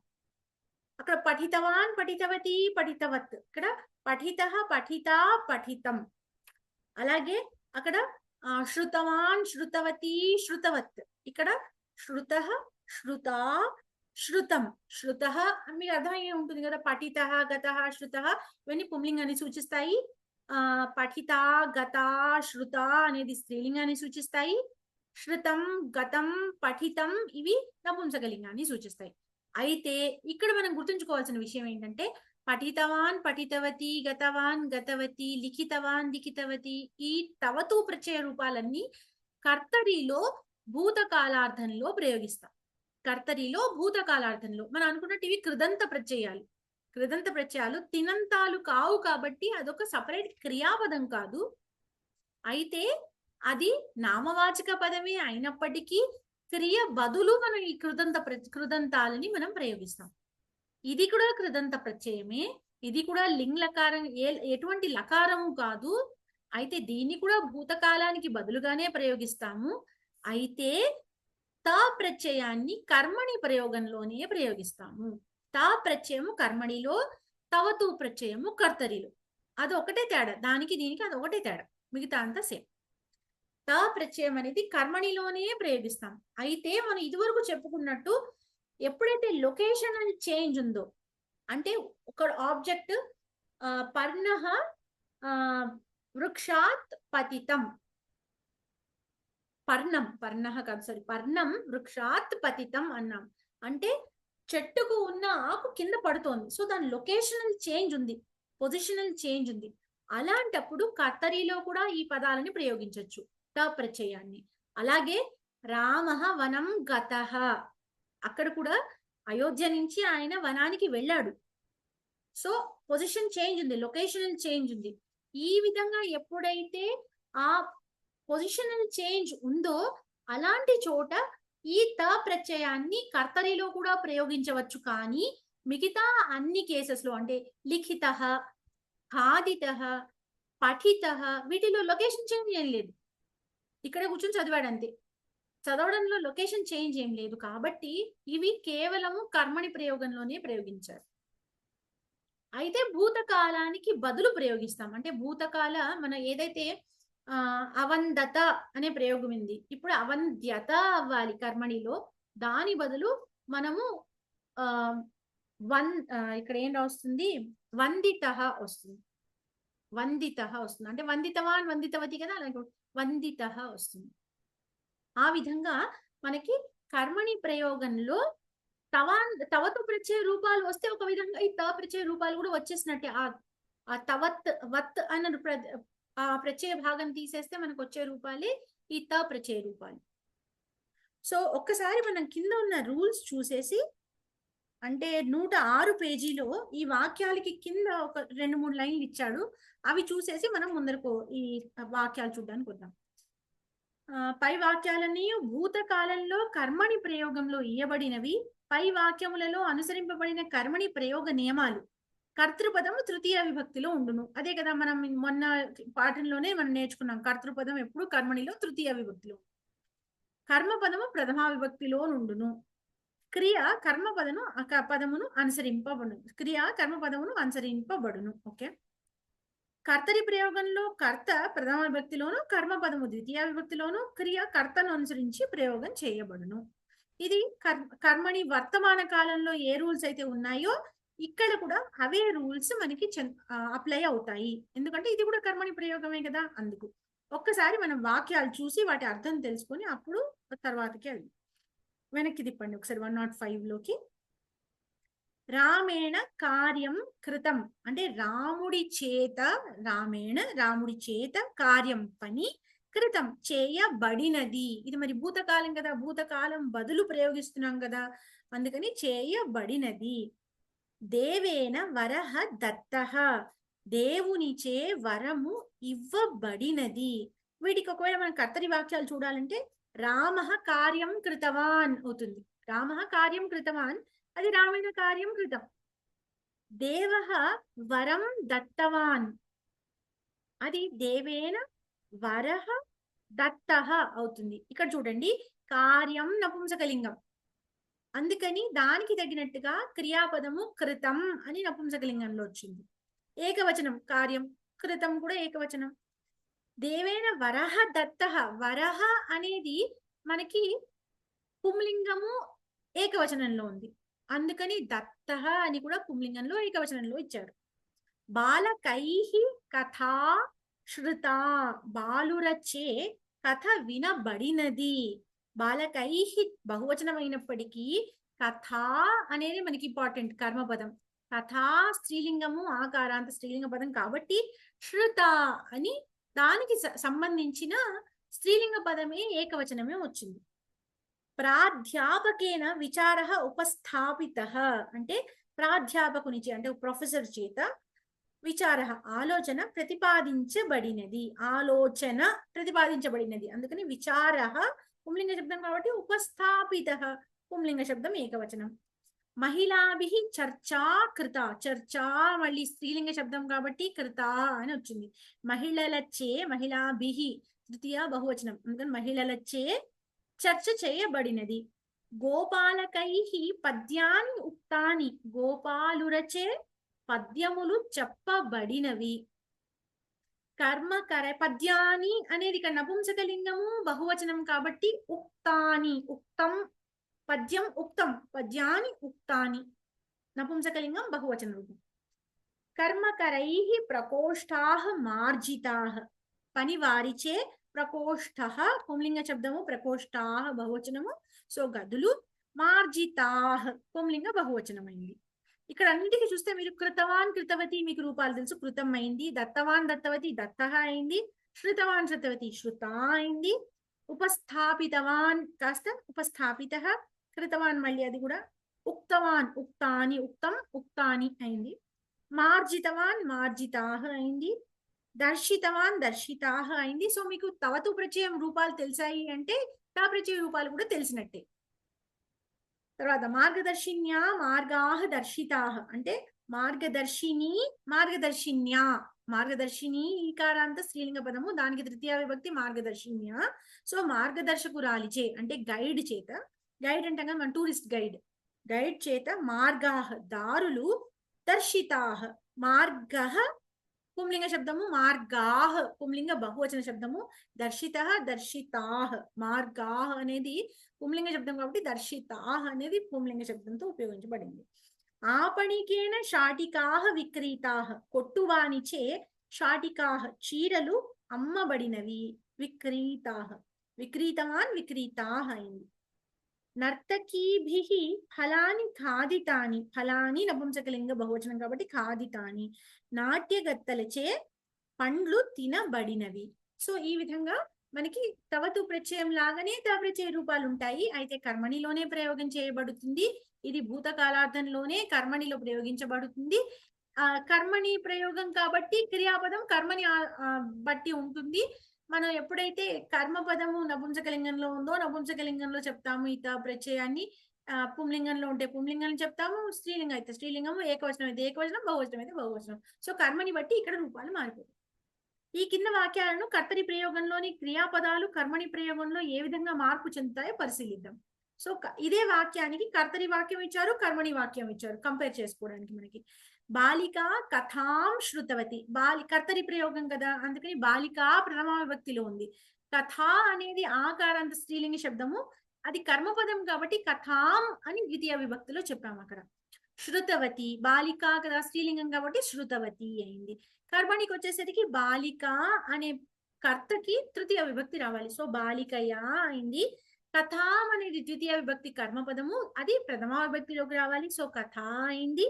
అక్కడ పఠితవాన్ పఠితవతి పఠితవత్, ఇక్కడ పఠితః పఠితా పఠితం. అలాగే అక్కడ శ్రుతవాన్ శ్రుతవతి శ్రుతవత్, ఇక్కడ శ్రుతః శ్రుతా శ్రుతం. శ్రుతః మీకు అర్థమయ్యే ఉంటుంది కదా, పఠితః గతః శ్రుతః ఇవన్నీ పుంలింగాన్ని సూచిస్తాయి. పఠిత గత శ్రుత అనేది స్త్రీలింగాన్ని సూచిస్తాయి. శ్రుతం గతం పఠితం ఇవి నపుంసకలింగాన్ని సూచిస్తాయి. అయితే ఇక్కడ మనం గుర్తుంచుకోవాల్సిన విషయం ఏంటంటే పఠితవాన్ పఠితవతి గతవాన్ గతవతి లిఖితవాన్ లిఖితవతి ఈ తవతు ప్రత్యయ రూపాలన్నీ కర్తరిలో భూతకాలార్థంలో ప్రయోగిస్తాం. కర్తరిలో భూతకాలార్థంలో మనం అనుకున్నట్టు ఇవి కృదంత ప్రత్యయాలు. కృదంత ప్రత్యయాలు తినంతాలు కావు కాబట్టి అదొక సపరేట్ క్రియాపదం కాదు. అయితే అది నామవాచక పదమే అయినప్పటికీ క్రియ బదులు మనం ఈ కృదంతాలని మనం ప్రయోగిస్తాం. ఇది కూడా కృదంత ప్రత్యయమే, ఇది కూడా లింగ్ లకారం, ఎటువంటి లకారము కాదు. అయితే దీన్ని కూడా భూతకాలానికి బదులుగానే ప్రయోగిస్తాము. అయితే త ప్రత్యయాన్ని కర్మణి ప్రయోగంలోనే ప్రయోగిస్తాము. త ప్రత్యయము కర్మణిలో, తవతు ప్రత్యయము కర్తరిలో. అది ఒకటే తేడా, దానికి దీనికి అది ఒకటే తేడా, మిగతా అంతా సేమ్. త ప్రత్యయం అనేది కర్మణిలోనే ప్రయోగిస్తాం. అయితే మనం ఇదివరకు చెప్పుకున్నట్టు ఎప్పుడైతే లొకేషనల్ చేంజ్ ఉందో, అంటే ఒక ఆబ్జెక్ట్ పర్ణః వృక్షాత్ పతితం, పర్ణః కాదు సారీ, పర్ణం వృక్షాత్ పతితం అన్నాం అంటే చెట్టుకు ఉన్న ఆకు కింద పడుతోంది. సో దాని లొకేషనల్ చేంజ్ ఉంది, పొజిషనల్ చేంజ్ ఉంది. అలాంటప్పుడు కర్తరిలో కూడా ఈ పదాలని ప్రయోగించవచ్చు, త ప్రత్యయాన్ని. అలాగే రామః వనం గతః, అక్కడ కూడా అయోధ్య నుంచి ఆయన వనానికి వెళ్ళాడు. సో పొజిషన్ చేంజ్ ఉంది, లొకేషనల్ చేంజ్ ఉంది. ఈ విధంగా ఎప్పుడైతే ఆ పొజిషనల్ చేంజ్ ఉందో అలాంటి చోట ఈ త ప్రత్యయాన్ని కర్తరిలో కూడా ప్రయోగించవచ్చు. కానీ మిగతా అన్ని కేసెస్ లో, అంటే లిఖితః, ఖాదితః, పఠితః, వీటిలో లొకేషన్ చేంజ్ ఏం లేదు. ఇక్కడ కూర్చొని చదివాడు అంతే, చదవడంలో లొకేషన్ చేంజ్ ఏం లేదు. కాబట్టి ఇవి కేవలము కర్మణి ప్రయోగంలోనే ప్రయోగించారు. అయితే భూతకాలానికి బదులు ప్రయోగిస్తాం. అంటే భూతకాల మన ఏదైతే అవందత అనే ప్రయోగం ఉంది, ఇప్పుడు అవంద్యత అవ్వాలి కర్మణిలో. దాని బదులు మనము ఇక్కడ ఏం వస్తుంది, వందితః వస్తుంది. వందితః వస్తుంది అంటే వందితవాన్ వందితవతి కదా, అలాగే వందితః వస్తుంది. ఆ విధంగా మనకి కర్మణి ప్రయోగంలో తవతు ప్రత్యయ రూపాలు వస్తే ఒక విధంగా ఈ త ప్రత్యయ రూపాలు కూడా వచ్చేసినట్టే. ఆ తవత్ వత్ అన్న ఆ ప్రత్యయ భాగం తీసేస్తే మనకు వచ్చే రూపాలే ఈ త ప్రత్యయ రూపాలు. సో ఒక్కసారి మనం కింద ఉన్న రూల్స్ చూసేసి, అంటే 106 పేజీలో ఈ వాక్యాలకి కింద ఒక 2-3 లైన్లు ఇచ్చాడు, అవి చూసేసి మనం ముందరకు ఈ వాక్యాలు చూడడానికి వద్దాం. పై వాక్యాలన్నీ భూతకాలంలో కర్మణి ప్రయోగంలో ఇయ్యబడినవి. పై వాక్యములలో అనుసరింపబడిన కర్మణి ప్రయోగ నియమాలు. కర్తృపదము తృతీయ విభక్తిలో ఉండును. అదే కదా మనం మొన్న పాఠంలోనే మనం నేర్చుకున్నాం, కర్తృపదం ఎప్పుడు కర్మణిలో తృతీయ విభక్తిలో, కర్మపదము ప్రథమా విభక్తిలో ఉండును. క్రియ పదమును అనుసరింపబడును, క్రియ కర్మపదమును అనుసరింపబడును. ఓకే, కర్తరి ప్రయోగంలో కర్త ప్రథమ విభక్తిలోను, కర్మపదము ద్వితీయ విభక్తిలోను, క్రియ కర్తను అనుసరించి ప్రయోగం చేయబడును. ఇది కర్మణి వర్తమాన కాలంలో ఏ రూల్స్ అయితే ఉన్నాయో ఇక్కడ కూడా అవే రూల్స్ మనకి అప్లై అవుతాయి. ఎందుకంటే ఇది కూడా కర్మణి ప్రయోగమే కదా. అందుకు ఒక్కసారి మనం వాక్యాలు చూసి వాటి అర్థం తెలుసుకొని అప్పుడు తర్వాతకి అది వెనక్కి తిప్పండి ఒకసారి 105లోకి. రామేణ కార్యం కృతం అంటే రాముడి చేత కార్యం పని కృతం చేయబడినది. ఇది మరి భూతకాలం కదా, భూతకాలం బదులు ప్రయోగిస్తున్నాం కదా, అందుకని చేయబడినది. దేవేన వరహ దత్తః దేవునిచే వరము ఇవ్వబడినది. వీటికి ఒకవేళ మనం కర్తరి వాక్యాలు చూడాలంటే రామః కార్యం కృతవాన్ అవుతుంది. రామః కార్యం కృతవాన్, అది రామేణ కార్యం కృతం. దేవః వరం దత్తవాన్, అది దేవేన వరహ దత్తః అవుతుంది. ఇక్కడ చూడండి, కార్యం నపుంసకలింగం, అందుకని దానికి తగినట్టుగా క్రియాపదము కృతం అని నపుంసకలింగంలో వచ్చింది. ఏకవచనం కార్యం, కృతం కూడా ఏకవచనం. దేవేన వరహ దత్తః, వరహ అనేది మనకి పుంలింగము ఏకవచనంలో ఉంది, అందుకని దత్తః అని కూడా పుంలింగంలో ఏకవచనంలో ఇచ్చారు. బాలకైః కథా శ్రుత, బాలురచే కథ వినబడినది. బాలకైః బహువచనమైనప్పటికీ కథా అనేది మనకి ఇంపార్టెంట్ కర్మపదం. కథా స్త్రీలింగము, ఆకారాంత స్త్రీలింగ పదం కాబట్టి శ్రుత అని దానికి సంబంధించిన స్త్రీలింగ పదమే ఏకవచనమే వచ్చింది. ప్రాధ్యాపకేన విచారః ఉపస్థాపితః అంటే ప్రాధ్యాపకునిచే అంటే ప్రొఫెసర్ చేత విచారః ఆలోచన ప్రతిపాదించబడినది, ఆలోచన ప్రతిపాదించబడినది, అందుకని విచారః పుంలింగ శబ్దం కాబట్టి ఉపస్థాపితః పుంలింగ శబ్దం ఏకవచనం. మహిళాభిః చర్చా కృత, చర్చా మళ్ళీ స్త్రీలింగ శబ్దం కాబట్టి కృత అని వచ్చింది. మహిళలచే, మహిళాభిః తృతీయ బహువచనం, అందుకని మహిళలచే చర్చ చేయబడినది. గోపాలకై పద్యాని ఉక్తాని, గోపాలురచే పద్యములు చెప్పబడినవి. కర్మకర పద్యాని అనేది ఇక్కడ నపుంసకలింగము బహువచనం కాబట్టి ఉక్తాని, ఉక్తం పద్యం ఉక్తం, పద్యాని ఉక్తాని నపుంసకలింగం బహువచన రూపం. కర్మకరై ప్రకోష్ఠాః మార్జితాః, పని వారిచే, ప్రకోష్ఠః పుంలింగ శబ్దము, ప్రకోష్ఠాః బహువచనము, సో గదులు, మార్జితాః పుంలింగ బహువచనమైంది. ఇక్కడ అన్నిటికీ చూస్తే మీరు కృతవాన్ కృతవతి మీకు రూపాలు తెలుసు, కృతం అయింది. దత్తవాన్ దత్తవతి దత్తః అయింది. శృతవాన్ శృతవతి శృత అయింది. ఉపస్థాపితవాన్ కాస్త ఉపస్థాపితః, కృతవాన్ మళ్ళీ అది కూడా. ఉక్తవాన్ ఉక్తాని, ఉక్తం ఉక్తాని అయింది. మార్జితవాన్ మార్జితాః అయింది. దర్శితవాన్ దర్శితాః అయింది. సో మీకు తవతు ప్రత్యయం రూపాలు తెలిసాయి అంటే తా ప్రత్యయ రూపాలు కూడా తెలిసినట్టే. తర్వాత మార్గదర్శిన్యా మార్గాః దర్శితాః అంటే మార్గదర్శిని మార్గదర్శిన్యా, మార్గదర్శిని ఈకారాంత స్త్రీలింగ పదము, దానికి తృతీయ విభక్తి మార్గదర్శిన్యా. సో మార్గదర్శకురాలిచే అంటే గైడ్ చేత, గైడ్ అంటే మన టూరిస్ట్ గైడ్, గైడ్ చేత మార్గాః దారులు, దర్శితాః మార్గః పుంలింగ శబ్దము, మార్గాః పుంలింగ బహువచన శబ్దము, దర్శితః దర్శితాః, మార్గాః అనేది పుంలింగ శబ్దం కాబట్టి దర్శితాః అనేది పుంలింగ శబ్దంతో ఉపయోగించబడింది. ఆపణికేన శాటికాః విక్రీతాః, కొట్టువానిచే శాటికాః చీరలు అమ్మబడినవి. విక్రీతాః, విక్రీతవాన్ విక్రీతాః అయింది. నర్తకీభిః ఫలాని ఖాదితాని, ఫలాని నపుంసకలింగ బహువచనం కాబట్టి ఖాదితాని, నాట్యగత్తలచే పండ్లు తినబడినవి. సో ఈ విధంగా మనకి తవతు ప్రత్యయం లాగానే తా ప్రత్యయ రూపాలు ఉంటాయి. అయితే కర్మణిలోనే ప్రయోగం చేయబడుతుంది. ఇది భూతకాలార్థంలోనే కర్మణిలో ప్రయోగించబడుతుంది. కర్మణి ప్రయోగం కాబట్టి క్రియాపదం కర్మని బట్టి ఉంటుంది. మనం ఎప్పుడైతే కర్మపదము నపుంసకలింగంలో ఉందో నపుంసకలింగంలో చెప్తాము ఇత ప్రత్యయాన్ని, పుంలింగంలో ఉంటే పుంలింగం చెప్తాము, స్త్రీలింగం అయితే స్త్రీలింగము, ఏకవచనం అయితే ఏకవచనం, బహువచనం అయితే బహువచనం. సో కర్మని బట్టి ఇక్కడ రూపాలు మారిపోతాయి. ఈ కింద వాక్యాలను కర్తరి ప్రయోగంలోని క్రియాపదాలు కర్మణి ప్రయోగంలో ఏ విధంగా మార్పు చెందుతాయో పరిశీలిద్దాం. సో ఇదే వాక్యానికి కర్తరి వాక్యం ఇచ్చారు, కర్మణి వాక్యం ఇచ్చారు, కంపేర్ చేసుకోవడానికి మనకి. బాలిక కథాం శృతవతి, కర్తరి ప్రయోగం కదా, అందుకని బాలిక ప్రథమ విభక్తిలో ఉంది. కథా అనేది ఆకారాంత స్త్రీలింగ శబ్దము, అది కర్మపదం కాబట్టి కథాం అని ద్వితీయ విభక్తిలో చెప్పాము అక్కడ. శృతవతి బాలిక కదా స్త్రీలింగం కాబట్టి శృతవతి అయింది. కర్మణికి వచ్చేసరికి బాలిక అనే కర్తకి తృతీయ విభక్తి రావాలి. సో బాలికయా అయింది. కథాం అనేది ద్వితీయ విభక్తి కర్మపదము, అది ప్రథమ విభక్తిలోకి రావాలి. సో కథ అయింది.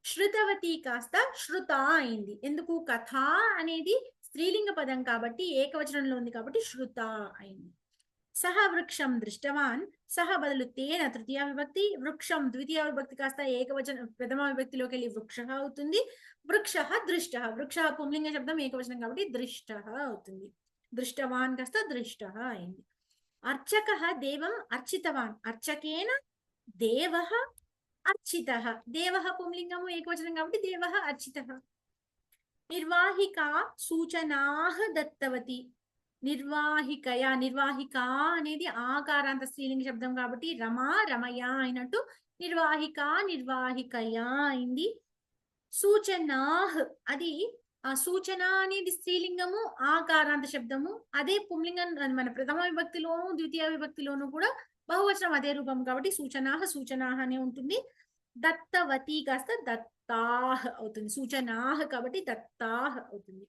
శృతవతి కాస్త శృత అయింది. ఎందుకు? కథ అనేది స్త్రీలింగ పదం కాబట్టి ఏకవచనంలో ఉంది కాబట్టి శృత అయింది. సహ వృక్షం దృష్టవాన్, సహ బదులు తేన తృతీయ విభక్తి, వృక్షం ద్వితీయ విభక్తి కాస్త ఏకవచన ప్రథమ విభక్తిలోకి వెళ్ళి వృక్ష అవుతుంది. వృక్ష దృష్ట, వృక్ష పుంలింగ శబ్దం ఏకవచనం కాబట్టి దృష్ట అవుతుంది. దృష్టవాన్ కాస్త దృష్ట అయింది. అర్చక దేవం అర్చితవాన్, అర్చకేన దేవ అర్చిత, దేవ పుంలింగము ఏకవచనం కాబట్టి దేవ అర్చిత. నిర్వాహిక సూచనా దత్తవతి, నిర్వాహికయా, నిర్వాహిక అనేది ఆకారాంత స్త్రీలింగ శబ్దం కాబట్టి రమా రమయా అయినట్టు నిర్వాహిక నిర్వాహికయా అయింది. సూచనా, అది ఆ సూచన అనేది స్త్రీలింగము ఆకారాంత శబ్దము, అదే పుంలింగం మన ప్రథమ విభక్తిలోను ద్వితీయ విభక్తిలోను కూడా బహువచనం అదే రూపం కాబట్టి సూచనాహ సూచనాహ అనే ఉంటుంది. దత్తవతి కాస్త దత్తాహ అవుతుంది. సూచనాహ కాబట్టి దత్తాహ అవుతుంది.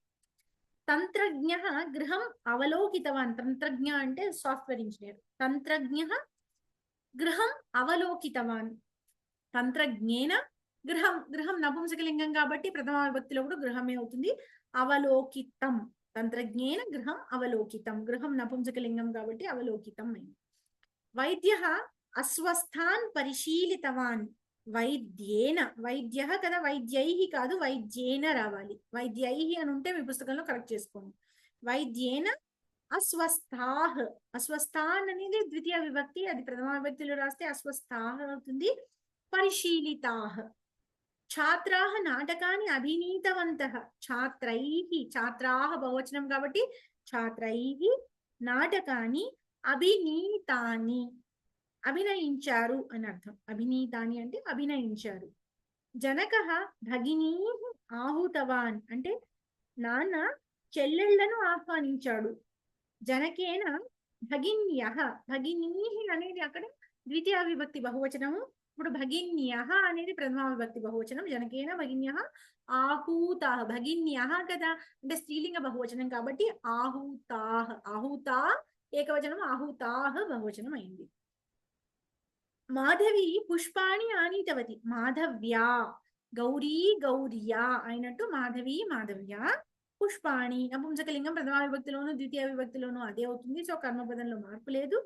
తంత్రజ్ఞ గృహం అవలోకితవాన్, తంత్రజ్ఞ అంటే సాఫ్ట్వేర్ ఇంజనీర్. తంత్రజ్ఞ గృహం అవలోకితవాన్, తంత్రజ్ఞేన గృహం, గృహం నపుంసకలింగం కాబట్టి ప్రథమ విభక్తిలో కూడా గృహమే అవుతుంది. అవలోకితం, తంత్రజ్ఞేన గృహం అవలోకితం, గృహం నపుంసకలింగం కాబట్టి అవలోకితం అయింది. వైద్య అస్వస్థాన్ పరిశీలితవాన్, వైద్యేన, వైద్య కదా వైద్యై కాదు వైద్యేన రావాలి. వైద్యై అని ఉంటే మీ పుస్తకంలో కరెక్ట్ చేసుకోండి. వైద్యేన అస్వస్థాహ, అస్వస్థాన్ అనేది ద్వితీయ విభక్తి, అది ప్రథమ విభక్తిలో రాస్తే అస్వస్థాహ అవుతుంది. పరిశీలితాహ. ఛాత్రాహ నాటకాన్ని అభినీతవంతః, ఛాత్రైః, ఛాత్రాహ బహువచనం కాబట్టి ఛాత్రైః నాటకాన్ని అభినీతాని, అభినయించారు అని అర్థం. అభినీతాని అంటే అభినయించారు. జనకః భగినీ ఆహుతవాన్ అంటే నాన్న చెల్లెళ్లను ఆహ్వానించాడు. జనకేన భగిన్యః, భగినీ అనేది అక్కడ ద్వితీయ విభక్తి బహువచనము. ఇప్పుడు భగిన్యః అనేది ప్రథమా విభక్తి బహువచనం. జనకేన భగిన్యః ఆహూతాః, భగిన్యః కదా అంటే స్త్రీలింగ బహువచనం కాబట్టి ఆహూతాః, ఆహూతా ఏకవచనం, ఆహూతాః బహువచనం అయింది. మాధవి పుష్పాణి ఆనీతవతి, మాధవ్యా గౌరీ గౌర్యా అయినట్టు మాధవి మాధవ్యా పుష్పాణి నపుంసకలింగం ప్రథమా విభక్తిలోను ద్వితీయ విభక్తిలోను అదే అవుతుంది. సో కర్మపదంలో మార్పు లేదు.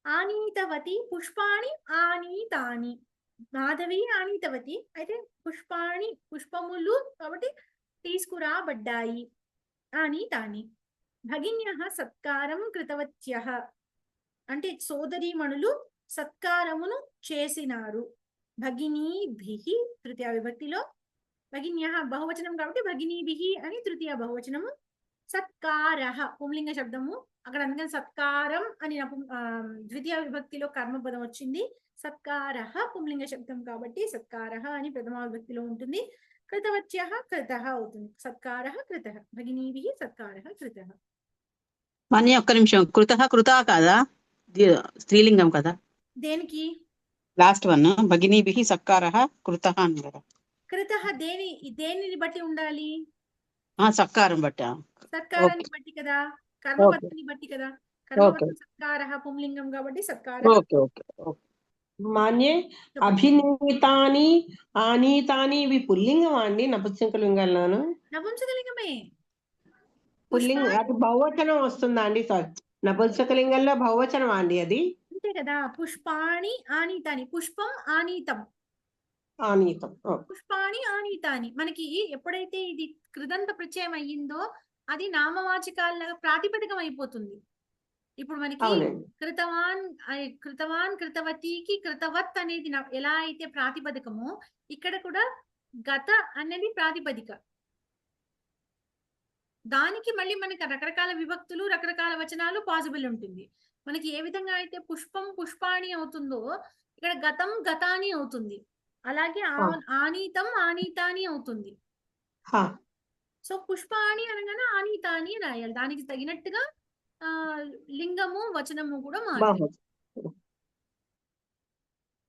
ఆనీతవతి పుష్పాణి ఆనీతాని, మాధవి ఆనీతవతి అయితే పుష్పాణి పుష్పములు కాబట్టి తీసుకురాబడ్డాయి. ఆనీతాని. భగిన్యః సత్కారం కృతవత్యః అంటే సోదరీమణులు సత్కారమును చేసినారు. భగినీభిః తృతీయ విభక్తిలో, భగిన్యః బహువచనం కాబట్టి భగినీభిః అని తృతీయ బహువచనము. సత్కారః పుంలింగ శబ్దము అక్కడ, అందుకని సత్కారం అని ద్వితీయ విభక్తిలో కర్మపదం వచ్చింది. సత్కారః పుంలింగ శబ్దం కాబట్టి సత్కారః అని ప్రథమా విభక్తిలో ఉంటుంది. కృతవత్యః కృతః అవుతుంది. సత్కారః కృతః, భగినీభిః సత్కారః కృతః. మనీ ఒక్క నిమిషం, కృతః కృతా కాదా, స్త్రీలింగం కదా దేనికి? లాస్ట్ వన్ భగినీభిః సత్కారః కృతః అని కదా. కృతః దేనిని బట్టి ఉండాలి? సత్కారం బట్టి. సత్కారాన్ని బట్టి కదా, కర్మపదాన్ని బట్టి కదా. కర్మపదం సత్కారః పుంలింగం కాబట్టి సత్కారః. Okay okay okay. మాన్యే అభినీతాని ఆనీతాని ఇవి పుల్లింగమా అండి నపుంసకలింగాలను? నపుంసకలింగమే. పుల్లింగం అది బహువచనం వస్తుందా అండి? సారీ, నపుంసకలింగంలో బహువచనం అండి అది? అంతే కదా. పుష్పాణి ఆనీతాని, పుష్పం ఆనీతం, ఆనీతం. పుష్పాణి ఆనీతాని. మనకి ఎప్పుడైతే ఇది కృదంత ప్రత్యయం అయ్యిందో అది నామవాచకాల ప్రాతిపదికం అయిపోతుంది. ఇప్పుడు మనకి కృతవాన్ కృతవాన్ కృతవతికి కృతవత్ అనేది ఎలా అయితే ప్రాతిపదికమో ఇక్కడ కూడా గత అనేది ప్రాతిపదిక. దానికి మళ్ళీ మనకి రకరకాల విభక్తులు రకరకాల వచనాలు పాసిబుల్ ఉంటుంది. మనకి ఏ విధంగా అయితే పుష్పం పుష్పాణి అవుతుందో ఇక్కడ గతం గతాని అవుతుంది. అలాగే ఆనీతం ఆనీతాని అవుతుంది. సో పుష్పాణి అనగానే ఆనీతాని రాయాలి. దానికి తగినట్టుగా లింగము వచనము కూడా మారుతుంది.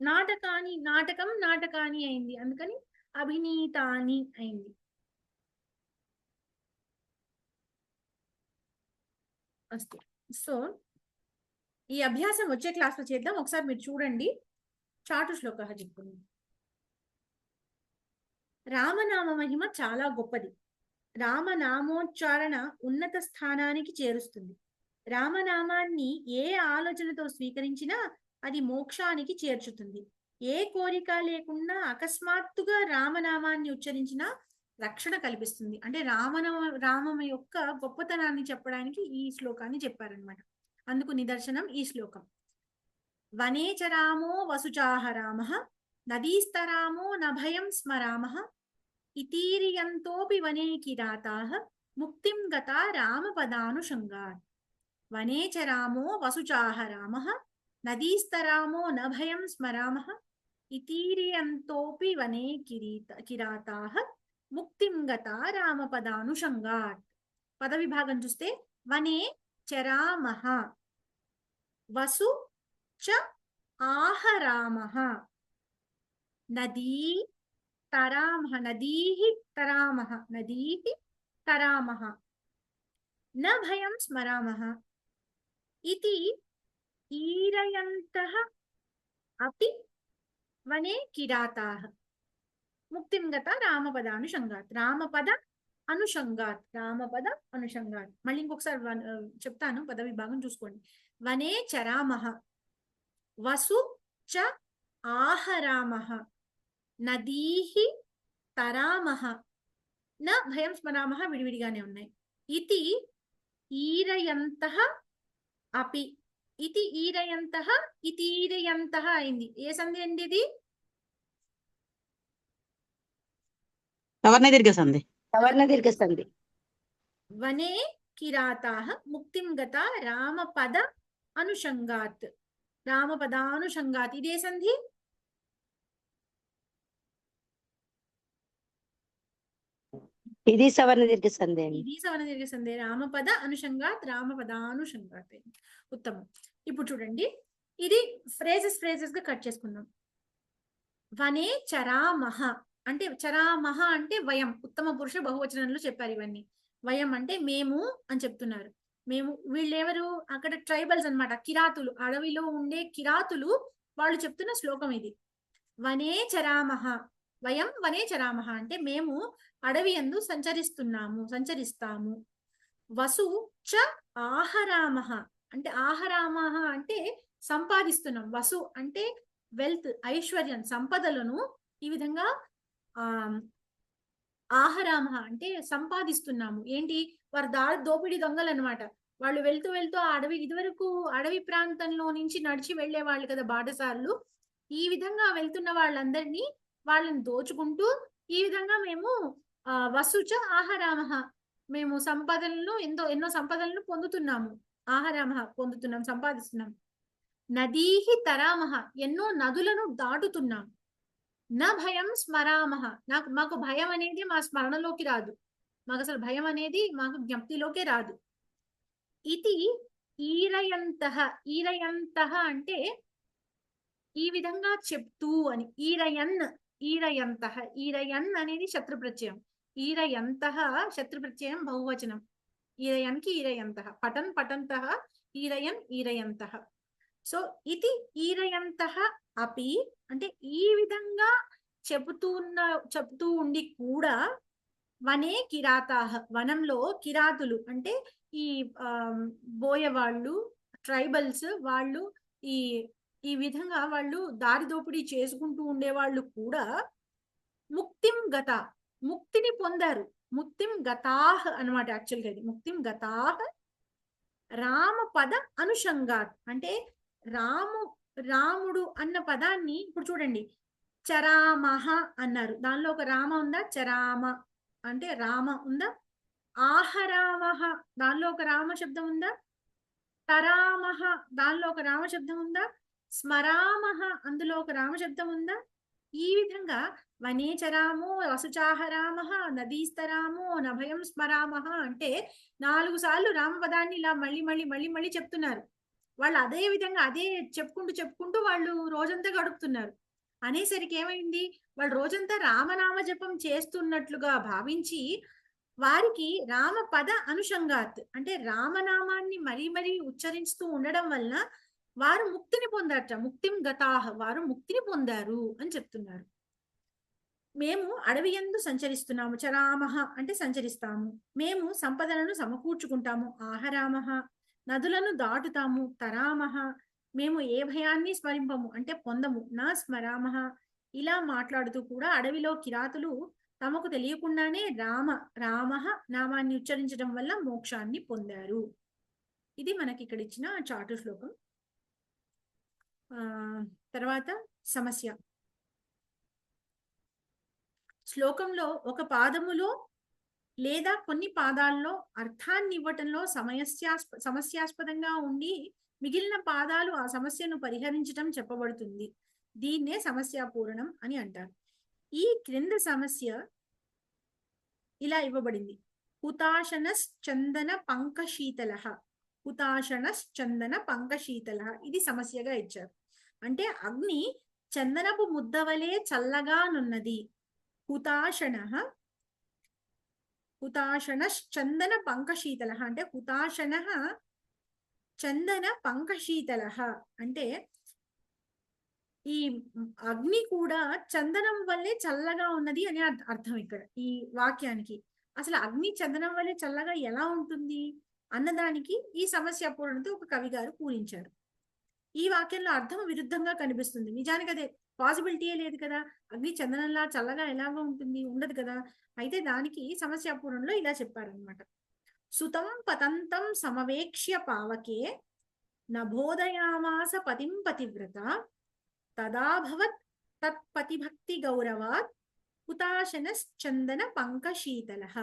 నాటకాని, నాటకం నాటకాని అయింది, అందుకని అభినీతాని అయింది. సో ఈ అభ్యాసం వచ్చే క్లాస్ లో చేద్దాం. ఒకసారి మీరు చూడండి. చాటు శ్లోకః చెప్పుకుందాం. రామనామ మహిమ చాలా గొప్పది. రామనామోచ్చారణ ఉన్నత స్థానానికి చేరుస్తుంది. రామనామాన్ని ఏ ఆలోచనతో స్వీకరించినా అది మోక్షానికి చేర్చుతుంది. ఏ కోరిక లేకుండా అకస్మాత్తుగా రామనామాన్ని ఉచ్చరించినా రక్షణ కల్పిస్తుంది. అంటే రామం యొక్క గొప్పతనాన్ని చెప్పడానికి ఈ శ్లోకాన్ని చెప్పారనమాట. అందుకు నిదర్శనం ఈ శ్లోకం. వనేచరామో వసుచాహ రామః నదీస్తరామో నభయం స్మరామః ఇతీరియంతోపి వనే కిరాతాః ముక్తిం గతా రామపదానుషంగాత్. వనేచరామో వసుచాహ రామః నదీస్తరామో నభయం స్మరామః ఇతీరియంతోపి వనే కిరాతాః ముక్తిం గతా రామపదానుషంగాత్. పద విభాగం చూస్తే వనే చరామః, వసు చ ఆహరామః, నదీ తరామః, నదీః తరామః, నదీః తరామః, న భయం స్మరామః, ఇతి ఈరయంతః అపి వనే కిరాతాః ముక్తిం గత రామపదానుషంగాత్. రామపద అనుషంగాత్, రామపద అనుషంగాత్. మళ్ళీ ఇంకొకసారి చెప్తాను, పద విభాగం చూసుకోండి. వనే చరామః, వసు చ ఆహరామః, నదీః తరామః, న భయం స్మరామః విడివిడిగానే ఉన్నాయి. ఇతి ఈరయంతః అపి, ఇతి ఈరయంతః ఇతీరయంతః అయింది. ఏ సంధి అండి ఇది? సవర్ణ దీర్ఘ సంధి. సవర్ణ దీర్ఘ సంధి. వనే కిరాతాః ముక్తిం గత రామపద అనుషంగాత్. రామపదానుషంగాత్ ఇదే సంధి. ఇది సవర్ణ దీర్ఘ సంధి అండి. ఇది సవర్ణ దీర్ఘ సంధి. రామపద అనుషంగాత్, రామపదానుషంగాత్. ఉత్తమం. ఇప్పుడు చూడండి, ఇది ఫ్రేజెస్ గా కట్ చేసుకుందాం. వనే చరామహ అంటే, చరామహ అంటే వయం, ఉత్తమ పురుష బహువచనంలో చెప్పారు ఇవన్నీ. వయం అంటే మేము అని చెప్తున్నారు. మేము, వీళ్ళెవరు? అక్కడ ట్రైబల్స్ అన్నమాట, కిరాతులు, అడవిలో ఉండే కిరాతులు. వాళ్ళు చెప్తున్న శ్లోకం ఇది. వనే చరామహ, వయం వనే చరామహ అంటే మేము అడవి యందు సంచరిస్తాము. వసు చ ఆహరామహ అంటే, ఆహరామహ అంటే సంపాదిస్తున్నాం. వసు అంటే వెల్త్, ఐశ్వర్యం, సంపదలను ఈ విధంగా ఆహరామహ అంటే సంపాదిస్తున్నాము. ఏంటి? వారు దోపిడీ దొంగలు అనమాట. వాళ్ళు వెళ్తూ ఆ అడవి, ఇదివరకు అడవి ప్రాంతంలో నుంచి నడిచి వెళ్లే వాళ్ళు కదా బాటసారులు. ఈ విధంగా వెళ్తున్న వాళ్ళందరినీ, వాళ్ళని దోచుకుంటూ ఈ విధంగా మేము వసుచ ఆహరామహ, మేము సంపదలను ఎన్నో సంపదలను పొందుతున్నాము. ఆహరామహ పొందుతున్నాం, సంపాదిస్తున్నాం. నదీహి తరామహ ఎన్నో నదులను దాటుతున్నాం. నా భయం స్మరామహ మాకు భయం అనేది మా స్మరణలోకి రాదు. మాకు అసలు భయం అనేది మాకు జ్ఞప్తిలోకే రాదు. ఇది ఈరయంతః, ఈరయంతః అంటే ఈ విధంగా చెప్తూ అని. ఈరయంతః, ఈరయన్ అనేది శత్రు ప్రత్యయం. ఈరయంతః శత్రు ప్రత్యయం బహువచనం. ఈరయన్కి ఈరయంతః, పఠంతః, ఈరయంతః. సో ఇది ఈరయంతః అపి అంటే ఈ విధంగా చెప్తూ ఉండి కూడా, వనే కిరాతాహ వనంలో కిరాతులు అంటే ఈ బోయవాళ్ళు, ట్రైబల్స్ వాళ్ళు ఈ విధంగా వాళ్ళు దారి దోపిడీ చేసుకుంటూ ఉండేవాళ్ళు కూడా ముక్తిని పొందారు. ముక్తిం గతాహ్ అనమాట యాక్చువల్గా ఇది. ముక్తిం గతాహ్ రామపద అనుషంగాత్ అంటే రాముడు అన్న పదాన్ని ఇప్పుడు చూడండి, చరామహ అన్నారు, దానిలో ఒక రామ ఉందా? చరామ అంటే రామ ఉందా? ఆహరామహ దానిలో ఒక రామ శబ్దం ఉందా? తరామహ దానిలో ఒక రామ శబ్దం ఉందా? స్మరామహ అందులో ఒక రామ శబ్దం ఉందా? ఈ విధంగా వనేచరామో వసుచాహరామహ నదీస్తరామో నభయం స్మరామహ అంటే 4 సార్లు రామపదాన్ని ఇలా మళ్ళీ చెప్తున్నారు. వాళ్ళు అదే విధంగా అదే చెప్పుకుంటూ వాళ్ళు రోజంతా గడుపుతున్నారు. అనేసరికి ఏమైంది? వాళ్ళు రోజంతా రామనామ జపం చేస్తున్నట్లుగా భావించి వారికి రామపద అనుషంగాత్ అంటే రామనామాన్ని మరీ ఉచ్చరిస్తూ ఉండడం వలన వారు ముక్తిని పొందారట. ముక్తిం గతాహ వారు ముక్తిని పొందారు అని చెప్తున్నారు. మేము అడవి యందు సంచరిస్తున్నాము. చరామహ అంటే సంచరిస్తాము. మేము సంపదలను సమకూర్చుకుంటాము. ఆహరామహ నదులను దాటుతాము. తరామహ మేము ఏ భయాన్ని స్మరింపము అంటే పొందము. నా స్మరామహ ఇలా మాట్లాడుతూ కూడా అడవిలో కిరాతులు తమకు తెలియకుండానే రామః నామాన్ని ఉచ్చరించడం వల్ల మోక్షాన్ని పొందారు. ఇది మనకి ఇక్కడ ఇచ్చిన చాటు శ్లోకం. తర్వాత సమస్య. శ్లోకంలో ఒక పాదములో లేదా కొన్ని పాదాల్లో అర్థాన్ని ఇవ్వటంలో సమస్యాస్పదంగా ఉండి మిగిలిన పాదాలు ఆ సమస్యను పరిహరించటం చెప్పబడుతుంది. దీన్నే సమస్యాపూరణం అని అంటారు. ఈ క్రింద సమస్య ఇలా ఇవ్వబడింది. హుతాశనశ్చందన పంకశీతలః. హుతాశనశ్చందన పంకశీతలః ఇది సమస్యగా ఇచ్చారు. అంటే అగ్ని చందనపు ముద్దవలే చల్లగానున్నది. హుతాశనశ్చందన పంకశీతలః అంటే హుతాశనః చందన పంకశీతలః అంటే ఈ అగ్ని కూడా చందనం వల్లే చల్లగా ఉన్నది అని అర్థం ఇక్కడ ఈ వాక్యానికి. అసలు అగ్ని చందనం వల్లే చల్లగా ఎలా ఉంటుంది అన్నదానికి ఈ సమస్య పూరణతో ఒక కవి గారు పూరించారు. ఈ వాక్యంలో అర్థం విరుద్ధంగా కనిపిస్తుంది. నిజానికి అదే పాసిబిలిటీయే లేదు కదా. అగ్ని చందనంలా చల్లగా ఎలాగో ఉంటుంది, ఉండదు కదా. అయితే దానికి సమస్యాపూరణలో ఇలా చెప్పారనమాట. సుతం పతంతం సమవేక్ష్య పావకే నబోధయామాస పతిం పతివ్రత తదాభవత్ తత్పతిభక్తి గౌరవాత్ హుతాశనశ్చందన పంకశీతలః.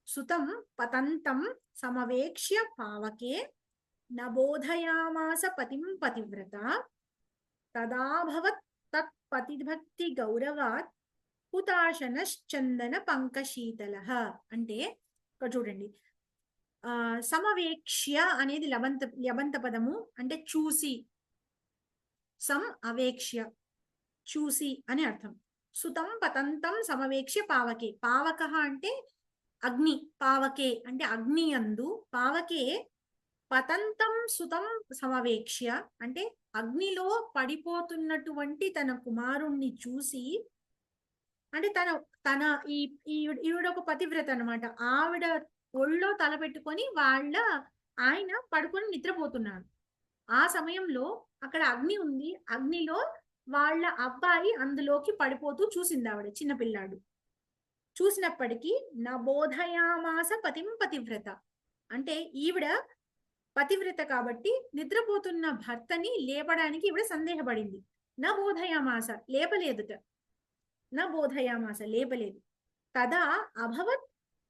సుతం పతంతం సమవేక్ష్య పావకే నబోధయామాస పతిం పతివ్రత తదాభవత్ తత్ పతిభక్తి గౌరవాత్ హుతాశనశ్చందన పంకశీతలః. అంటే ఇక్కడ చూడండి, సమవేక్ష్య అనేది లబంత పదము, అంటే చూసి, సం అవేక్ష్య చూసి అని అర్థం. సుతం పతంతం సమవేక్ష్య పావకే, పావక అంటే అగ్ని, పావకే అంటే అగ్ని యందు, పావకే పతంతం సుతం సమవేక్ష్య అంటే అగ్నిలో పడిపోతున్నటువంటి తన కుమారుణ్ణి చూసి, అంటే తన ఈవిడ ఒక పతివ్రత అనమాట, ఆవిడ ఒళ్ళో తల పెట్టుకొని ఆయన పడుకొని నిద్రపోతున్నాడు. ఆ సమయంలో అక్కడ అగ్ని ఉంది, అగ్నిలో వాళ్ళ అబ్బాయి అందులోకి పడిపోతూ చూసింది ఆవిడ, చిన్నపిల్లాడు. చూసినప్పటికీ నబోధయామాస పతిం పతివ్రత అంటే ఈవిడ పతివ్రత కాబట్టి నిద్రపోతున్న భర్తని లేపడానికి ఈవిడ సందేహపడింది. నబోధయామాస లేపలేదుట, నబోధయామాస లేపలేదు. తదా అభవత్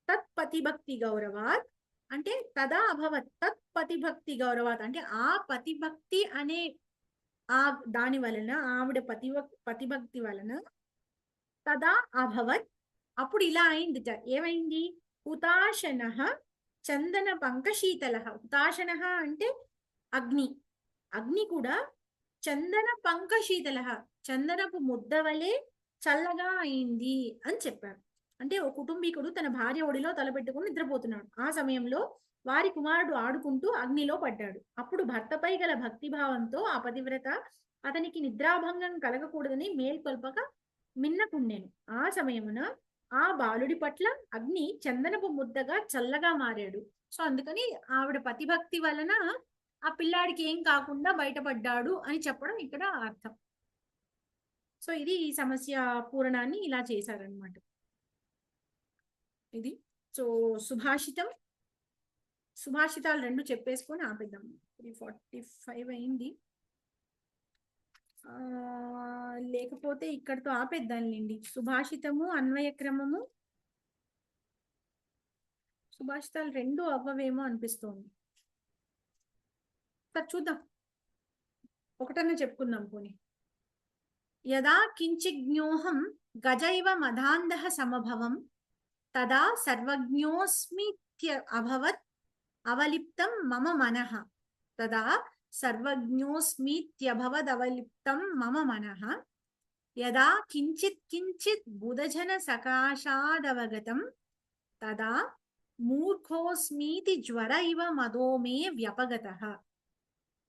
తత్ పతిభక్తి గౌరవాత్ అంటే తదా అభవత్ తత్ పతిభక్తి గౌరవాత్ అంటే ఆ పతిభక్తి అనే దాని వలన, ఆవిడ పతిభక్తి వలన తదా అభవత్ అప్పుడు ఇలా అయిందిట. ఏమైంది? హుతాశన చందన పంకశీతల. హుతాశన అంటే అగ్ని, అగ్ని కూడా చందన పంకశీతల చందనపు ముద్ద వలె చల్లగా అయింది అని చెప్పారు. అంటే ఓ కుటుంబీకుడు తన భార్య ఒడిలో తలపెట్టుకుని నిద్రపోతున్నాడు. ఆ సమయంలో వారి కుమారుడు ఆడుకుంటూ అగ్నిలో పడ్డాడు. అప్పుడు భర్తపై గల భక్తిభావంతో ఆ పతివ్రత అతనికి నిద్రాభంగం కలగకూడదని మేల్కొల్పక మిన్నకుండెను. ఆ సమయమున ఆ బాలుడి పట్ల అగ్ని చందనపు ముద్దగా చల్లగా మారాడు. సో అందుకని ఆవిడ పతిభక్తి వలన ఆ పిల్లాడికి ఏం కాకుండా బయటపడ్డాడు అని చెప్పడం ఇక్కడ అర్థం. సో ఇది ఈ సమస్య పూరణాన్ని ఇలా చేశారనమాట. ఇది సో సుభాషితాలు రెండు చెప్పేసుకొని ఆపేద్దాం. 3:45 అయింది. లేకపోతే ఇక్కడతో ఆపేద్దాంలేండి. సుభాషితము, అన్వయక్రమము, సుభాషితాలు రెండు అవ్వవేమో అనిపిస్తోంది. సరే చూద్దాం, ఒకటన్నా చెప్పుకుందాం పోనీ. యదా కించిజ్ఞోహం గజైవ మదాంధః సమభవం తదా సర్వజ్ఞోస్మిత్య అభవత్ అవలిప్తం మమ మనః. తదా సర్వజ్ఞోస్మిత్యభవదవలిప్తం మమ మనః. యదా కించిత్ కించిత్ బుధజన సకాశాదవగతం తదా మూర్ఖోస్మీతి జ్వర ఇవ మదో మే వ్యపగతః.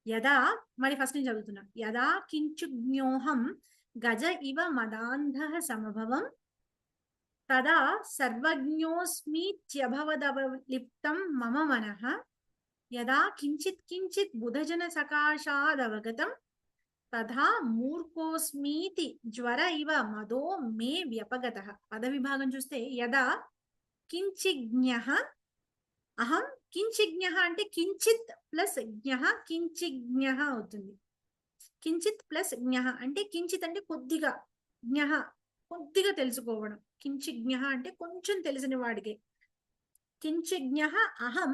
యదా, మరి ఫస్ట్ నేను చదువుతున్నా. యదా కించుజ్ఞోహం గజ ఇవ మదాంధః సమభవం తదా సర్వజ్ఞోస్మిత్యభవదవలిప్తం మమ మనః. యదా కించిత్ కించిత్ బుధజన సకాశాదవగతం తథా మూర్ఖోస్మీతి జ్వర ఇవ మదో మే వ్యపగతః. పద విభాగం చూస్తే యదా కించిజ్ఞః అహం, కించిజ్ఞః అంటే కించిత్ ప్లస్ జ్ఞః, కించిజ్ఞః అవుతుంది. కించిత్ ప్లస్ జ్ఞః అంటే కించిత్ అంటే కొద్దిగా, జ్ఞః కొద్దిగా తెలుసుకోవడం. కించిజ్ఞః అంటే కొంచెం తెలిసిన వాడికే. కించిజ్ఞః అహం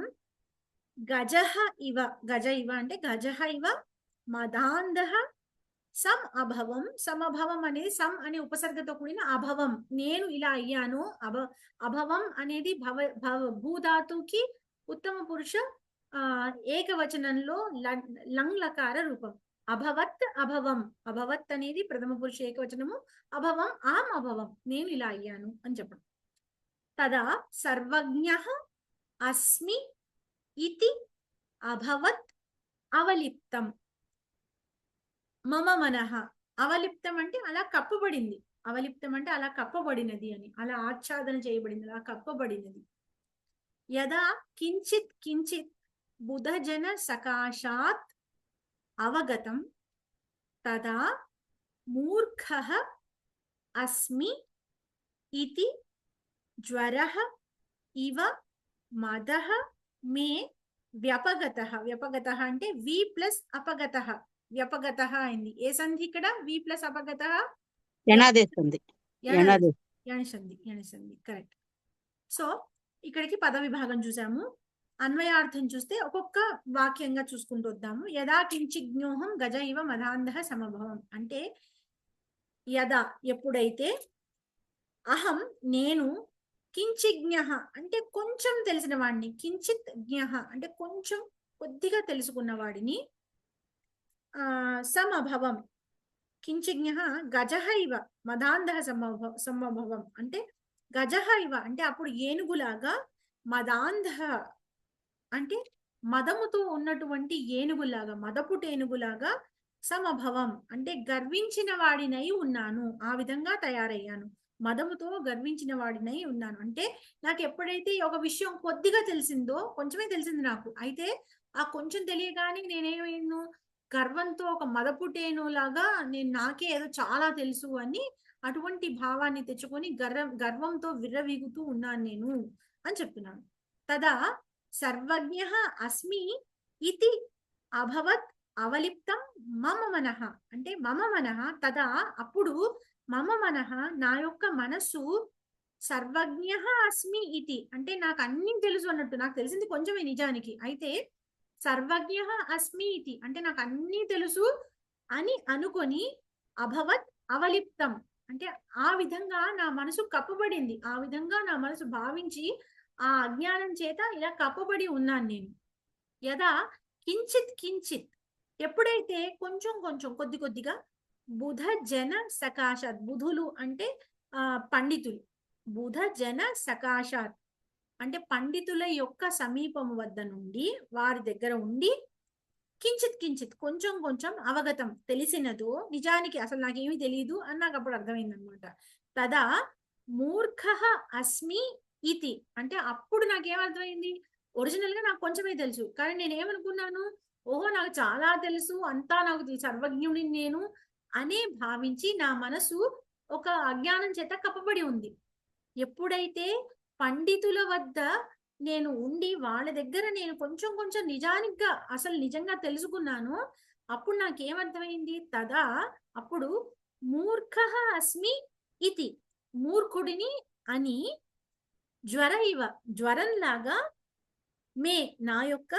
గజః ఇవ, గజ ఇవ అంటే గజః ఇవ మదాంధః సం అభవం. సమభవం అనేది సం అనే ఉపసర్గతో కూడిన అభవం, నేను ఇలా అయ్యాను. అభవం అనేది భూధాతుకి ఉత్తమ పురుష ఏకవచనంలో లంగ్ లకార రూపం. అభవత్ అభవం, అభవత్ అనేది ప్రథమ పురుష ఏకవచనము, అభవం ఆం అభవం, నేను ఇలా అయ్యాను అని చెప్పడం. తదా సర్వజ్ఞః అస్మి ఇతి అభవత్ అవలిప్తం మమ మనః. అవలిప్తం అంటే అలా కప్పబడింది, అవలిప్తం అంటే అలా కప్పబడినది అని, అలా ఆచ్ఛాదన చేయబడింది, అలా కప్పబడినది. యదా కించిత్ కించిత్ బుధజన సకాశాత్ అవగతం తదా మూర్ఖః అస్మి ఇతి జ్వరః ఇవ మదః మే వ్యపగతః. వ్యపగతః అంటే వి ప్లస్ అపగతః, వ్యపగతః అయింది. ఏ సంధి ఇక్కడ? వి ప్లస్ అపగతః యణాదేశంది. యణసంధి, యణసంధి కరెక్ట్. సో ఇక్కడికి పద విభాగం చూసాము. అన్వయార్థం చూస్తే ఒక్కొక్క వాక్యంగా చూసుకుంటూ వద్దాము. యదా కించిజ్ఞోహం గజ ఇవ మదాంధ సమభవం అంటే యదా ఎప్పుడైతే, అహం నేను, కించిజ్ఞ అంటే కొంచెం తెలిసిన వాడిని, కించిత్ జ్ఞ అంటే కొంచెం కొద్దిగా తెలుసుకున్న వాడిని, సమభవం కించిజ్ఞ గజహ ఇవ మదాంధ సమభవం అంటే గజహ ఇవ అంటే అప్పుడు ఏనుగులాగా, మదాంధ అంటే మదముతో ఉన్నటువంటి ఏనుగులాగా, మదపుటేనుగులాగా, సమభవం అంటే గర్వించిన వాడినై ఉన్నాను, ఆ విధంగా తయారయ్యాను, మదముతో గర్వించిన వాడినై ఉన్నాను. అంటే నాకు ఎప్పుడైతే ఒక విషయం కొద్దిగా తెలిసిందో, కొంచెమే తెలిసింది నాకు, అయితే ఆ కొంచెం తెలియగానే నేనేమైందో గర్వంతో ఒక మదపుటేనులాగా నేను నాకే ఏదో చాలా తెలుసు అని అటువంటి భావాన్ని తెచ్చుకొని గర్వంతో విర్రవీగుతూ ఉన్నాను నేను అని చెప్తున్నాను. తదా సర్వజ్ఞ అస్మి ఇతి అభవత్ అవలిప్తం మమ మనః అంటే మమ మనః తదా అప్పుడు మమ మనః నా యొక్క మనస్సు సర్వజ్ఞ అస్మి ఇతి అంటే నాకు అన్ని తెలుసు అన్నట్టు, నాకు తెలిసింది కొంచెమే నిజానికి, అయితే సర్వజ్ఞ అస్మి ఇతి అంటే నాకు అన్ని తెలుసు అని అనుకొని, అభవత్ అవలిప్తం అంటే ఆ విధంగా నా మనసు కప్పబడింది, ఆ విధంగా నా మనసు భావించి ఆ అజ్ఞానం చేత ఇలా కప్పబడి ఉన్నాను నేను. యదా కించిత్ కించిత్ ఎప్పుడైతే కొంచెం కొంచెం కొద్ది కొద్దిగా, బుధ జన సకాశాత్ బుధులు అంటే పండితులు, బుధ జన సకాశాత్ అంటే పండితుల యొక్క సమీపము వద్ద నుండి, వారి దగ్గర ఉండి, కించిత్ కించిత్ కొంచెం కొంచెం అవగతం తెలిసినదో, నిజానికి అసలు నాకేమీ తెలియదు అని నాకు అప్పుడు అర్థమైందనమాట. తదా మూర్ఖ అస్మి ఇతి అంటే అప్పుడు నాకేమర్థమైంది, ఒరిజినల్ గా నాకు కొంచెమే తెలుసు, కానీ నేనేమనుకున్నాను, ఓహో నాకు చాలా తెలుసు, అంతా నాకు సర్వజ్ఞుని నేను అనే భావించి నా మనసు ఒక అజ్ఞానం చేత కప్పబడి ఉంది. ఎప్పుడైతే పండితుల వద్ద నేను ఉండి వాళ్ళ దగ్గర నేను కొంచెం కొంచెం నిజానిగా అసలు నిజంగా తెలుసుకున్నాను, అప్పుడు నాకేమర్థమైంది, తదా అప్పుడు మూర్ఖ అస్మి ఇతి మూర్ఖుడిని అని, జ్వర ఇవ జ్వరంలాగా, మే నా యొక్క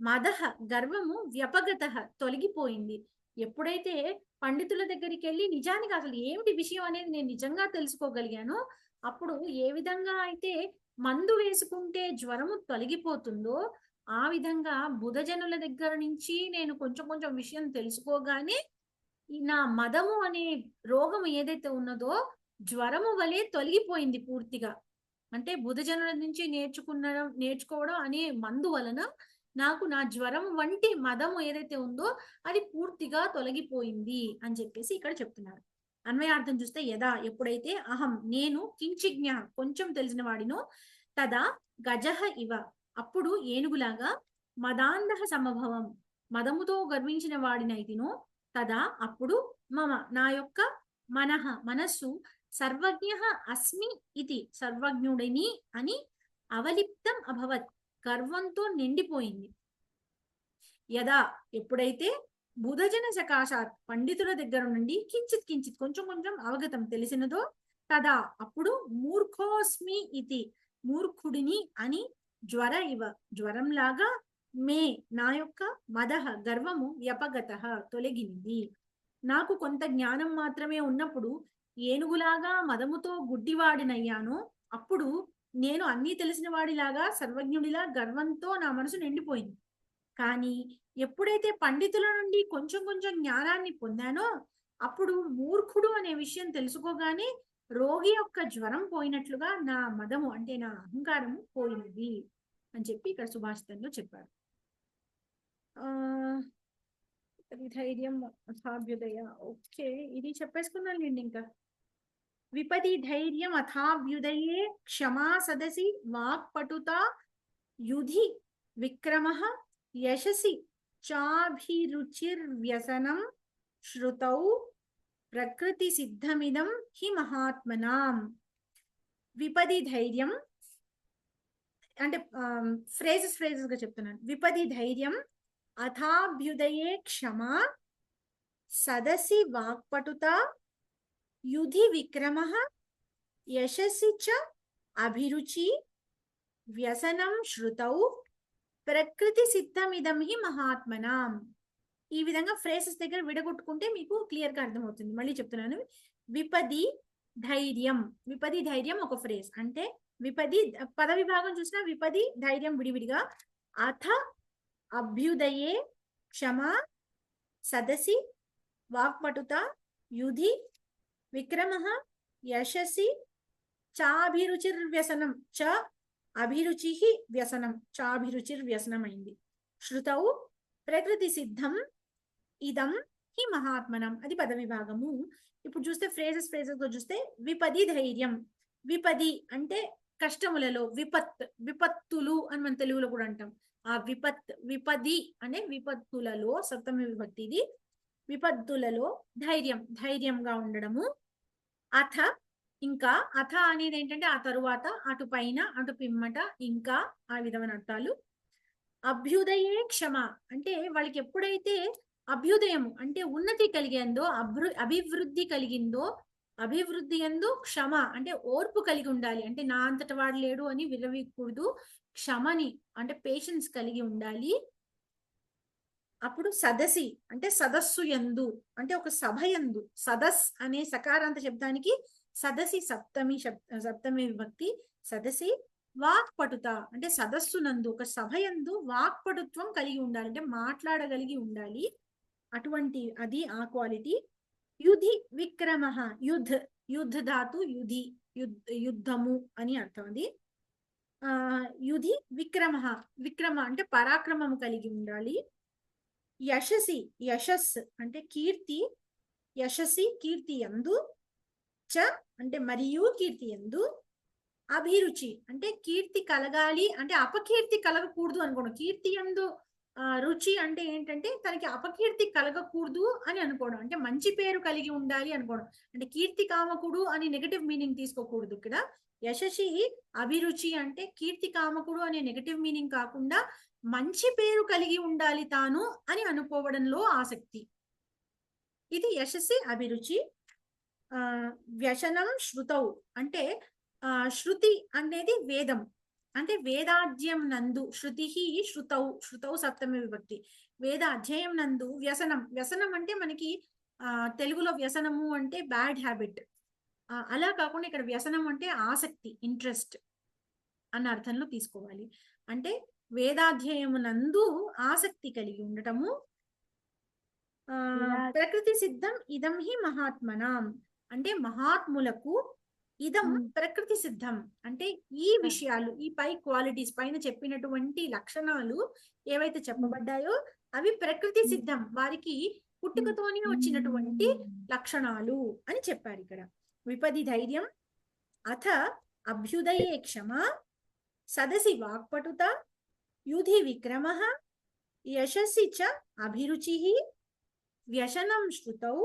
మదహ గర్వము వ్యపగత తొలగిపోయింది. ఎప్పుడైతే పండితుల దగ్గరికి వెళ్ళి నిజానికి అసలు ఏమిటి విషయం అనేది నేను నిజంగా తెలుసుకోగలిగానో, అప్పుడు ఏ విధంగా అయితే మందు వేసుకుంటే జ్వరము తొలగిపోతుందో, ఆ విధంగా బుధజనుల దగ్గర నుంచి నేను కొంచెం కొంచెం విషయం తెలుసుకోగానే నా మదము అనే రోగం ఏదైతే ఉన్నదో జ్వరము వలె తొలగిపోయింది పూర్తిగా. అంటే బుధజనుల నుంచి నేర్చుకోవడం అనే మందు వలన నాకు నా జ్వరం వంటి మదము ఏదైతే ఉందో అది పూర్తిగా తొలగిపోయింది అని చెప్పేసి ఇక్కడ చెప్తున్నారు. అన్వయార్థం చూస్తే యదా ఎప్పుడైతే, అహం నేను, కించిజ్ఞ కొంచెం తెలిసిన వాడినో, తదా గజహ ఇవ అప్పుడు ఏనుగులాగా, మదాంధ సమభవం మదముతో గర్వించిన వాడినైతినో, తదా అప్పుడు మమ నా యొక్క మనః మనస్సు సర్వజ్ఞ అస్మి ఇది సర్వజ్ఞుడిని అని, అవలిప్తం అభవత్ గర్వంతో నిండిపోయింది. యదా ఎప్పుడైతే బుధజన సకాశాత్ పండితుల దగ్గర నుండి, కించిత్ కించిత్ కొంచెం కొంచెం అవగతం తెలిసినదో, తదా అప్పుడు మూర్ఖోస్మి ఇది మూర్ఖుడిని అని, జ్వర ఇవ జ్వరంలాగా, మే నా యొక్క మదహ గర్వము వ్యపగత తొలగింది. నాకు కొంత జ్ఞానం మాత్రమే ఉన్నప్పుడు ఏనుగులాగా మదముతో గుడ్డివాడినయ్యాను, అప్పుడు నేను అన్నీ తెలిసిన వాడిలాగా సర్వజ్ఞుడిలా గర్వంతో నా మనసు నిండిపోయింది. కానీ ఎప్పుడైతే పండితుల నుండి కొంచెం కొంచెం జ్ఞానాన్ని పొందానో, అప్పుడు మూర్ఖుడు అనే విషయం తెలుసుకోగానే రోగి యొక్క జ్వరం పోయినట్లుగా నా మదము అంటే నా అహంకారము పోయినది అని చెప్పి ఇక్కడ సుభాషితంలో చెప్పారు. ధైర్యం అథాభ్యుదయ ఓకే, ఇది చెప్పేసుకున్నాను ఇంకా. విపది ధైర్యం అథాభ్యుదయే క్షమా సదసి వాక్పటుత యుధి విక్రమః యశసి చాభిరుచిర్వ్యసనం శ్రుతౌ ప్రకృతి సిద్ధమిదం హి మహాత్మనాం. విపది ధైర్యం అంటే ఫ్రేజెస్ గా చెప్తున్నాను. విపది ధైర్యం అథాభ్యుదయే క్షమా సదసి వాక్పటుత యుధి విక్రమః యశసి చ అభిరుచి వ్యసనం శ్రుతౌ ప్రకృతి సిద్ధమిదం హి మహాత్మనాం. ఈ విధంగా ఫ్రేసెస్ దగ్గర విడగొట్టుకుంటే మీకు క్లియర్ గా అర్థమవుతుంది. మళ్ళీ చెప్తున్నాను. విపది ధైర్యం, విపది ధైర్యం ఒక ఫ్రేజ్. అంటే విపది పద విభాగం చూసినా విపది ధైర్యం విడివిడిగా. అథ అభ్యుదయే క్షమా సదసి వాక్పటుత యుధి విక్రమః యశసి చాభిరుచిర్వ్యసనం చ అభిరుచి వ్యసనం చాభిరుచిర్వ్యసనం అయింది. శృతౌ ప్రకృతి సిద్ధం ఇదం హి మహాత్మనం, అది పద విభాగము. ఇప్పుడు చూస్తే ఫ్రేజెస్ తో చూస్తే విపది ధైర్యం. విపది అంటే కష్టములలో, విపత్తులు అని మన తెలుగులో కూడా అంటాం. ఆ విపది అనే విపత్తులలో సప్తమి విభక్తి ఇది. విపత్తులలో ధైర్యం, ధైర్యంగా ఉండడము. అథ ఇంకా, అథ అనేది ఏంటంటే ఆ తరువాత, అటు పైన, అటు పిమ్మట, ఇంకా ఆ విధమైన అర్థాలు. అభ్యుదయే క్షమ అంటే వాళ్ళకి ఎప్పుడైతే అభ్యుదయము అంటే ఉన్నతి కలిగిందో, అభివృద్ధి కలిగిందో, అభివృద్ధి ఎందు క్షమ అంటే ఓర్పు కలిగి ఉండాలి. అంటే నా అంతట వాడు లేడు అని విరవీయకూడదు. క్షమని అంటే పేషెన్స్ కలిగి ఉండాలి. అప్పుడు సదసి అంటే సదస్సు యందు, అంటే ఒక సభ యందు. సదస్ అనే సకారాంత శబ్దానికి సదసి సప్తమి విభక్తి. సదసి వాక్పటుత అంటే సదస్సు నందు, ఒక సభ యందు వాక్పటుత్వం కలిగి ఉండాలి, అంటే మాట్లాడగలిగి ఉండాలి. అటువంటి అది ఆ క్వాలిటీ. యుధి విక్రమః, యుద్ధ ధాతు యుధి, యుద్ధము అని అర్థం. అది యుధి విక్రమః, విక్రమ అంటే పరాక్రమము కలిగి ఉండాలి. యశసి యశస్ అంటే కీర్తి, యశసి కీర్తి యందు. చ అంటే మరియు కీర్తి యందు. అభిరుచి అంటే కీర్తి కలగాలి, అంటే అపకీర్తి కలగకూడదు అనుకోవడం. కీర్తి యందు రుచి అంటే ఏంటంటే తనకి అపకీర్తి కలగకూడదు అని అనుకోవడం, అంటే మంచి పేరు కలిగి ఉండాలి అనుకోవడం. అంటే కీర్తి కామకుడు అని నెగటివ్ మీనింగ్ తీసుకోకూడదు ఇక్కడ. యశసి అభిరుచి అంటే కీర్తి కామకుడు అనే నెగటివ్ మీనింగ్ కాకుండా మంచి పేరు కలిగి ఉండాలి తాను అని అనుకోవడంలో ఆసక్తి. ఇది యశస్సి అభిరుచి. వ్యసనం శృతౌ అంటే శృతి అనేది వేదం, అంటే వేదాధ్యయం నందు. శృతి శృతౌ సప్తమి విభక్తి. వేద అధ్యయం నందు వ్యసనం. వ్యసనం అంటే మనకి తెలుగులో వ్యసనము అంటే బ్యాడ్ హ్యాబిట్, అలా కాకుండా ఇక్కడ వ్యసనం అంటే ఆసక్తి, ఇంట్రెస్ట్ అన్న అర్థంలో తీసుకోవాలి. అంటే వేదాధ్యయము నందు ఆసక్తి కలిగి ఉండటము. ప్రకృతి సిద్ధం ఇదం హి మహాత్మనాం అంటే మహాత్ములకు ఇదం ప్రకృతి సిద్ధం అంటే ఈ విషయాలు, ఈ పై క్వాలిటీస్ పైన చెప్పినటువంటి లక్షణాలు ఏవైతే చెప్పబడ్డాయో అవి ప్రకృతి సిద్ధం, వారికి పుట్టుకతోనే వచ్చినటువంటి లక్షణాలు అని చెప్పారు ఇక్కడ. విపది ధైర్యం, అథ అభ్యుదయే క్షమ, సదసి వాక్పటుత, యుధి విక్రమః, యశస్సి చ అభిరుచిః, వ్యసనం శృతౌ,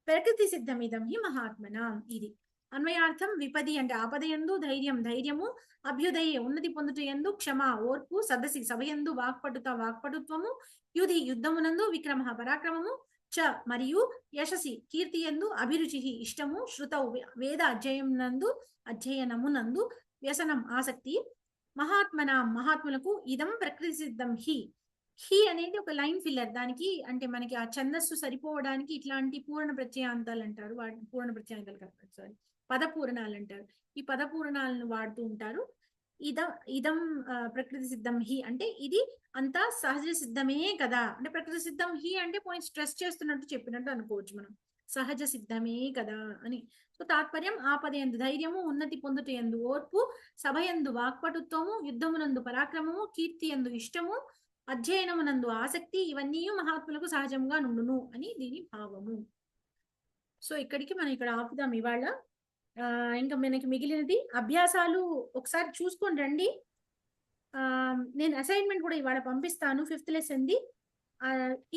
ప్రకృతి సిద్ధమిదం హి మహాత్మనాం. ఇది అన్వయార్థం. విపది అంటే ఆపదయందు, ధైర్యం ధైర్యము, అభ్యుదయే ఉన్నతి పొందుటయందు, క్షమ ఓర్పు, సదసి సభయందు, వాక్పటుత వాక్పటుత్వము, యుధి యుద్ధమునందు, విక్రమ పరాక్రమము, చ మరియు యశసి కీర్తియందు, అభిరుచి ఇష్టము, శృతౌ వేద అధ్యయనమునందు, వ్యసనం ఆసక్తి, మహాత్మనాం మహాత్ములకు ఇదం ప్రకృతి సిద్ధం హి. హి అనేది ఒక లైన్ ఫిల్లర్, దానికి అంటే మనకి ఆ ఛందస్సు సరిపోవడానికి ఇట్లాంటి పూర్ణ ప్రత్యయాంతాలు అంటారు, పూర్ణ ప్రత్యయాంతాలు కాదు సారీ పదపూరణాలు అంటారు. ఈ పదపూరణాలను వాడుతూ ఉంటారు. ఇదం ప్రకృతి సిద్ధం హి అంటే ఇది అంతా సహజ సిద్ధమే కదా, అంటే ప్రకృతి సిద్ధం హి అంటే పోయి స్ట్రెస్ చేస్తున్నట్టు చెప్పినట్టు అనుకోవచ్చు మనం, సహజ సిద్ధమే కదా అని. సో తాత్పర్యం ఆపదయందు ధైర్యము, ఉన్నతి పొందుటయందు ఓర్పు, సభయందు వాక్పటుత్వము, యుద్ధమునందు పరాక్రమము, కీర్తియందు ఇష్టము, అధ్యయనమునందు ఆసక్తి, ఇవన్నీ మహాత్ములకు సహజంగా నుండును అని దీని భావము. సో ఇక్కడికి మనం ఇక్కడ ఆపుదాం ఇవాళ. ఇంకా మనకి మిగిలినది అభ్యాసాలు ఒకసారి చూసుకొని రండి. నేను అసైన్మెంట్ కూడా ఇవాళ పంపిస్తాను 5th లెసన్ది.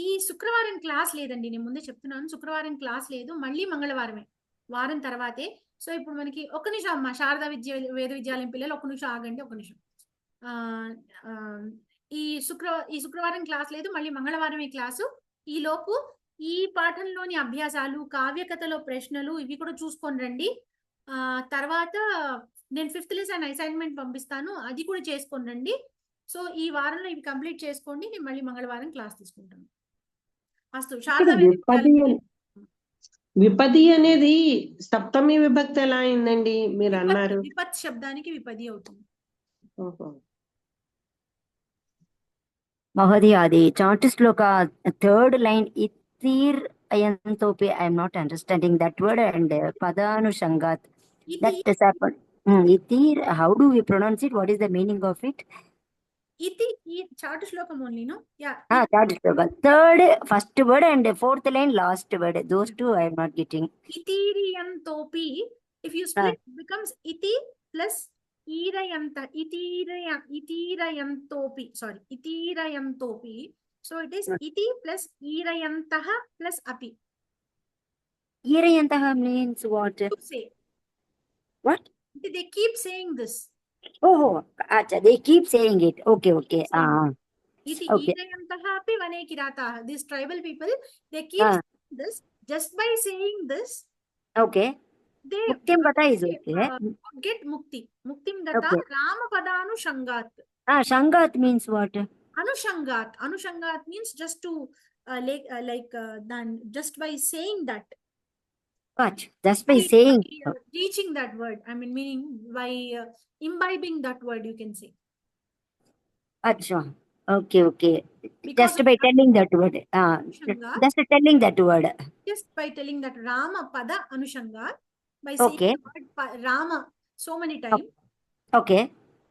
ఈ శుక్రవారం క్లాస్ లేదండి, నేను ముందే చెప్తున్నాను, శుక్రవారం క్లాస్ లేదు, మళ్ళీ మంగళవారమే, వారం తర్వాతే. సో ఇప్పుడు మనకి ఒక్క నిమిషం అమ్మా, శారదా వేద విద్యాలయం పిల్లలు ఒక్క నిమిషం ఆగండి, ఒక్క నిమిషం. ఈ శుక్రవారం క్లాస్ లేదు, మళ్ళీ మంగళవారం ఈ క్లాసు. ఈ లోపు ఈ పాఠంలోని అభ్యాసాలు, కావ్యకథలో ప్రశ్నలు ఇవి కూడా చూసుకొని రండి. తర్వాత నేను 5th లెసన్ అసైన్మెంట్ పంపిస్తాను, అది కూడా చేసుకొని రండి. సో ఈ వారంలో ఇవి కంప్లీట్ చేసుకోండి. నేను మళ్ళీ మంగళవారం క్లాస్ తీసుకుంటాను. అస్తు ఇక్కడ శారదా విపది అనేది సప్తమి విభక్తి ఎలా అయిందండి మీరు అన్నారు? విపత్ శబ్దానికి విపది అవుతుంది. Mahodaya, the chant sloka, third line, itir ayantopi, I am not understanding that word, and padhanushangat. That has happened. Itir, how do we pronounce it? What is the meaning of it? Iti, chart slokam only, no? Yeah. Chart sloka. Third, first word, and fourth line, last word. Those two I am not getting. Itiriyantopi, if you split, it becomes iti plus irayanta, itirayantopi, sorry, itirayantopi. So it is iti plus irayantaha plus api. Irayantaha means what? To say. What? They keep saying this. Oh, acha, they keep saying it. Okay. Iti Okay. irayantaha api vane kirataha. These tribal people, they keep saying this. Just by saying this, Okay. they Muktim gata is okay. get mukti. Muktim gata Okay. Rama Padanushangat. Shangat means what? Anushangat means just to just by saying that. What? Just by saying. Teaching that word. I mean, meaning by imbibing that word, you can say. Acha. Okay. Because Just of by telling that word. Anushangat. Just telling that word. Just by telling that Rama Pada Anushangat, by saying Okay. the word Rama so many times. Okay.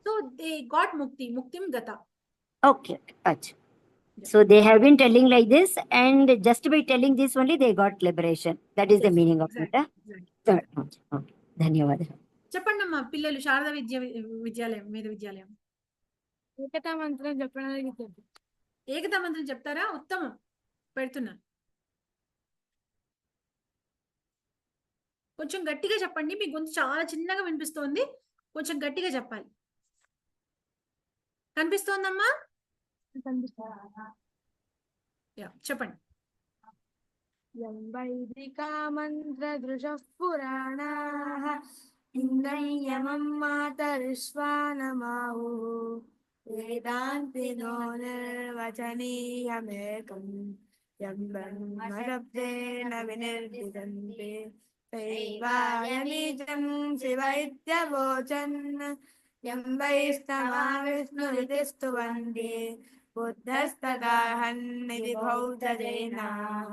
So they got mukti. Muktim gata. Okay. Acha. So they have been telling like this, and just by telling this only, they got liberation. That is the meaning of it. Exactly. Okay. ధన్యవాదాలు. చెప్పండి అమ్మా పిల్లలు. శారదా విద్యాలయం మీద విద్యాలయం ఏకతా మంత్రం చెప్పడానికి చెప్పు. ఏకతా మంత్రం చెప్తారా? ఉత్తమం, పెడుతున్నా. కొంచెం గట్టిగా చెప్పండి. మీ గొంతు చాలా చిన్నగా వినిపిస్తోంది. కొంచెం గట్టిగా చెప్పాలి. కనిపిస్తోందమ్మా? చెప్పండి. వైదికా మంత్ర దృశ పురాణాః ఇంద్రియమం మాతరిష్వానమాహు వేదాంతినో నిర్వచనీయమేకం యం బ్రహ్మశబ్దేన వినిర్దితంతే తైవాయమీజం శివ ఇత్యవోచన్ యం వైష్ణవా విష్ణురితి స్తువంతి బుద్ధస్తదాహన్నిధి బౌద్ధజైనాః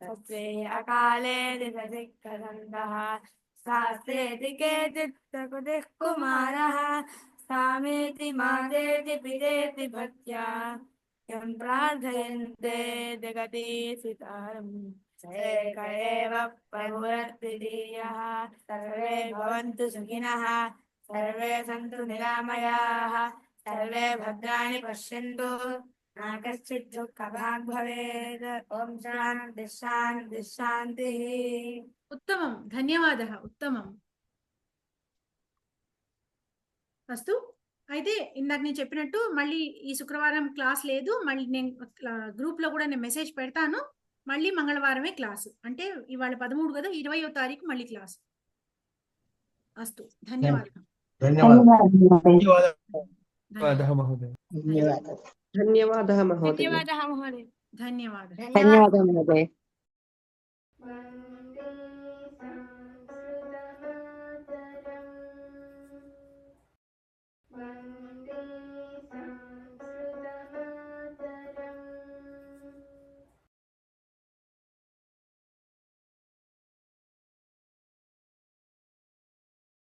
తత్వే అకాలే దివసిక్కదండః శాస్త్రేతి కేచిత్తకుతిః కుమారః సామేతి మాతేతి పితేతి భక్త్యా యం ప్రార్థయంతే జగతి సితారం ఏక ఏవ ప్రభురద్వితీయః సర్వే భవంతు సుఖినః సర్వే సంతు నిరామయాః సర్వే భద్రాణి పశ్యంతు నా కశ్చిత్ దుఃఖభాగ్ భవేత్. ఓం శాంతి శాంతి శాంతి. ఉత్తమం, ధన్యవాదः. ఉత్తమం. అస్తు. అయితే ఇందాక నేను చెప్పినట్టు మళ్ళీ ఈ శుక్రవారం క్లాస్ లేదు. మళ్ళీ నేను గ్రూప్ లో కూడా నేను మెసేజ్ పెడతాను. మళ్ళీ మంగళవారమే క్లాసు. అంటే ఇవాళ 13 కదా, 20వ తారీఖు మళ్ళీ క్లాసు. అస్తు. ధన్యవాదాలు. ధన్యవాదాలు మహోదయ. ధన్యవాదాలు మహోదయ. ధన్యవాదాలు. ధన్యవాదాలు మహోదయ.